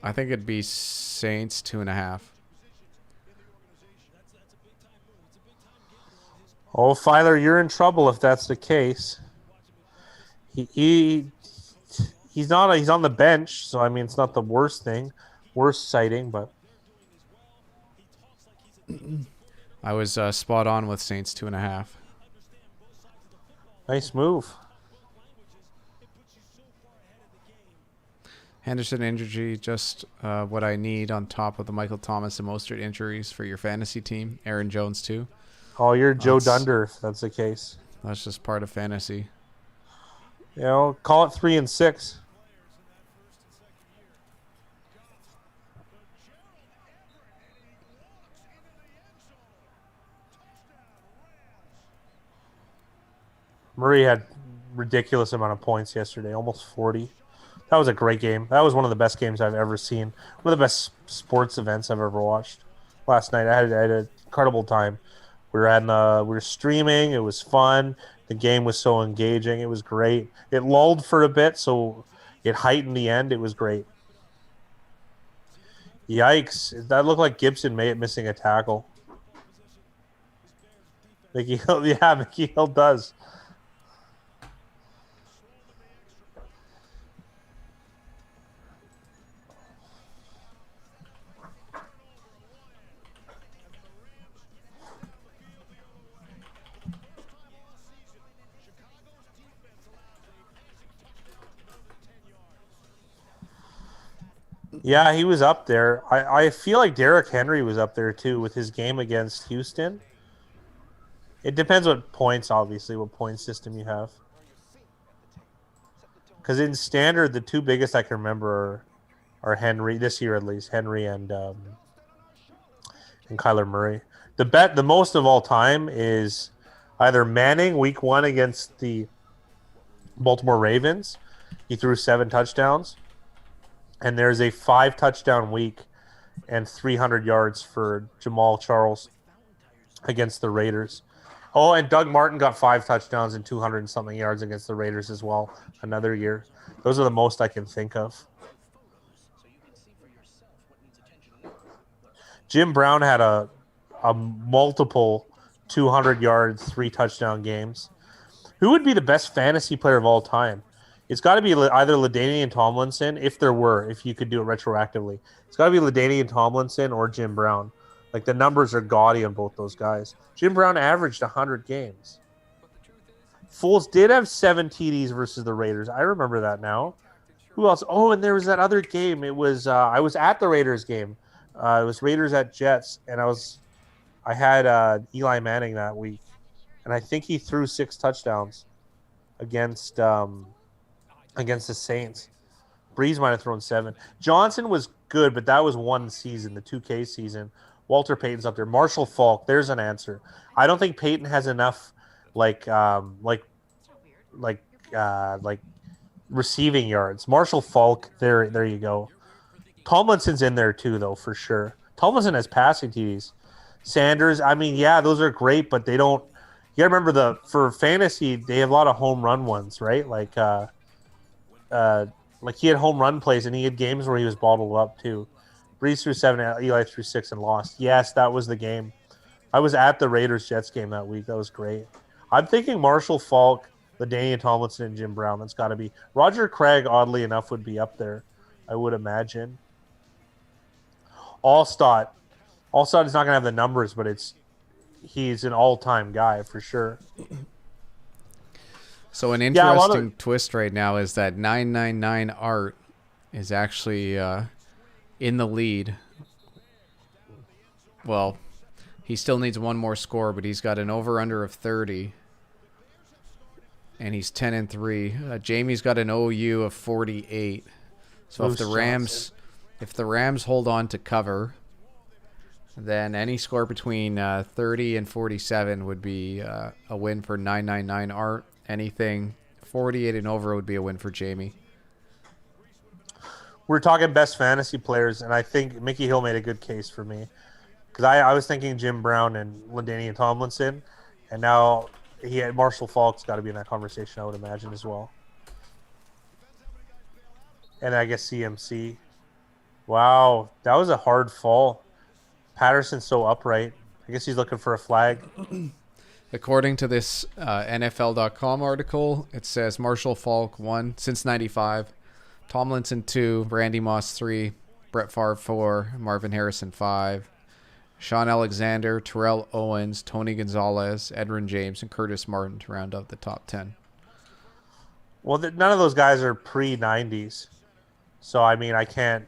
Speaker 1: I think it'd be Saints 2.5.
Speaker 3: Oh, Filer, you're in trouble if that's the case. He's not. He's on the bench, so I mean, it's not the worst sighting, but
Speaker 1: I was spot on with Saints 2.5.
Speaker 3: nice move.
Speaker 1: Henderson injury, just what I need on top of the Michael Thomas and Mostert injuries for your fantasy team. Aaron Jones too.
Speaker 3: Oh, you're Joe Dunder if that's the case.
Speaker 1: That's just part of fantasy.
Speaker 3: You know, call it 3 and 6. Murray had ridiculous amount of points yesterday, almost 40. That was a great game. That was one of the best games I've ever seen. One of the best sports events I've ever watched. Last night I had an incredible time. We were streaming. It was fun. The game was so engaging. It was great. It lulled for a bit, so it heightened the end. It was great. Yikes! That looked like Gibson missing a tackle. Mickey Hill, yeah, Mickey Hill does. Yeah, he was up there. I feel like Derrick Henry was up there too with his game against Houston. It depends what points, obviously, what point system you have. Because in standard, the two biggest I can remember are Henry, this year at least, Henry and Kyler Murray. The most of all time is either Manning week 1 against the Baltimore Ravens. He threw 7 touchdowns. And there's a 5 touchdown week and 300 yards for Jamal Charles against the Raiders. Oh, and Doug Martin got 5 touchdowns and 200 and something yards against the Raiders as well another year. Those are the most I can think of. Jim Brown had a multiple 200 yards, 3 touchdown games. Who would be the best fantasy player of all time? It's got to be either LaDainian Tomlinson, if you could do it retroactively. It's got to be LaDainian Tomlinson or Jim Brown. Like, the numbers are gaudy on both those guys. Jim Brown averaged 100 games. Foles did have 7 TDs versus the Raiders. I remember that now. Who else? Oh, and there was that other game. It was I was at the Raiders game. It was Raiders at Jets, and I had Eli Manning that week, and I think he threw 6 touchdowns against the Saints. Breeze might have thrown 7. Johnson was good, but that was one season, the 2K season. Walter Payton's up there. Marshall Faulk, there's an answer. I don't think Payton has enough like receiving yards. Marshall Faulk, there you go. Tomlinson's in there too, though, for sure. Tomlinson has passing TDs. Sanders, I mean, yeah, those are great, but they don't. You gotta remember for fantasy, they have a lot of home run ones, right? Like he had home run plays, and he had games where he was bottled up too. Breeze threw 7, Eli threw 6, and lost. Yes, that was the game. I was at the Raiders-Jets game that week. That was great. I'm thinking Marshall Faulk, LaDainian Tomlinson, and Jim Brown. That's got to be. Roger Craig, oddly enough, would be up there, I would imagine. Allstott is not going to have the numbers, but he's an all-time guy for sure.
Speaker 1: So an interesting twist right now is that 999 Art is actually in the lead. Well, he still needs one more score, but he's got an over/under of 30, and he's 10-3. Jamie's got an OU of 48. So if the Rams hold on to cover, Then any score between 30 and 47 would be a win for 999 Art. Anything 48 and over would be a win for Jamie.
Speaker 3: We're talking best fantasy players, and I think Mickey Hill made a good case for me. Because I was thinking Jim Brown and LaDainian Tomlinson, and now he had Marshall Falk's got to be in that conversation, I would imagine, as well. And I guess CMC. Wow, that was a hard fall. Patterson's so upright. I guess he's looking for a flag.
Speaker 1: According to this NFL.com article, it says Marshall Falk 1 since 95, Tomlinson 2, Randy Moss 3, Brett Favre 4, Marvin Harrison 5, Sean Alexander, Terrell Owens, Tony Gonzalez, Edwin James, and Curtis Martin to round out the top 10.
Speaker 3: Well, none of those guys are pre-90s. So, I mean, I can't...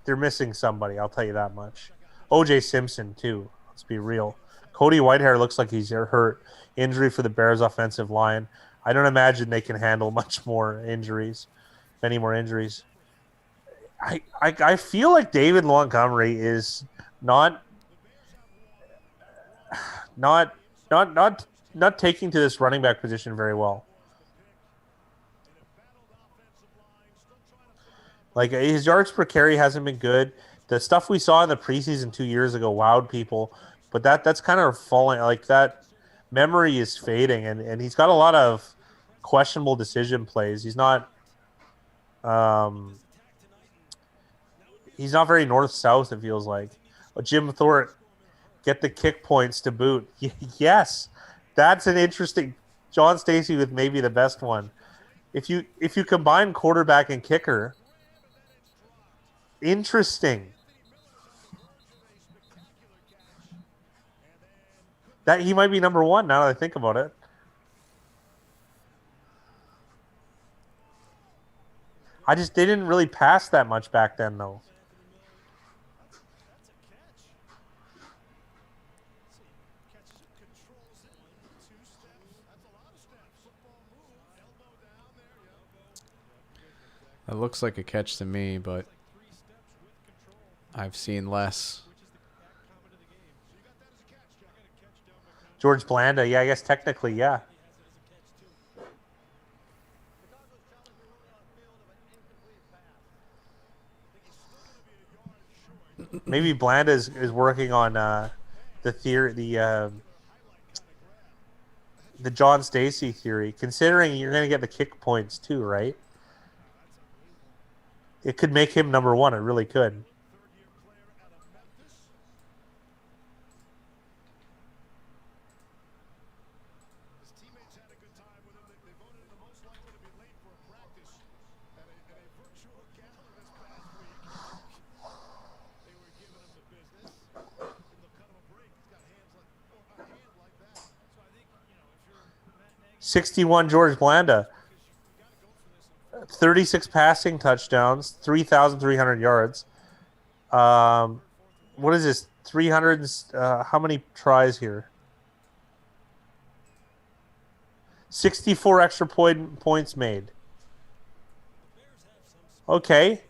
Speaker 3: They're missing somebody, I'll tell you that much. O.J. Simpson, too. Let's be real. Cody Whitehair looks like he's hurt. Injury for the Bears offensive line. I don't imagine they can handle much more injuries. Many more injuries. I feel like David Montgomery is not taking to this running back position very well. Like, his yards per carry hasn't been good. The stuff we saw in the preseason 2 years ago wowed people, but that's kind of falling. Like, that memory is fading, and he's got a lot of questionable decision plays. He's not very north-south, it feels like. Jim Thorpe, get the kick points to boot. Yes, that's an interesting... John Stacey with maybe the best one. If you combine quarterback and kicker... Interesting. That he might be number one now that I think about it. They didn't really pass that much back then, though.
Speaker 1: It looks like a catch to me, but I've seen less.
Speaker 3: George Blanda, yeah, I guess technically, yeah. Maybe Blanda is working on the theory, the John Stacey theory. Considering you're going to get the kick points too, right? It could make him number one. It really could. '61 George Blanda, 36 passing touchdowns, 3,300 yards. What is this? 300? How many tries here? 64 extra points made. Okay,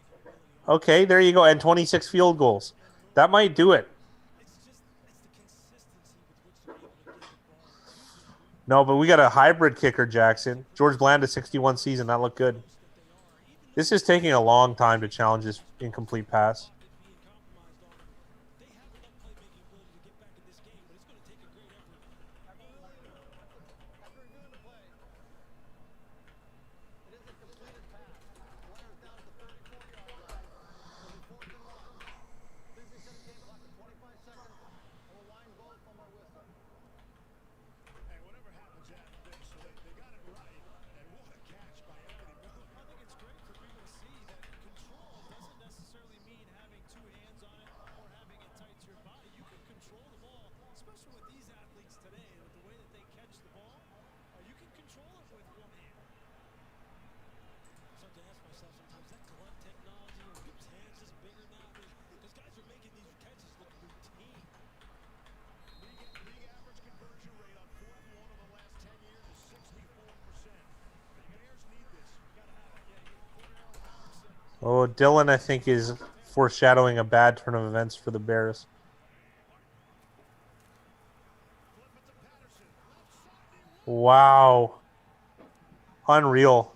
Speaker 3: there you go, and 26 field goals. That might do it. No, but we got a hybrid kicker, Jackson. George Blanda, 61 season. That looked good. This is taking a long time to challenge this incomplete pass. Oh, Dylan, I think, is foreshadowing a bad turn of events for the Bears. Wow. Unreal.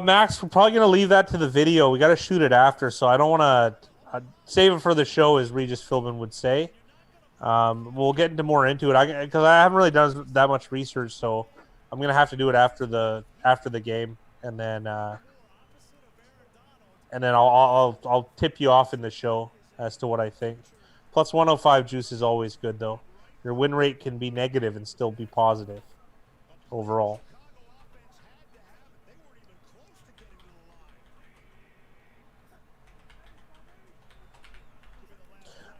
Speaker 3: Max, we're probably gonna leave that to the video. We got to shoot it after, so I don't want to save it for the show, as Regis Philbin would say. We'll get into more into it. Because I haven't really done that much research, so I'm gonna have to do it after the game, and then I'll tip you off in the show as to what I think. Plus 105 juice is always good though. Your win rate can be negative and still be positive overall.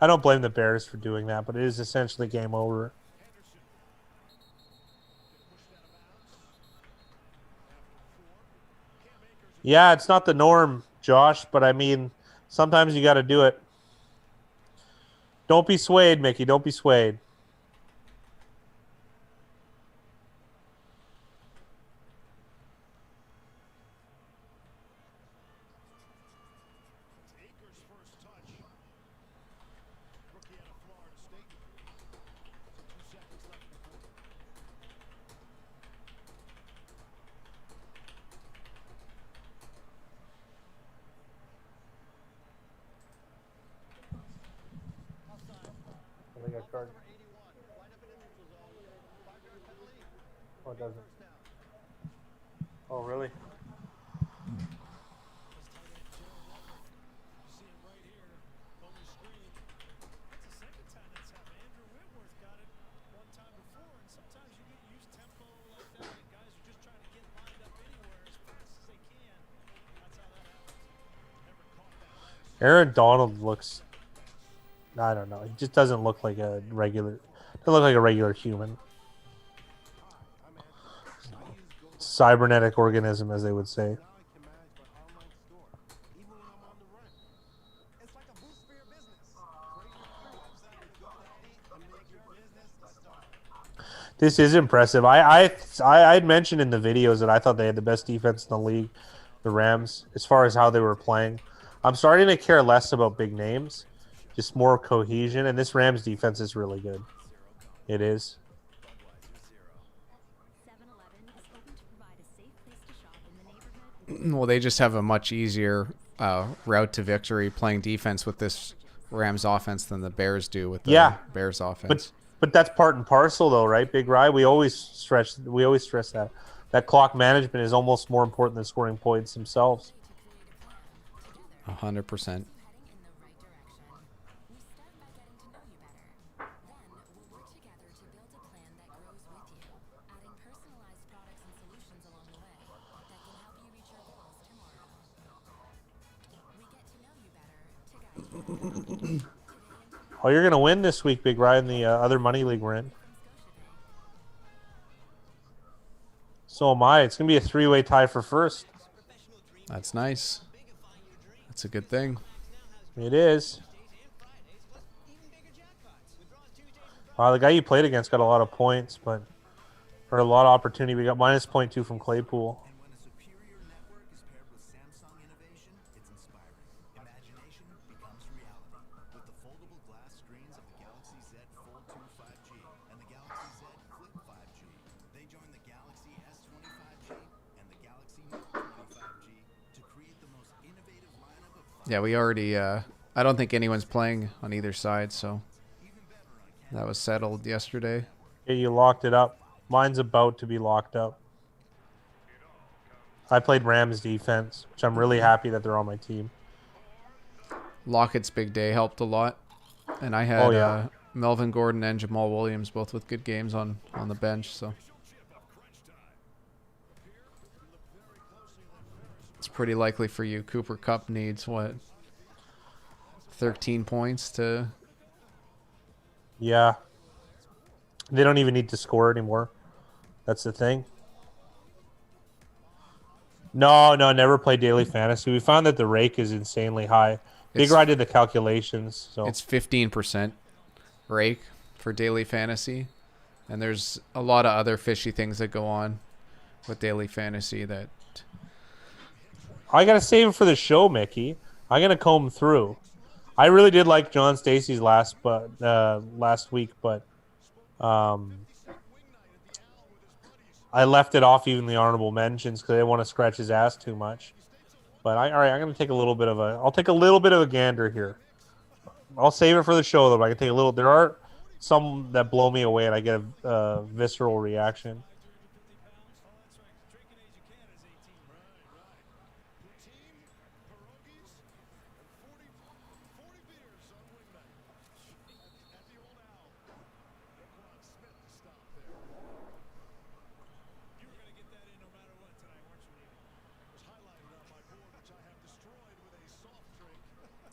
Speaker 3: I don't blame the Bears for doing that, but it is essentially game over. Yeah, it's not the norm, Josh, but I mean, sometimes you got to do it. Don't be swayed, Mickey. Don't be swayed. I got card. Oh, it doesn't. Oh, really? Aaron Donald looks, I don't know. He just doesn't look like a regular. Doesn't look like a regular human. Cybernetic organism, as they would say. This is impressive. I'd mentioned in the videos that I thought they had the best defense in the league, the Rams, as far as how they were playing. I'm starting to care less about big names, just more cohesion. And this Rams defense is really good. It is.
Speaker 1: Well, they just have a much easier route to victory playing defense with this Rams offense than the Bears do with the Bears offense.
Speaker 3: But that's part and parcel, though, right, Big Rye? We always stress that clock management is almost more important than scoring points themselves.
Speaker 1: 100%.
Speaker 3: Oh, you're going to win this week, Big Rye, in the other money league we're in. So am I. It's going to be a three-way tie for first.
Speaker 1: That's nice. That's a good thing.
Speaker 3: It is. Wow, the guy you played against got a lot of points, but for a lot of opportunity. We got minus 0.2 from Claypool.
Speaker 8: And when a superior network is paired with Samsung innovation, it's inspiring. Imagination becomes reality. With the foldable glass screens of the Galaxy Z Fold 2 5G and the Galaxy Z Flip 5G, they join the Galaxy S20 5G and the Galaxy Note 20 5G to create the most innovative lineup of 5G.
Speaker 1: Yeah, we already... I don't think anyone's playing on either side, so that was settled yesterday.
Speaker 3: Yeah, you locked it up. Mine's about to be locked up. I played Rams defense, which I'm really happy that they're on my team.
Speaker 1: Lockett's big day helped a lot. And I had Melvin Gordon and Jamal Williams both with good games on the bench, so it's pretty likely for you. Cooper Kupp needs, what, 13 points to...
Speaker 3: Yeah. They don't even need to score anymore. That's the thing. No, never play daily fantasy. We found that the rake is insanely high. Big Rye did the calculations. So
Speaker 1: it's 15% rake for daily fantasy. And there's a lot of other fishy things that go on with daily fantasy that
Speaker 3: I gotta save it for the show, Mickey. I gotta comb through. I really did like John Stacey's last week, but I left it off even the honorable mentions because I didn't want to scratch his ass too much. But all right, I'm gonna take I'll take a little bit of a gander here. I'll save it for the show though. But I can take a little. There are some that blow me away, and I get a visceral reaction.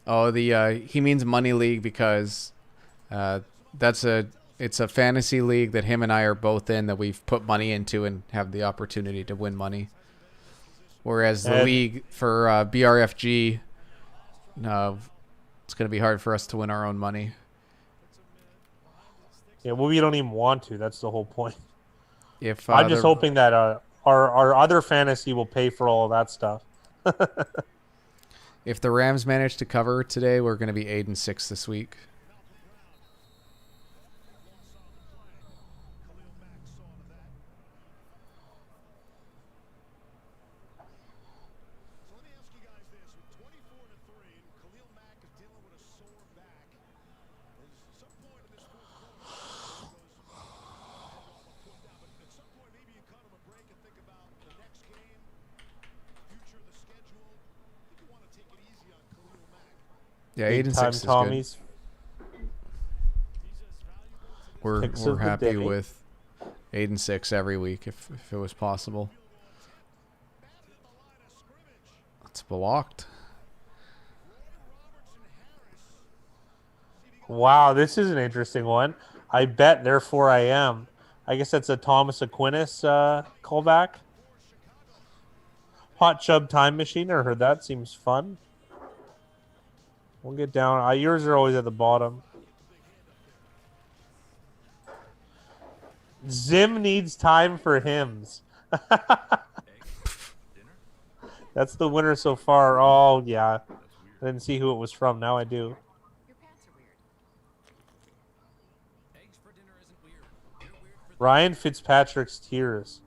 Speaker 1: Oh, the he means money league because it's a fantasy league that him and I are both in that we've put money into and have the opportunity to win money. Whereas the league for BRFG, it's going to be hard for us to win our own money.
Speaker 3: Yeah, well, we don't even want to. That's the whole point.
Speaker 1: If
Speaker 3: I'm just hoping that our other fantasy will pay for all of that stuff.
Speaker 1: If the Rams manage to cover today, we're going to be 8-6 this week. Yeah, 8-6 is
Speaker 3: Tommy's
Speaker 1: good. We're happy with 8-6 every week if it was possible. It's blocked.
Speaker 3: Wow, this is an interesting one. I bet, therefore I am. I guess that's a Thomas Aquinas callback. Hot Chub Time Machine. I heard that. Seems fun. We'll get down. Yours are always at the bottom. Zim needs time for hymns. That's the winner so far. Oh, yeah. I didn't see who it was from. Now I do. Ryan Fitzpatrick's tears.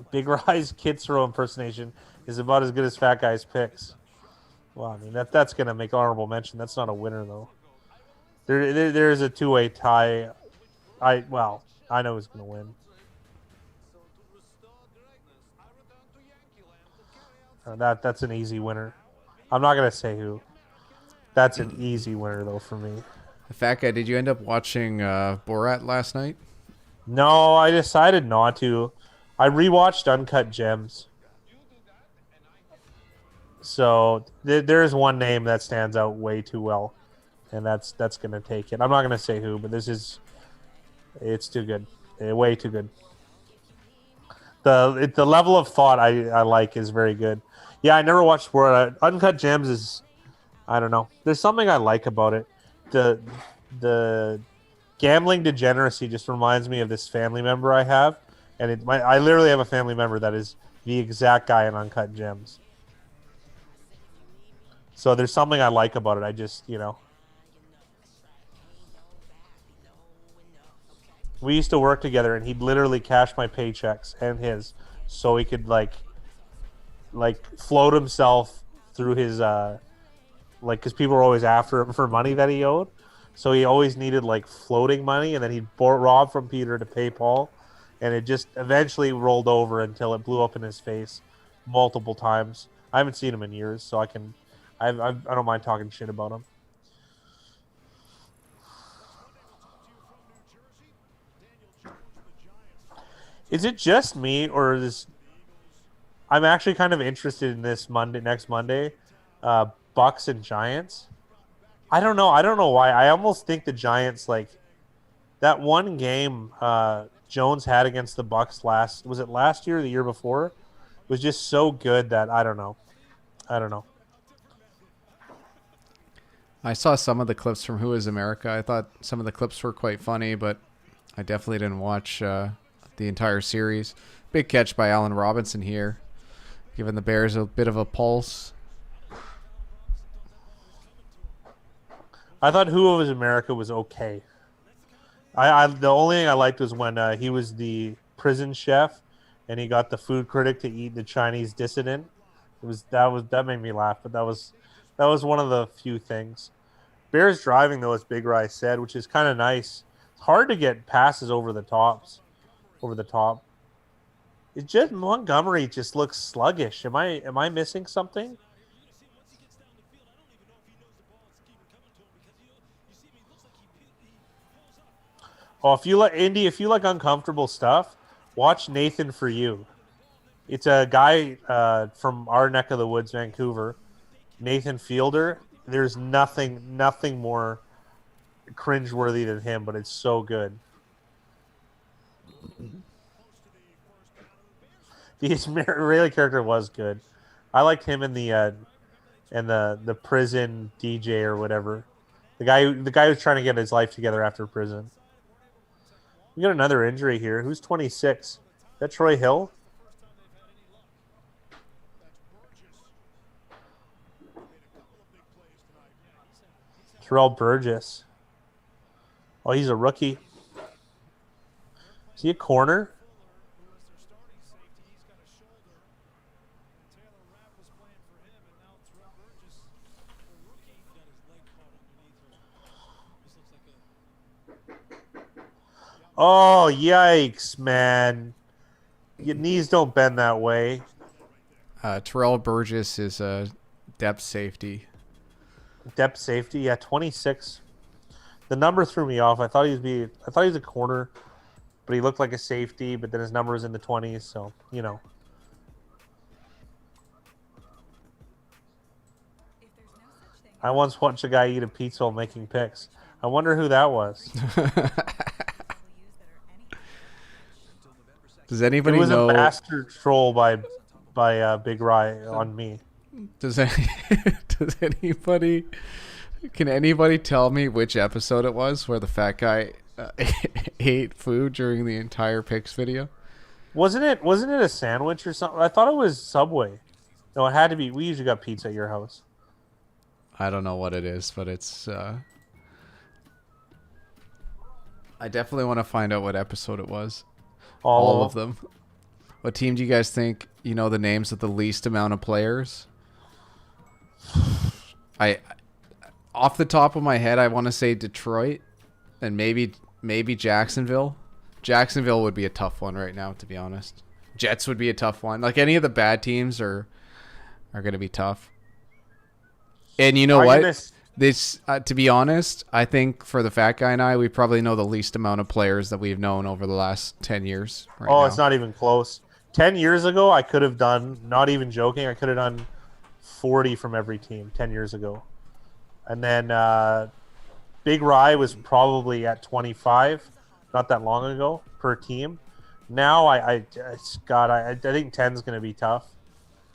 Speaker 3: Big Rise Kitsro impersonation is about as good as Fat Guy's picks. Well, I mean that's gonna make honorable mention. That's not a winner though. There is a two-way tie. I know who's gonna win. That's an easy winner. I'm not gonna say who. That's an easy winner though for me.
Speaker 1: The Fat Guy, did you end up watching Borat last night?
Speaker 3: No, I decided not to. I rewatched Uncut Gems. So there is one name that stands out way too well, and that's going to take it. I'm not going to say who, but it's too good. Way too good. The level of thought I like is very good. Yeah, I never watched Borat. Uncut Gems is, I don't know. There's something I like about it. The gambling degeneracy just reminds me of this family member I have. And I literally have a family member that is the exact guy in Uncut Gems. So there's something I like about it. I just, we used to work together, and he'd literally cash my paychecks and his, so he could like float himself through his because people were always after him for money that he owed, so he always needed like floating money, and then he'd rob from Peter to pay Paul. And it just eventually rolled over until it blew up in his face multiple times. I haven't seen him in years, so I don't mind talking shit about him. Is it just me, or is I'm actually kind of interested in this next Monday, Bucks and Giants. I don't know why. I almost think the Giants, like that one game Jones had against the Bucks last year or the year before, was just so good that I don't know.
Speaker 1: I saw some of the clips from Who Is America. I thought some of the clips were quite funny, but I definitely didn't watch the entire series. Big catch by Allen Robinson here, giving the Bears a bit of a pulse.
Speaker 3: I thought Who Was America was okay. I the only thing I liked was when he was the prison chef, and he got the food critic to eat the Chinese dissident. That made me laugh, but that was one of the few things. Bears driving though, as Big Ry said, which is kind of nice. It's hard to get passes over the top. It just Montgomery just looks sluggish. Am I missing something? Oh, if you like uncomfortable stuff, watch Nathan For You. It's a guy from our neck of the woods, Vancouver, Nathan Fielder. There's nothing more cringeworthy than him, but it's so good. The Israeli character was good. I liked him in the prison DJ or whatever. The guy who's trying to get his life together after prison. We got another injury here. Who's 26? Is that Troy Hill? Terrell Burgess. Oh, he's a rookie. Is he a corner? Oh, yikes, man. Your knees don't bend that way.
Speaker 1: Terrell Burgess is a depth safety.
Speaker 3: Depth safety, yeah, 26. The number threw me off. I thought he was a corner, but he looked like a safety, but then his number was in the 20s, so, you know. I once watched a guy eat a pizza while making picks. I wonder who that was.
Speaker 1: Does anybody know?
Speaker 3: It was a master troll by Big Ry on me.
Speaker 1: Does anybody? Can anybody tell me which episode it was where the fat guy ate food during the entire picks video?
Speaker 3: Wasn't it a sandwich or something? I thought it was Subway. No, it had to be. We usually got pizza at your house.
Speaker 1: I don't know what it is, but it's. I definitely want to find out what episode it was. All of them. What team do you guys think you know the names of the least amount of players? I off the top of my head, I want to say Detroit and maybe Jacksonville. Jacksonville would be a tough one right now, to be honest. Jets would be a tough one. Like any of the bad teams are going to be tough. And you know what? This, to be honest, I think for the fat guy and I, we probably know the least amount of players that we've known over the last 10 years. Right now.
Speaker 3: It's not even close. 10 years ago, I could have done, not even joking, I could have done 40 from every team 10 years ago. And then Big Ry was probably at 25 not that long ago per team. Now, I think 10 is going to be tough.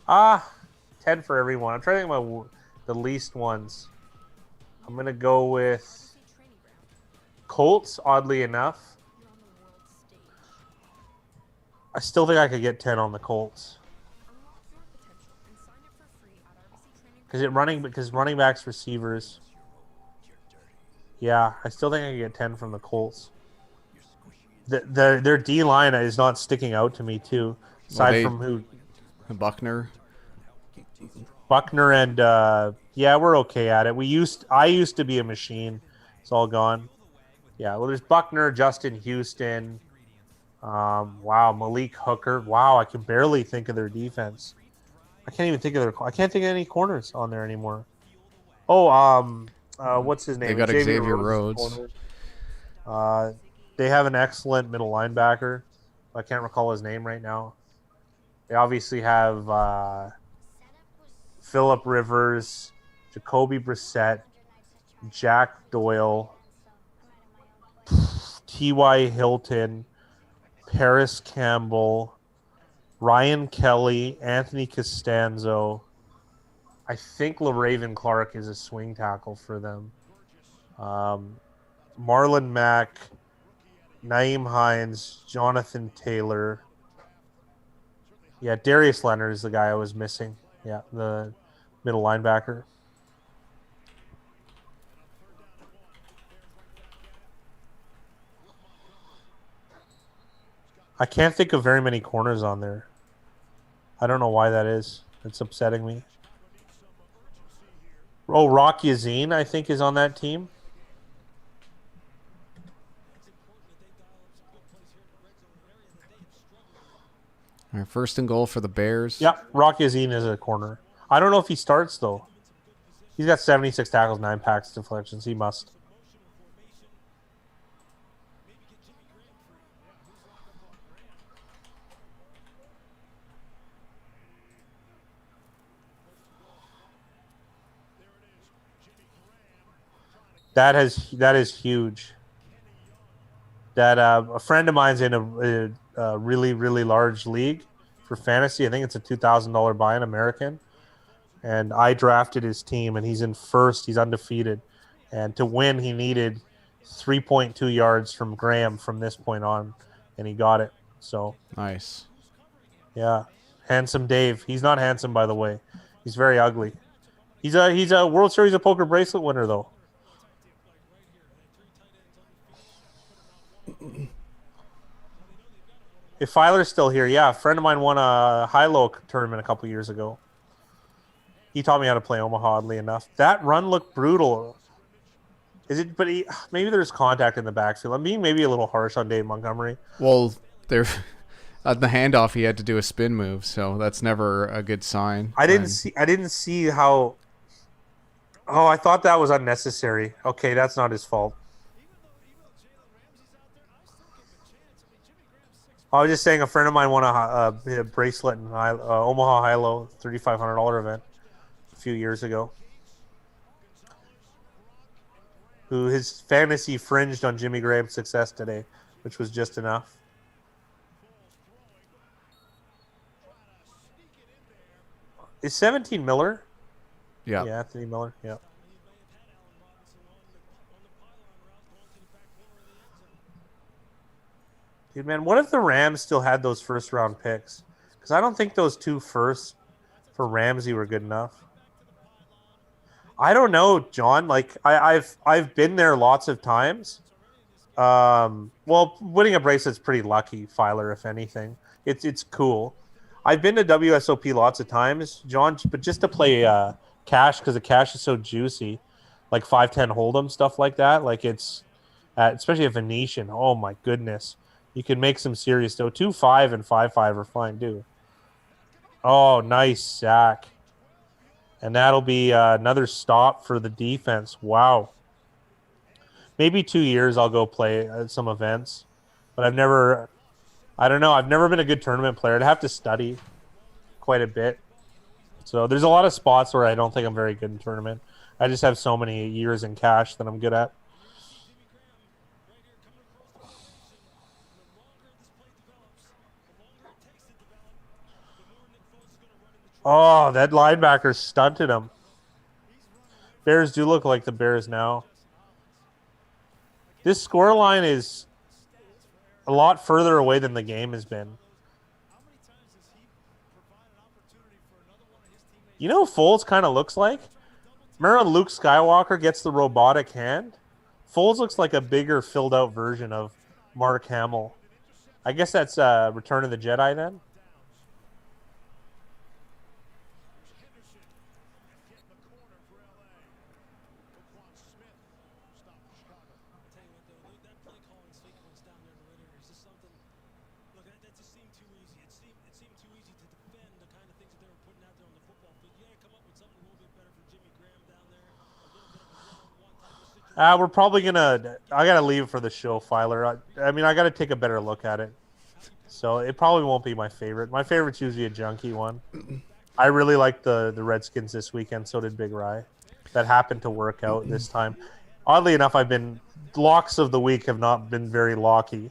Speaker 3: 10 for everyone. I'm trying to think about the least ones. I'm going to go with Colts, oddly enough. I still think I could get 10 on the Colts. Because running backs, receivers. Yeah, I still think I could get 10 from the Colts. Their D-line is not sticking out to me, too. Aside from who?
Speaker 1: Buckner.
Speaker 3: Buckner and yeah, we're okay at it. I used to be a machine. It's all gone. Yeah, well, there's Buckner, Justin Houston. Wow, Malik Hooker. Wow, I can barely think of their defense. I can't think of any corners on there anymore. Oh, what's his name?
Speaker 1: They got Xavier Rhodes.
Speaker 3: They have an excellent middle linebacker. I can't recall his name right now. They obviously have Phillip Rivers, Jacoby Brissett, Jack Doyle, T.Y. Hilton, Paris Campbell, Ryan Kelly, Anthony Costanzo. I think LaRaven Clark is a swing tackle for them. Marlon Mack, Naeem Hines, Jonathan Taylor. Yeah, Darius Leonard is the guy I was missing. Yeah, the middle linebacker. I can't think of very many corners on there. I don't know why that is. It's upsetting me. Oh, Rocky Azine, I think, is on that team.
Speaker 1: All right, first and goal for the Bears.
Speaker 3: Yeah, Rocky Azine is a corner. I don't know if he starts, though. He's got 76 tackles, 9 packs, deflections. He must. That is huge. That a friend of mine's in a really really large league for fantasy. I think it's a $2,000 buy-in American, and I drafted his team, and he's in first. He's undefeated, and to win, he needed 3.2 yards from Graham from this point on, and he got it. So
Speaker 1: Nice.
Speaker 3: yeah, handsome Dave. He's not handsome, by the way. He's very ugly. He's a World Series of Poker bracelet winner, though. If Filer's still here, yeah, a friend of mine won a high-low tournament a couple years ago. He taught me how to play Omaha, oddly enough. That run looked brutal. Is it? But maybe there's contact in the backfield. I'm being maybe a little harsh on Dave Montgomery.
Speaker 1: Well, there, at the handoff, he had to do a spin move, so that's never a good sign.
Speaker 3: I didn't see how. Oh, I thought that was unnecessary. Okay, that's not his fault. I was just saying a friend of mine won a bracelet in Omaha High-Low $3,500 event a few years ago. Who his fantasy fringed on Jimmy Graham's success today, which was just enough. Is 17 Miller?
Speaker 1: Yeah.
Speaker 3: Yeah, Anthony Miller. Yeah. Dude, man, what if the Rams still had those first round picks? Because I don't think those 2 firsts for Ramsey were good enough. I don't know, John. Like I've been there lots of times. Well, winning a bracelet's pretty lucky, Filer, if anything. It's cool. I've been to WSOP lots of times, John, but just to play cash because the cash is so juicy, like 5-10 hold'em stuff like that. Like it's especially a Venetian. Oh my goodness. You can make some serious dough. 2-5 and 5-5 are fine, too. Oh, nice sack. And that'll be another stop for the defense. Wow. Maybe 2 years I'll go play at some events. But I've never been a good tournament player. I'd have to study quite a bit. So there's a lot of spots where I don't think I'm very good in tournament. I just have so many years in cash that I'm good at. Oh, that linebacker stunted him. Bears do look like the Bears now. This scoreline is a lot further away than the game has been. You know what Foles kind of looks like? Remember when Luke Skywalker gets the robotic hand? Foles looks like a bigger, filled-out version of Mark Hamill. I guess that's Return of the Jedi then? We're probably gonna. I gotta leave for the show, Filer. I mean, I gotta take a better look at it. So it probably won't be my favorite. My favorite's usually a junky one. I really liked the Redskins this weekend. So did Big Rye. That happened to work out this time. Oddly enough, locks of the week have not been very locky.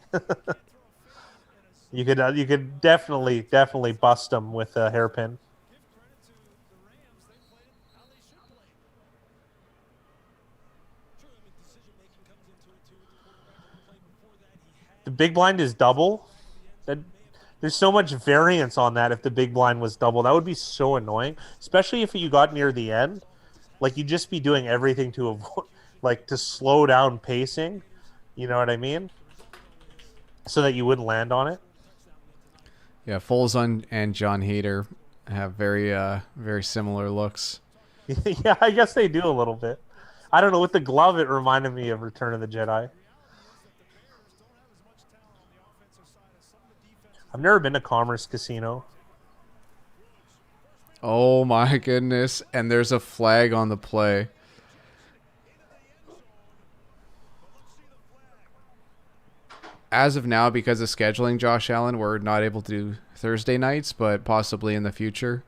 Speaker 3: You could definitely bust them with a hairpin. big blind is double, that there's so much variance on that. If the big blind was double, that would be so annoying, especially if you got near the end. Like you'd just be doing everything to avoid, like to slow down pacing. You know what I mean? So that you wouldn't land on it.
Speaker 1: Yeah, Foles and John Hader have very similar looks.
Speaker 3: Yeah, I guess they do a little bit. I don't know. With the glove, it reminded me of Return of the Jedi. I've never been to Commerce Casino.
Speaker 1: Oh my goodness! And there's a flag on the play. As of now, because of scheduling, Josh Allen, we're not able to do Thursday nights, but possibly in the future.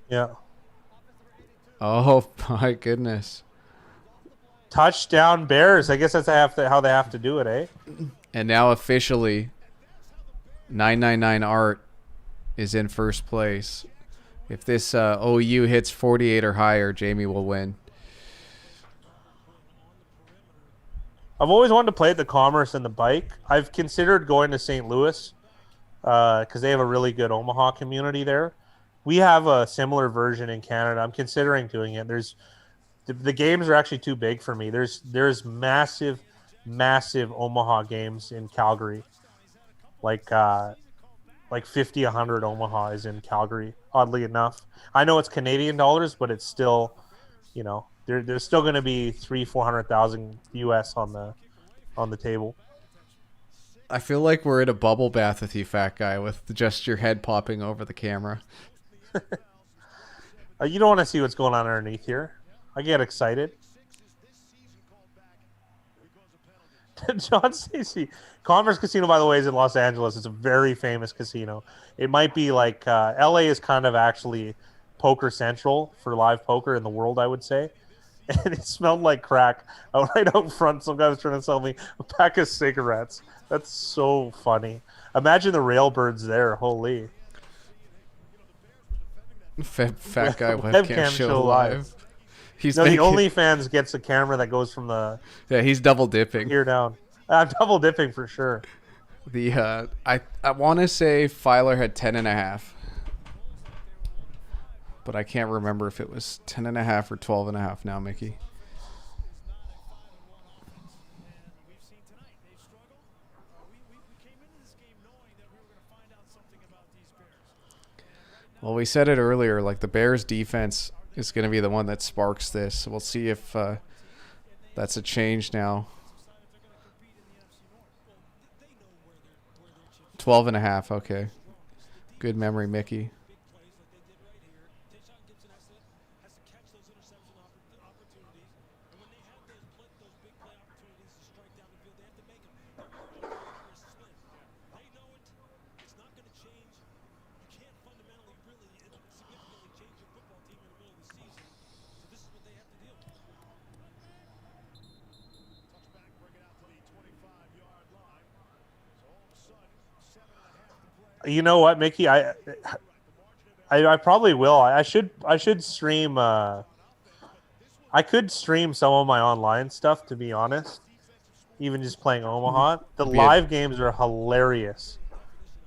Speaker 3: Yeah.
Speaker 1: Oh my goodness!
Speaker 3: Touchdown Bears. I guess that's how they have to do it, eh?
Speaker 1: And now officially, 999 Art is in first place. If this OU hits 48 or higher, Jamie will win.
Speaker 3: I've always wanted to play at the Commerce and the Bike. I've considered going to St. Louis because they have a really good Omaha community there. We have a similar version in Canada. I'm considering doing it. The games are actually too big for me. There's massive Omaha games in Calgary. Like 50, 100 Omaha is in Calgary, oddly enough. I know it's Canadian dollars, but it's still, there's still going to be 400,000 US on the table.
Speaker 1: I feel like we're in a bubble bath with you, fat guy, with just your head popping over the camera.
Speaker 3: You don't want to see what's going on underneath here. I get excited. John Stacey. Commerce Casino, by the way, is in Los Angeles. It's a very famous casino. It might be like LA is kind of actually poker central for live poker in the world, I would say. And it smelled like crack right out front. Some guy was trying to sell me a pack of cigarettes. That's so funny. Imagine the railbirds there. Holy.
Speaker 1: Fat guy webcam show live. He's
Speaker 3: the OnlyFans gets a camera that goes from the
Speaker 1: he's double dipping
Speaker 3: here down. I'm double dipping for sure.
Speaker 1: The I want to say Filer had 10.5, but I can't remember if it was 10.5 or 12.5 now, Mickey. Well, we said it earlier, like the Bears defense is going to be the one that sparks this. We'll see if that's a change now. 12.5, okay. Good memory, Mickey.
Speaker 3: You know what, Mickey? I probably will. I should stream. I could stream some of my online stuff, to be honest. Even just playing Omaha, the live games are hilarious.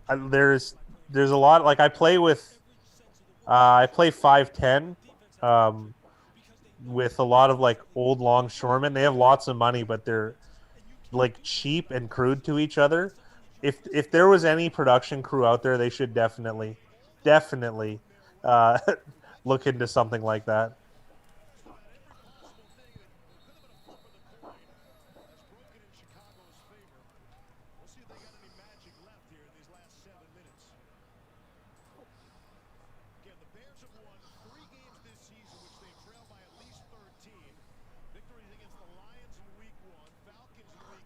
Speaker 3: There's a lot. Like I play 510, with a lot of like old longshoremen. They have lots of money, but they're like cheap and crude to each other. If there was any production crew out there, they should definitely look into something like that.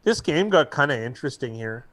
Speaker 3: This game got kind of interesting here.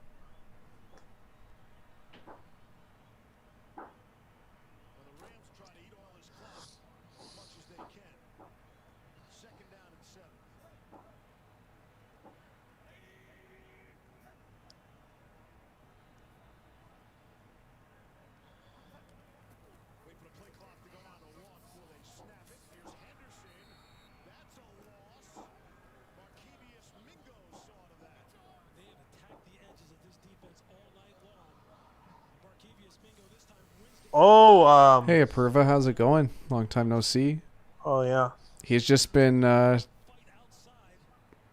Speaker 3: Oh,
Speaker 1: Hey, Apurva, how's it going? Long time no see.
Speaker 3: oh yeah.
Speaker 1: He's just been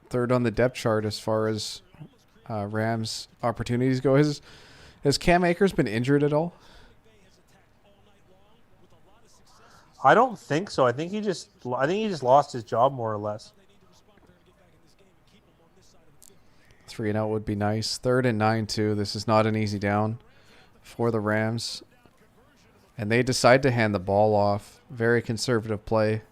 Speaker 1: third on the depth chart as far as Rams opportunities go. Has Cam Akers been injured at all?
Speaker 3: I don't think so. I think he just lost his job more or less.
Speaker 1: 3-0 would be nice. 3rd and 9 too. This is not an easy down for the Rams. And they decide to hand the ball off. Very conservative play.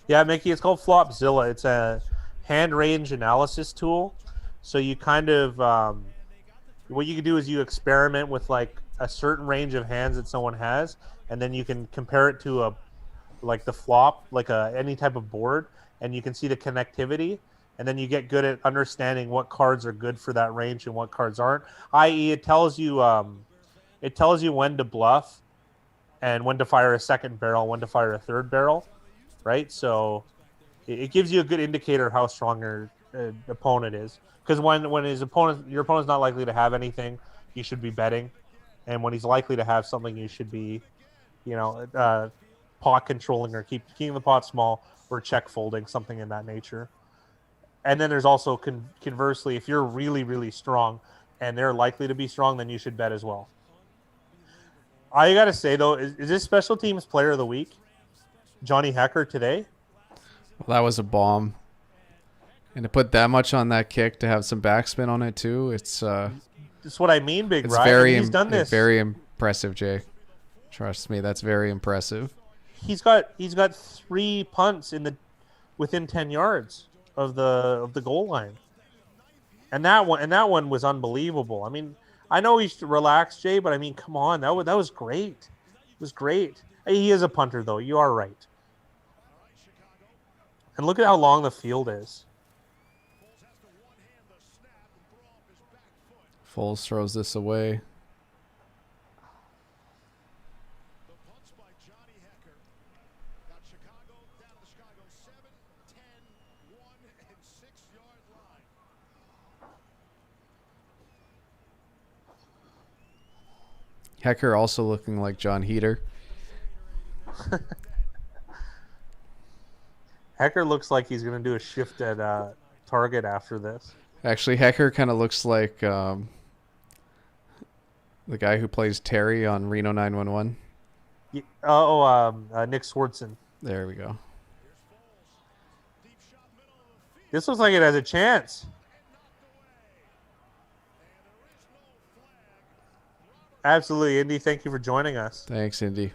Speaker 3: Yeah, Mickey, it's called Flopzilla. It's a hand range analysis tool. So you kind of what you can do is you experiment with like a certain range of hands that someone has, and then you can compare it to the flop, any type of board, and you can see the connectivity, and then you get good at understanding what cards are good for that range and what cards aren't. I.e., it tells you when to bluff and when to fire a second barrel, when to fire a third barrel, right? So it gives you a good indicator of how strong your opponent is. Because when your opponent's not likely to have anything, you should be betting, and when he's likely to have something, you should be, pot controlling or keeping the pot small or check folding, something in that nature. And then there's also conversely, if you're really, really strong and they're likely to be strong, then you should bet as well. I got to say, though, is this special teams player of the week, Johnny Hecker, today?
Speaker 1: Well, that was a bomb. And to put that much on that kick, to have some backspin on it too, it's
Speaker 3: that's what I mean, Big
Speaker 1: it's
Speaker 3: Ryan.
Speaker 1: very
Speaker 3: He's done this.
Speaker 1: very impressive, Jay. Trust me, that's very impressive.
Speaker 3: He's got 3 punts within 10 yards of the goal line, and that one was unbelievable. I mean, I know he's relaxed, Jay, but I mean, come on, that was great. It was great. He is a punter, though. You are right. And look at how long the field is.
Speaker 1: Foles throws this away. Hecker also looking like John Heater.
Speaker 3: Hecker looks like he's going to do a shift at Target after this.
Speaker 1: Actually, Hecker kind of looks like the guy who plays Terry on Reno 911.
Speaker 3: Nick Swardson.
Speaker 1: There we go.
Speaker 3: This looks like it has a chance. Absolutely, Indy. Thank you for joining us.
Speaker 1: Thanks, Indy.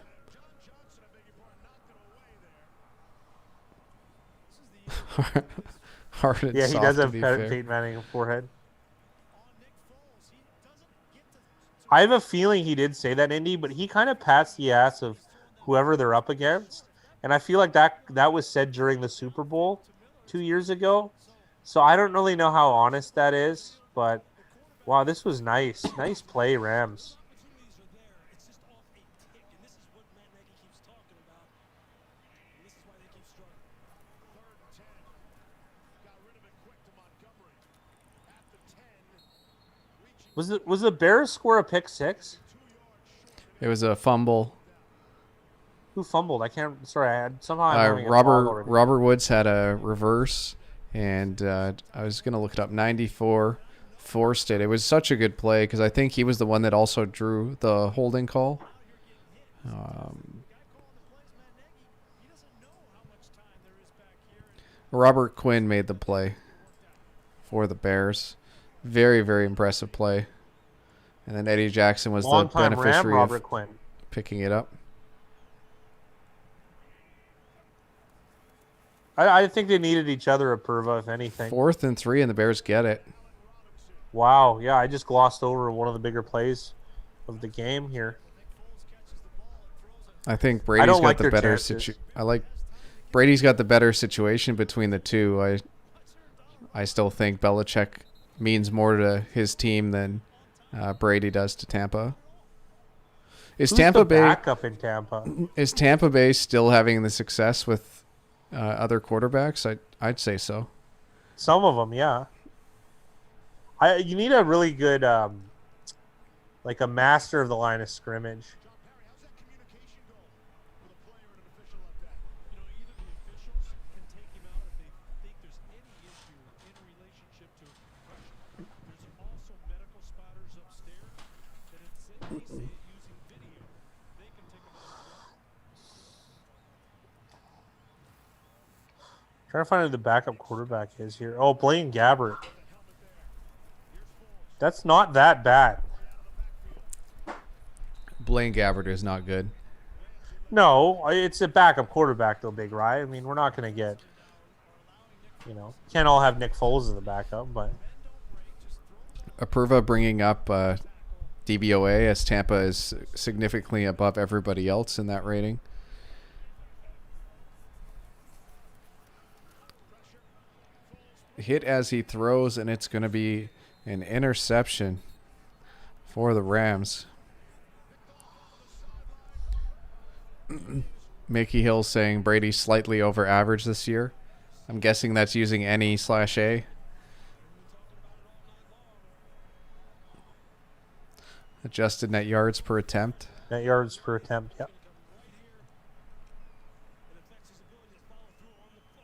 Speaker 1: Hard and
Speaker 3: Yeah, he
Speaker 1: soft,
Speaker 3: does
Speaker 1: to
Speaker 3: have
Speaker 1: be fair.
Speaker 3: Peyton Manning forehead. I have a feeling he did say that, Indy, but he kind of pats the ass of whoever they're up against. And I feel like that was said during the Super Bowl 2 years ago. So I don't really know how honest that is, but wow, this was nice. Nice play, Rams. Was the Bears score a pick six?
Speaker 1: It was a fumble.
Speaker 3: Who fumbled? I can't. Sorry, I'm having a fog already.
Speaker 1: Robert Woods had a reverse, and I was gonna look it up. 94 forced it. It was such a good play because I think he was the one that also drew the holding call. Robert Quinn made the play for the Bears. Very, very impressive play. And then Eddie Jackson was the beneficiary
Speaker 3: Robert
Speaker 1: of
Speaker 3: Quinn.
Speaker 1: picking it up.
Speaker 3: I think they needed each other a Purva, if anything.
Speaker 1: 4th and 3, and the Bears get it.
Speaker 3: Wow, yeah, I just glossed over one of the bigger plays of the game here.
Speaker 1: I think Brady's got
Speaker 3: like
Speaker 1: the
Speaker 3: their
Speaker 1: better
Speaker 3: chances.
Speaker 1: Brady's got the better situation between the two. I still think Belichick means more to his team than Brady does to Tampa. Is
Speaker 3: Who's
Speaker 1: Tampa
Speaker 3: the
Speaker 1: Bay
Speaker 3: backup in Tampa?
Speaker 1: Is Tampa Bay still having the success with other quarterbacks? I'd say so.
Speaker 3: Some of them, yeah. You need a really good like a master of the line of scrimmage.
Speaker 2: John Perry, how's that communication go with a player and an official like that?
Speaker 5: You know, either the officials can take him out if they think there's any issue in relationship to pressure. There's also medical spotters upstairs that if they see it using video, they can take him out as well.
Speaker 3: Trying to find who the backup quarterback is here. Oh, Blaine Gabbert. That's not that bad.
Speaker 1: Blaine Gabbert is not good.
Speaker 3: No, it's a backup quarterback though, Big Rye. I mean, we're not going to get, can't all have Nick Foles as the backup, but
Speaker 1: Apurva bringing up DBOA as Tampa is significantly above everybody else in that rating. Hit as he throws, and it's going to be an interception for the Rams. Mickey Hill saying Brady's slightly over average this year. I'm guessing that's using NE/A. Adjusted net yards per attempt.
Speaker 3: net yards per attempt. Yep.
Speaker 5: It affects his ability to follow through on the throw.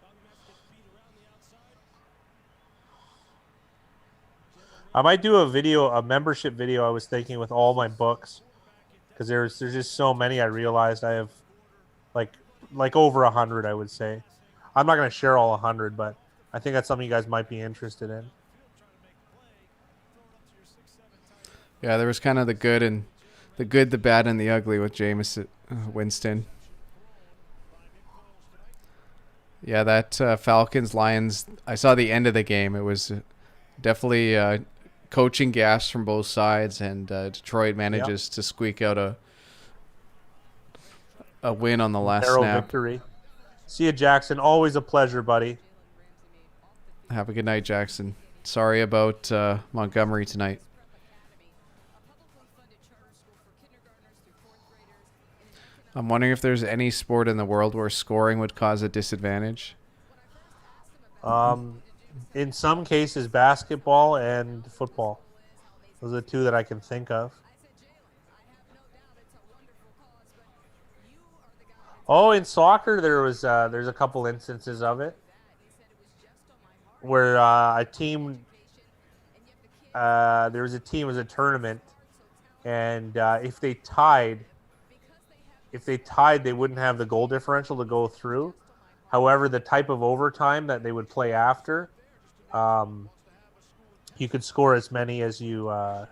Speaker 5: Bobby Mack gets beat around the outside.
Speaker 3: I might do a membership video. I was thinking with all my books, because there's just so many. I realized I have like over 100. I would say, I'm not going to share all 100, but I think that's something you guys might be interested in.
Speaker 1: Yeah, there was kind of the good, the bad, and the ugly with Jameis Winston. Yeah, that Falcons-Lions, I saw the end of the game. It was definitely coaching gaffes from both sides, and Detroit manages to squeak out a win on the last
Speaker 3: Narrow
Speaker 1: snap.
Speaker 3: victory. See you, Jackson. Always a pleasure, buddy.
Speaker 1: Have a good night, Jackson. Sorry about Montgomery tonight. I'm wondering if there's any sport in the world where scoring would cause a disadvantage.
Speaker 3: In some cases, basketball and football. Those are the two that I can think of. Oh, in soccer, there's a couple instances of it where there was a team, it was a tournament, and if they tied, they wouldn't have the goal differential to go through. However, the type of overtime that they would play after, you could score as many as you want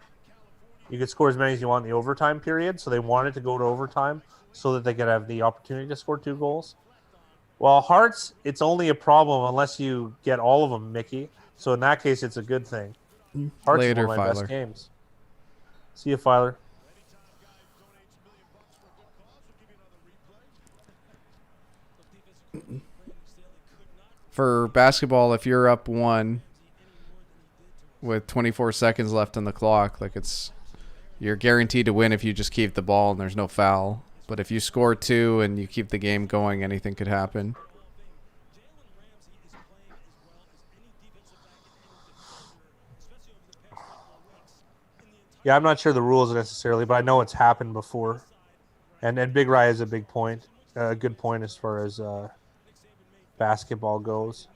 Speaker 3: in the overtime period. So they wanted to go to overtime so that they could have the opportunity to score 2 goals. Well, Hearts, it's only a problem unless you get all of them, Mickey. So in that case, it's a good thing. Hearts is
Speaker 1: Later,
Speaker 3: one of my best
Speaker 1: Filer.
Speaker 3: games. See you, Filer.
Speaker 1: For basketball, if you're up 1 with 24 seconds left on the clock, you're guaranteed to win if you just keep the ball and there's no foul. But if you score 2 and you keep the game going, anything could happen.
Speaker 3: Yeah, I'm not sure the rules necessarily, but I know it's happened before. And Big Rye is a good point as far as basketball goes.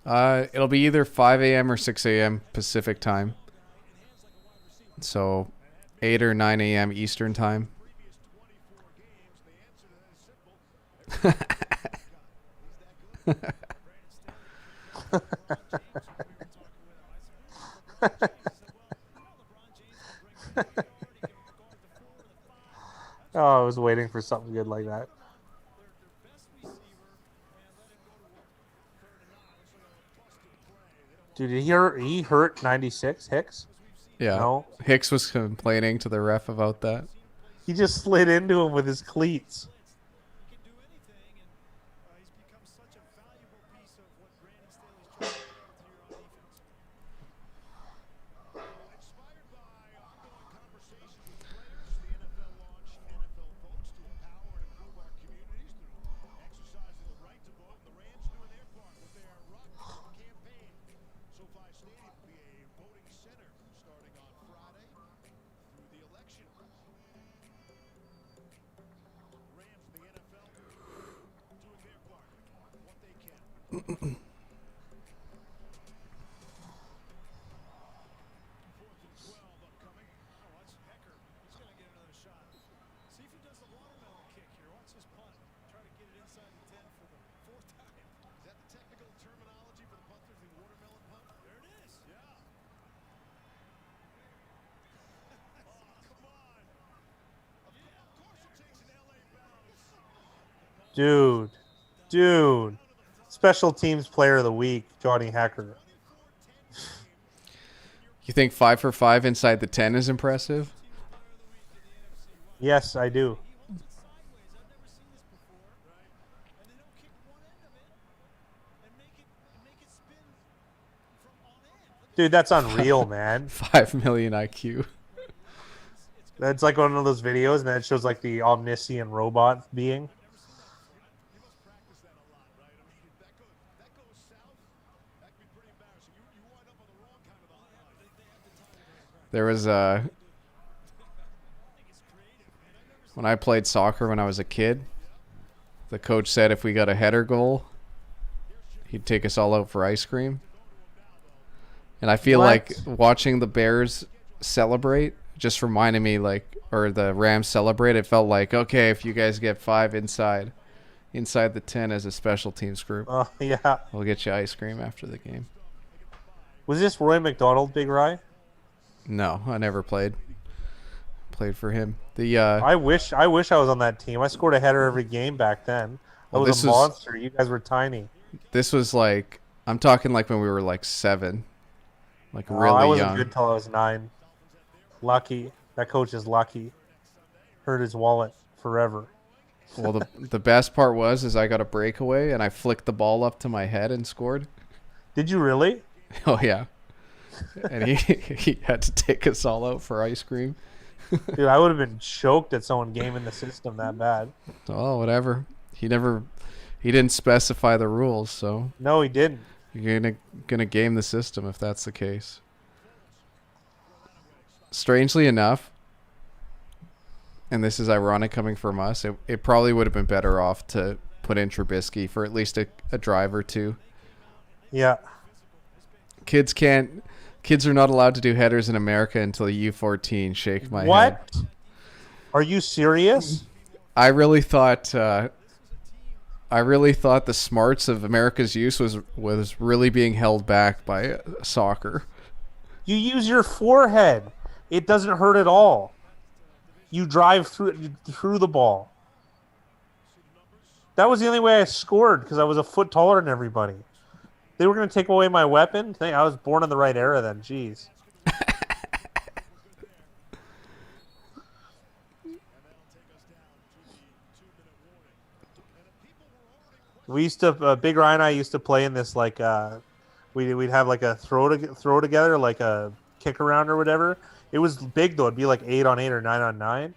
Speaker 1: It'll be either 5 a.m. or 6 a.m. Pacific time. So 8 or 9 a.m. Eastern time.
Speaker 3: Oh, I was waiting for something good like that. Dude, did he hurt 96, Hicks?
Speaker 1: Yeah.
Speaker 3: No.
Speaker 1: Hicks was complaining to the ref about that.
Speaker 3: He just slid into him with his cleats.
Speaker 2: He can do anything, and he's become such a valuable piece of what Brandon Staley's trying to get into your defense. Inspired by ongoing conversations with players, upcoming. Oh, watch Hecker. He's going to get another shot. See if he does the watermelon kick here. Watch this punt. Try to get it inside the 10 for the fourth time. Is that the technical terminology for the punters, the watermelon punt? There it is. Yeah. Oh, come on. Of course it takes an LA bounce.
Speaker 3: Dude. Special teams player of the week, Johnny Hecker.
Speaker 1: You think 5 for 5 inside the 10 is impressive?
Speaker 3: Yes, I do.
Speaker 2: He holds it sideways. I've never seen this before. Right. And they don't kick one end of it and make it spin from on end.
Speaker 3: Dude, that's unreal, man.
Speaker 1: 5 million IQ.
Speaker 3: That's like one of those videos, and then it shows like the omniscient robot being.
Speaker 2: You must practice that a lot, right? I mean, that goes south. That could be pretty embarrassing. You wind up on the wrong kind of the highlight.
Speaker 1: There was when I played soccer when I was a kid, the coach said if we got a header goal, he'd take us all out for ice cream. And I feel like watching the Bears celebrate just reminded me, like, or the Rams celebrate, it felt like, okay, if you guys get 5 inside the 10 as a special teams group,
Speaker 3: Oh, yeah.
Speaker 1: we'll get you ice cream after the game.
Speaker 3: Was this Roy McDonald, Big Rye?
Speaker 1: No, I never played for him. The
Speaker 3: I wish I was on that team. I scored a header every game back then. I
Speaker 1: Well,
Speaker 3: was
Speaker 1: this
Speaker 3: a
Speaker 1: was-
Speaker 3: monster. You guys were tiny.
Speaker 1: this was like, I'm talking like when we were like 7, like
Speaker 3: Oh,
Speaker 1: really
Speaker 3: I wasn't
Speaker 1: young.
Speaker 3: good till I was 9. Lucky. That coach is lucky. Hurt his wallet forever.
Speaker 1: Well, the best part was I got a breakaway and I flicked the ball up to my head and scored.
Speaker 3: Did you really?
Speaker 1: Oh yeah, and he had to take us all out for ice cream.
Speaker 3: Dude, I would have been choked at someone gaming the system that bad.
Speaker 1: Oh, whatever. He didn't specify the rules, so
Speaker 3: No, he didn't.
Speaker 1: you're gonna game the system if that's the case. Strangely enough, and this is ironic coming from us, it probably would have been better off to put in Trubisky for at least a drive or two.
Speaker 3: Yeah.
Speaker 1: Kids are not allowed to do headers in America until U14. Shake my head.
Speaker 3: What? Are you serious?
Speaker 1: I really thought the smarts of America's youth was really being held back by soccer.
Speaker 3: You use your forehead. It doesn't hurt at all. You drive through the ball. That was the only way I scored because I was a foot taller than everybody. They were going to take away my weapon. I was born in the right era then. Jeez. We used to, Big Ryan and I used to play in this like, we'd have like a throw together, like a kick around or whatever. It was big though. It'd be like 8-on-8 or 9-on-9,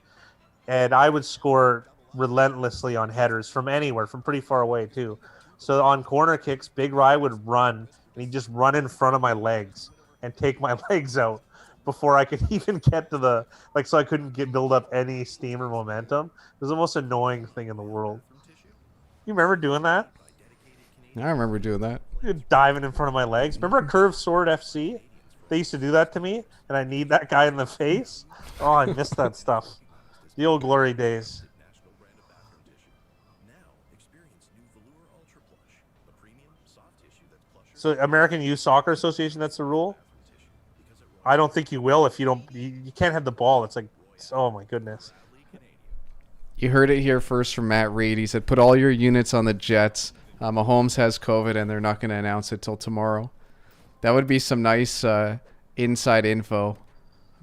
Speaker 3: and I would score relentlessly on headers from anywhere, from pretty far away too. So on corner kicks, Big Rye would run, and he'd just run in front of my legs and take my legs out before I could even get to the so I couldn't build up any steam or momentum. It was the most annoying thing in the world. You remember doing that?
Speaker 1: I remember doing that.
Speaker 3: Diving in front of my legs. Remember Curved Sword FC? They used to do that to me, and I need that guy in the face. Oh, I miss that stuff. The old glory days.
Speaker 8: National brand of bathroom tissue. Now, experience new Velour Ultra Plush, the premium soft tissue that's plusher
Speaker 3: So American Youth Soccer Association, that's the rule? I don't think you will if you don't. You can't have the ball. It's like, oh my goodness.
Speaker 1: You heard it here first from Matt Reed. He said, put all your units on the Jets. Mahomes has COVID, and they're not going to announce it till tomorrow. That would be some nice inside info,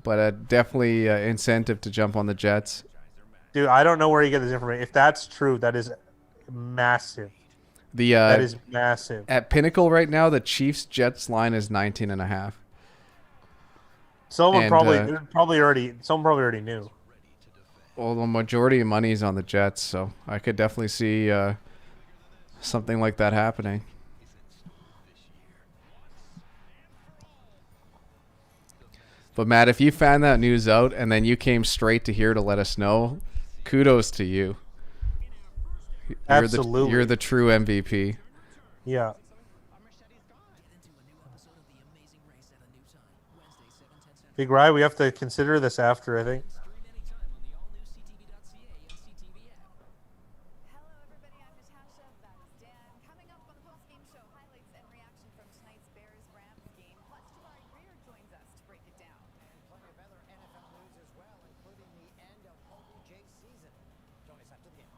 Speaker 1: but definitely incentive to jump on the Jets.
Speaker 3: Dude, I don't know where you get this information. If that's true, that is massive.
Speaker 1: That
Speaker 3: is massive.
Speaker 1: At Pinnacle right now, the Chiefs-Jets line is 19.5.
Speaker 3: Someone
Speaker 1: And,
Speaker 3: probably already knew.
Speaker 1: Well, the majority of money is on the Jets, so I could definitely see something like that happening. But Matt, if you found that news out and then you came straight to here to let us know, kudos to you.
Speaker 3: Absolutely.
Speaker 1: You're the true MVP.
Speaker 3: Yeah. Big Rye, we have to consider this after, I think.
Speaker 7: Stream anytime on the all-new CTV.ca and CTV app.
Speaker 4: Hello, everybody. I'm Natasha. That is Dan. Coming up on the post-game show, highlights and reaction from tonight's Bears-Rams game. Plus, Jabari Greer joins us to break it down.
Speaker 6: And plenty of other NFL news as well, including the end of OBJ's season. Join us after the game.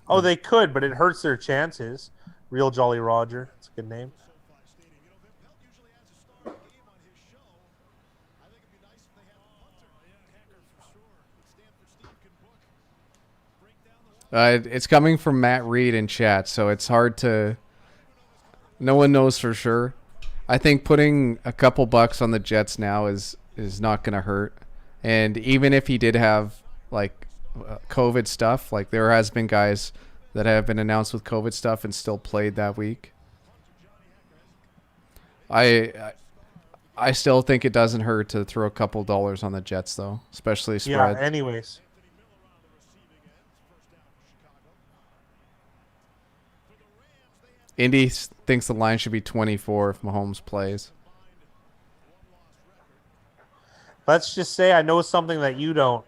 Speaker 3: Oh, they could, but it hurts their chances. Real Jolly Roger. It's a good name.
Speaker 2: SoFi Stadium. You know, Pelt usually has a star of the game on his show. I think it'd be nice if they had the punter.
Speaker 5: Yeah, Hacker for sure.
Speaker 2: Stanford Steve can book. Break down the
Speaker 1: It's coming from Matt Reed in chat, so it's hard to. No one knows for sure. I think putting a couple bucks on the Jets now is not going to hurt. And even if he did have like COVID stuff, like there has been guys that have been announced with COVID stuff and still played that week. I still think it doesn't hurt to throw a couple dollars on the Jets though, especially
Speaker 3: Yeah,
Speaker 1: spread.
Speaker 3: anyways.
Speaker 1: Indy thinks the line should be 24 if Mahomes plays.
Speaker 3: Let's just say I know something that you don't.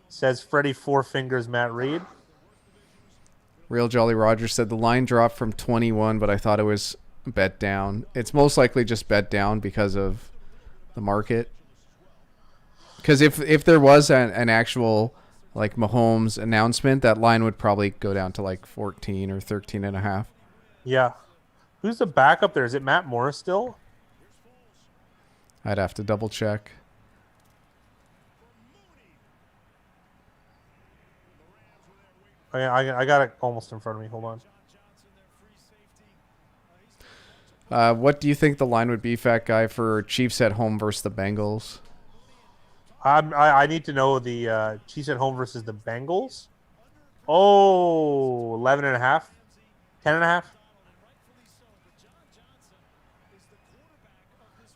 Speaker 3: Says Freddie Four Fingers Matt Reed.
Speaker 1: Real Jolly Roger said the line dropped from 21, but I thought it was bet down. It's most likely just bet down because of the market. Because if there was an actual like Mahomes announcement, that line would probably go down to like 14 or 13 and a half.
Speaker 3: Yeah. Who's the backup there? Is it Matt Morris still?
Speaker 1: I'd have to double check.
Speaker 3: I got it almost in front of me. Hold on.
Speaker 1: What do you think the line would be, Fat Guy, for Chiefs at home versus the Bengals?
Speaker 3: I need to know the Chiefs at home versus the Bengals. Oh, 11 and a half. 10 and a half.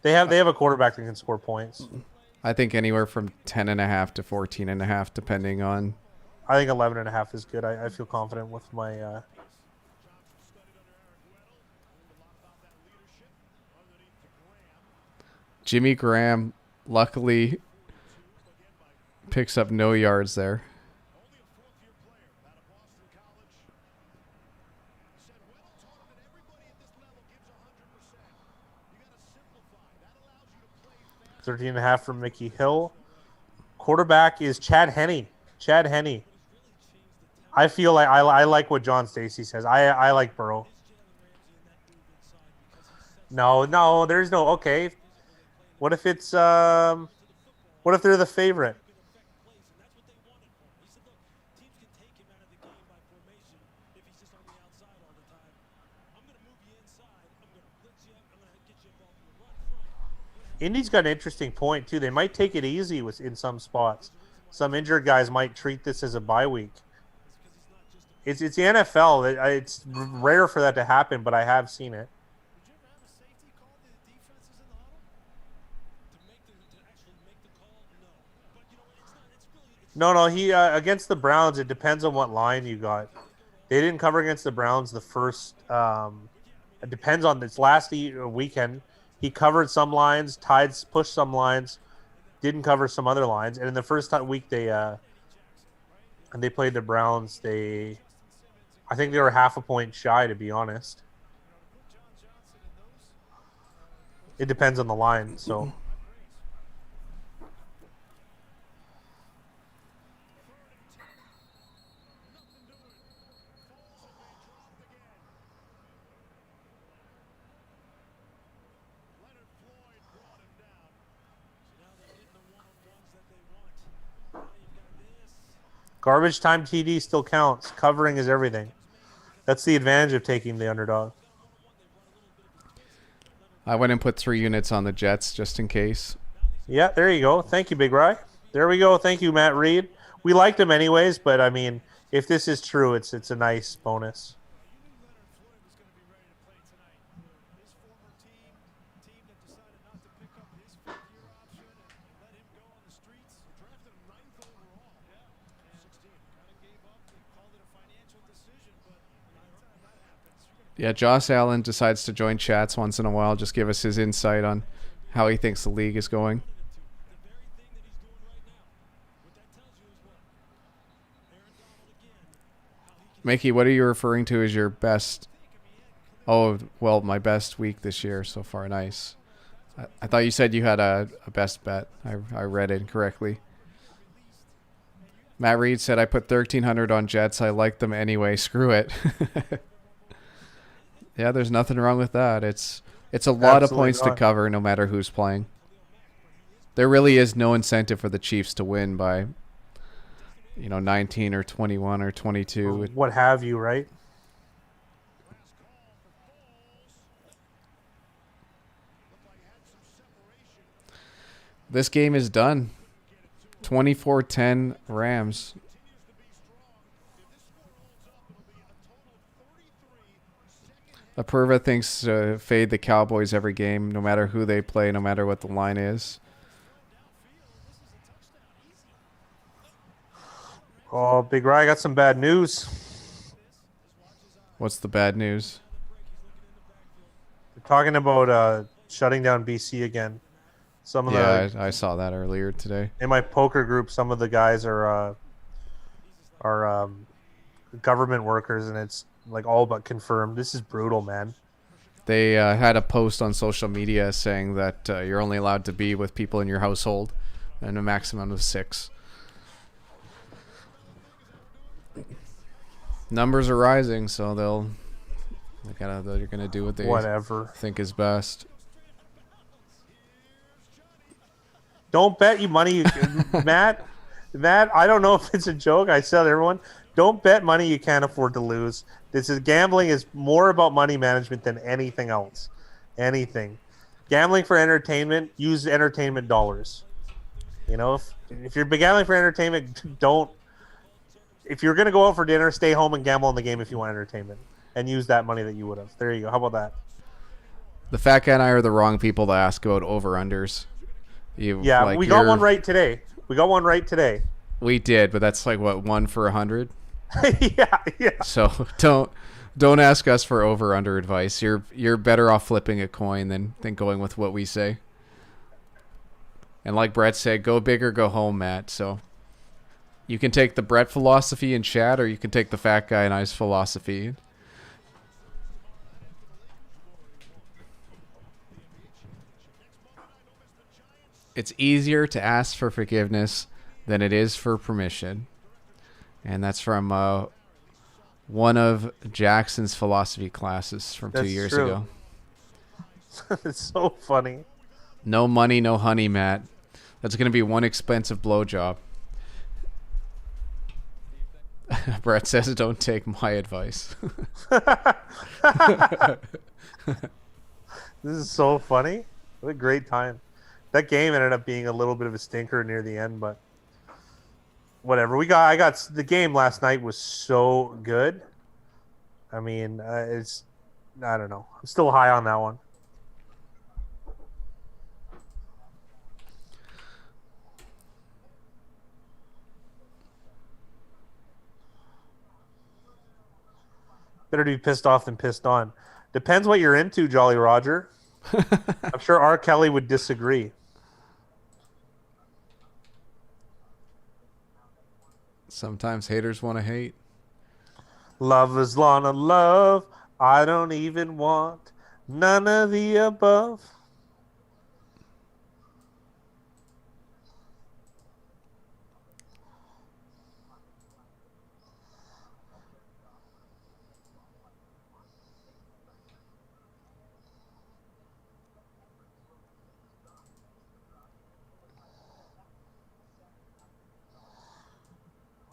Speaker 3: They have a quarterback that can score points.
Speaker 1: I think anywhere from 10 and a half to 14 and a half, depending on.
Speaker 3: I think 11 and a half is good. I feel confident with my.
Speaker 1: Jimmy Graham, luckily, picks up no yards there.
Speaker 2: Only a
Speaker 3: 13 and a half from Mickey Hill. Quarterback is Chad Henne. Chad Henne. I feel like I like what John Stacy says. I like Burrow. No, there's no okay. What if it's what if they're the favorite? Indy's got an interesting point too. They might take it easy in some spots. Some injured guys might treat this as a bye week. It's the NFL. It's rare for that to happen, but I have seen it. No. He against the Browns. It depends on what line you got. They didn't cover against the Browns the first. It depends on this last weekend. He covered some lines, Tides pushed some lines, didn't cover some other lines. And in the first week they played the Browns, I think they were half a point shy, to be honest. It depends on the line, so. Garbage time TD still counts. Covering is everything. That's the advantage of taking the underdog.
Speaker 1: I went and put 3 units on the Jets just in case.
Speaker 3: Yeah, there you go. Thank you, Big Rye. There we go. Thank you, Matt Reed. We liked him anyways, but I mean, if this is true, it's a nice bonus. Yeah,
Speaker 1: Josh Allen decides to join chats once in a while. Just give us his insight on how he thinks the league is going.
Speaker 5: The very thing that he's doing right now. What that tells you is what? Aaron Donald again. How he can
Speaker 1: Mickey, what are you referring to as your best? Oh, well, my best week this year so far. Nice. I thought you said you had a best bet. I read it incorrectly. Matt Reed said I put 1,300 on Jets. I like them anyway. Screw it. Yeah, there's nothing wrong with that. It's a lot of
Speaker 3: Absolutely
Speaker 1: points to
Speaker 3: not.
Speaker 1: cover no matter who's playing. There really is no incentive for the Chiefs to win by 19 or 21 or 22.
Speaker 3: What have you, right?
Speaker 1: This game is done. 24-10 Rams. Apurva thinks fade the Cowboys every game, no matter who they play, no matter what the line is.
Speaker 3: Oh, Big Rye, I got some bad news.
Speaker 1: What's the bad news?
Speaker 3: They're talking about shutting down BC again. Some of
Speaker 1: Yeah,
Speaker 3: the
Speaker 1: I saw that earlier today.
Speaker 3: in my poker group, some of the guys are government workers, and it's like all but confirmed. This is brutal, man.
Speaker 1: They had a post on social media saying that you're only allowed to be with people in your household and a maximum of 6. Numbers are rising, so they're gonna do what they
Speaker 3: Whatever.
Speaker 1: think is best.
Speaker 3: Don't bet you money, Matt. Matt, I don't know if it's a joke. I tell everyone, don't bet money you can't afford to lose. Gambling is more about money management than anything else. Anything. Gambling for entertainment, use entertainment dollars. If you're gambling for entertainment, don't. If you're gonna go out for dinner, stay home and gamble on the game if you want entertainment, and use that money that you would have. There you go. How about that?
Speaker 1: The fat guy and I are the wrong people to ask about over-unders.
Speaker 3: Yeah, we got one right today.
Speaker 1: We did, but that's like what, 1 for 100.
Speaker 3: yeah.
Speaker 1: So don't ask us for over-under advice. You're better off flipping a coin than going with what we say. And like Brett said, go big or go home, Matt. So you can take the Brett philosophy in chat, or you can take the fat guy and I's philosophy. It's easier to ask for forgiveness than it is for permission. And that's from one of Jackson's philosophy classes from 2
Speaker 3: That's
Speaker 1: years
Speaker 3: true.
Speaker 1: ago.
Speaker 3: It's so funny.
Speaker 1: No money, no honey, Matt. That's going to be one expensive blowjob. Brett says don't take my advice.
Speaker 3: This is so funny. What a great time. That game ended up being a little bit of a stinker near the end, but whatever. I got the game last night was so good. I mean, I don't know. I'm still high on that one. Better to be pissed off than pissed on. Depends what you're into, Jolly Roger. I'm sure R. Kelly would disagree.
Speaker 1: Sometimes haters want to hate.
Speaker 3: Love is long of love. I don't even want none of the above.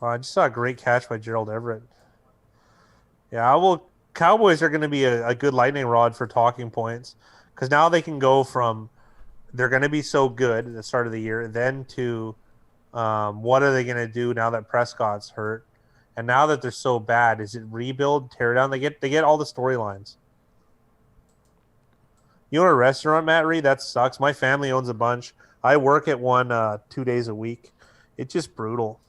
Speaker 3: I just saw a great catch by Gerald Everett. Yeah, Cowboys are going to be a good lightning rod for talking points, because now they can go from they're going to be so good at the start of the year, then to what are they going to do now that Prescott's hurt, and now that they're so bad, is it rebuild, tear down? They get all the storylines. You own a restaurant, Matt Reed? That sucks. My family owns a bunch. I work at one 2 days a week. It's just brutal.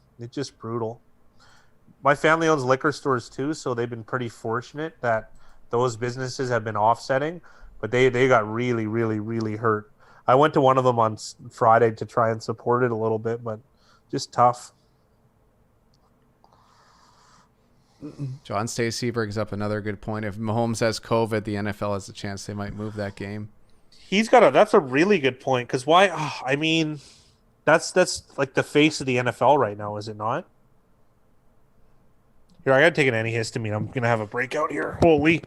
Speaker 3: My family owns liquor stores too, so they've been pretty fortunate that those businesses have been offsetting, but they got really, really, really hurt. I went to one of them on Friday to try and support it a little bit, but just tough.
Speaker 1: John Stacey brings up another good point. If Mahomes has COVID, the NFL has a chance they might move that game.
Speaker 3: That's a really good point, because why? I mean, that's like the face of the NFL right now, is it not? Here, I gotta take an antihistamine. I'm gonna have a breakout here. Holy.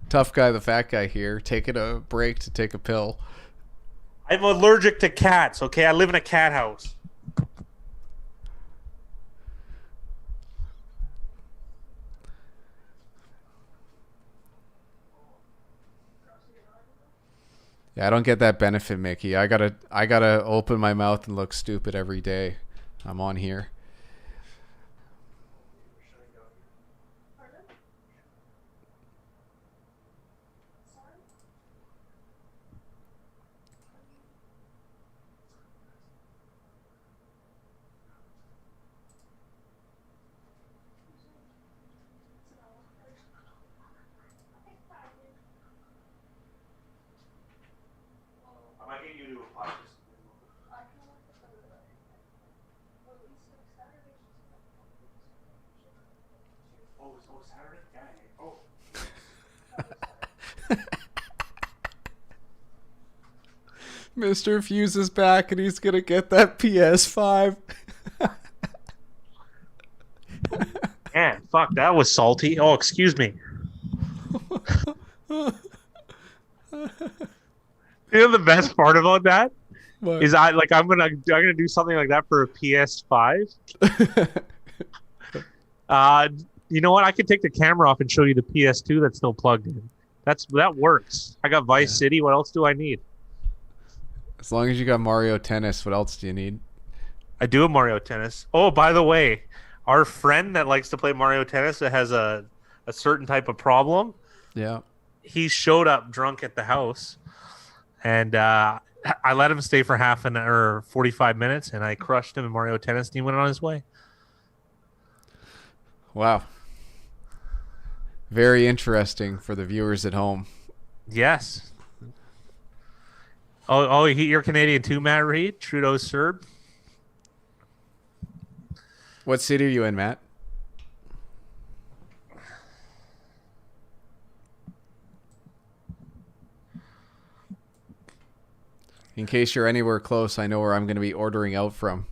Speaker 1: Tough guy, the fat guy here, taking a break to take a pill.
Speaker 3: I'm allergic to cats, okay? I live in a cat house.
Speaker 1: Yeah, I don't get that benefit, Mickey. I gotta open my mouth and look stupid every day. I'm on here. Mr. Fuse is back and he's gonna get that PS5.
Speaker 3: Man, fuck, that was salty. Oh, excuse me. You know the best part about that
Speaker 1: What?
Speaker 3: is I'm gonna do something like that for a PS5. You know what? I could take the camera off and show you the PS2 that's still plugged in. That works. I got Vice City. What else do I need?
Speaker 1: As long as you got Mario Tennis, what else do you need?
Speaker 3: I do have Mario Tennis. Oh, by the way, our friend that likes to play Mario Tennis that has a certain type of problem.
Speaker 1: Yeah.
Speaker 3: He showed up drunk at the house, and I let him stay for half an hour, 45 minutes, and I crushed him in Mario Tennis, and he went on his way.
Speaker 1: Wow. Very interesting for the viewers at home.
Speaker 3: Yes. Oh, you're Canadian too, Matt Reed? Trudeau's Serb?
Speaker 1: What city are you in, Matt? In case you're anywhere close, I know where I'm going to be ordering out from.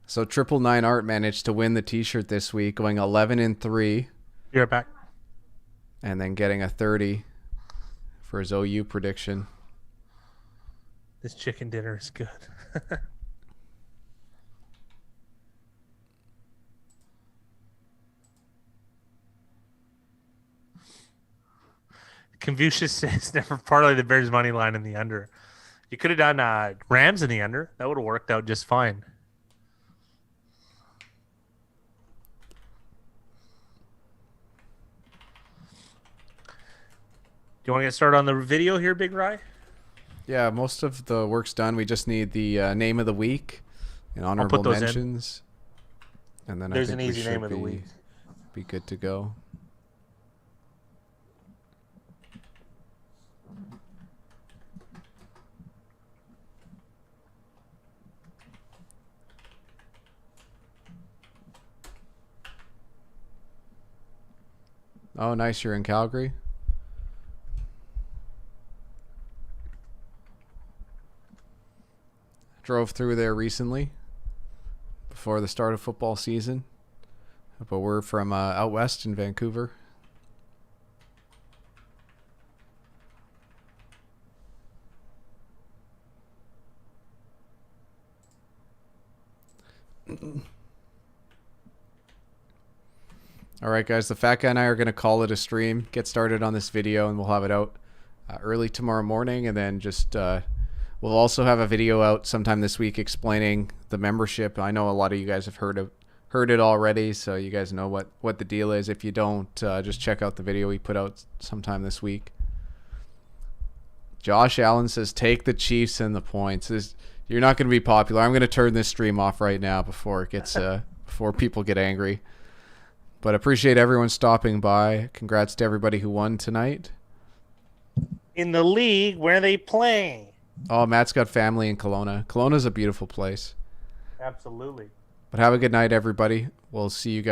Speaker 1: So 999 Art managed to win the T-shirt this week, going 11-3,
Speaker 3: You're back.
Speaker 1: and then getting a 30 for his OU prediction.
Speaker 3: This chicken dinner is good. Confucius says never parlay the Bears money line in the under. You could have done Rams in the under. That would have worked out just fine. Do you want to get started on the video here, Big Rye?
Speaker 1: Yeah, most of the work's done. We just need the name of the week and honorable
Speaker 3: those in.
Speaker 1: mentions. And then
Speaker 3: There's
Speaker 1: I
Speaker 3: an
Speaker 1: think we
Speaker 3: easy
Speaker 1: should
Speaker 3: name of the week.
Speaker 1: be good to go. Oh, nice. You're in Calgary? Drove through there recently before the start of football season. But we're from out west in Vancouver. All right, guys, the fat guy and I are going to call it a stream, get started on this video, and we'll have it out early tomorrow morning. And then just we'll also have a video out sometime this week explaining the membership. I know a lot of you guys have heard it already, so you guys know what the deal is. If you don't, just check out the video we put out sometime this week. Josh Allen says, take the Chiefs and the points. You're not going to be popular. I'm going to turn this stream off right now before it gets before people get angry. But appreciate everyone stopping by. Congrats to everybody who won tonight.
Speaker 3: In the league, where are they playing?
Speaker 1: Oh, Matt's got family in Kelowna. Kelowna's a beautiful place.
Speaker 3: Absolutely.
Speaker 1: But have a good night, everybody. We'll see you guys.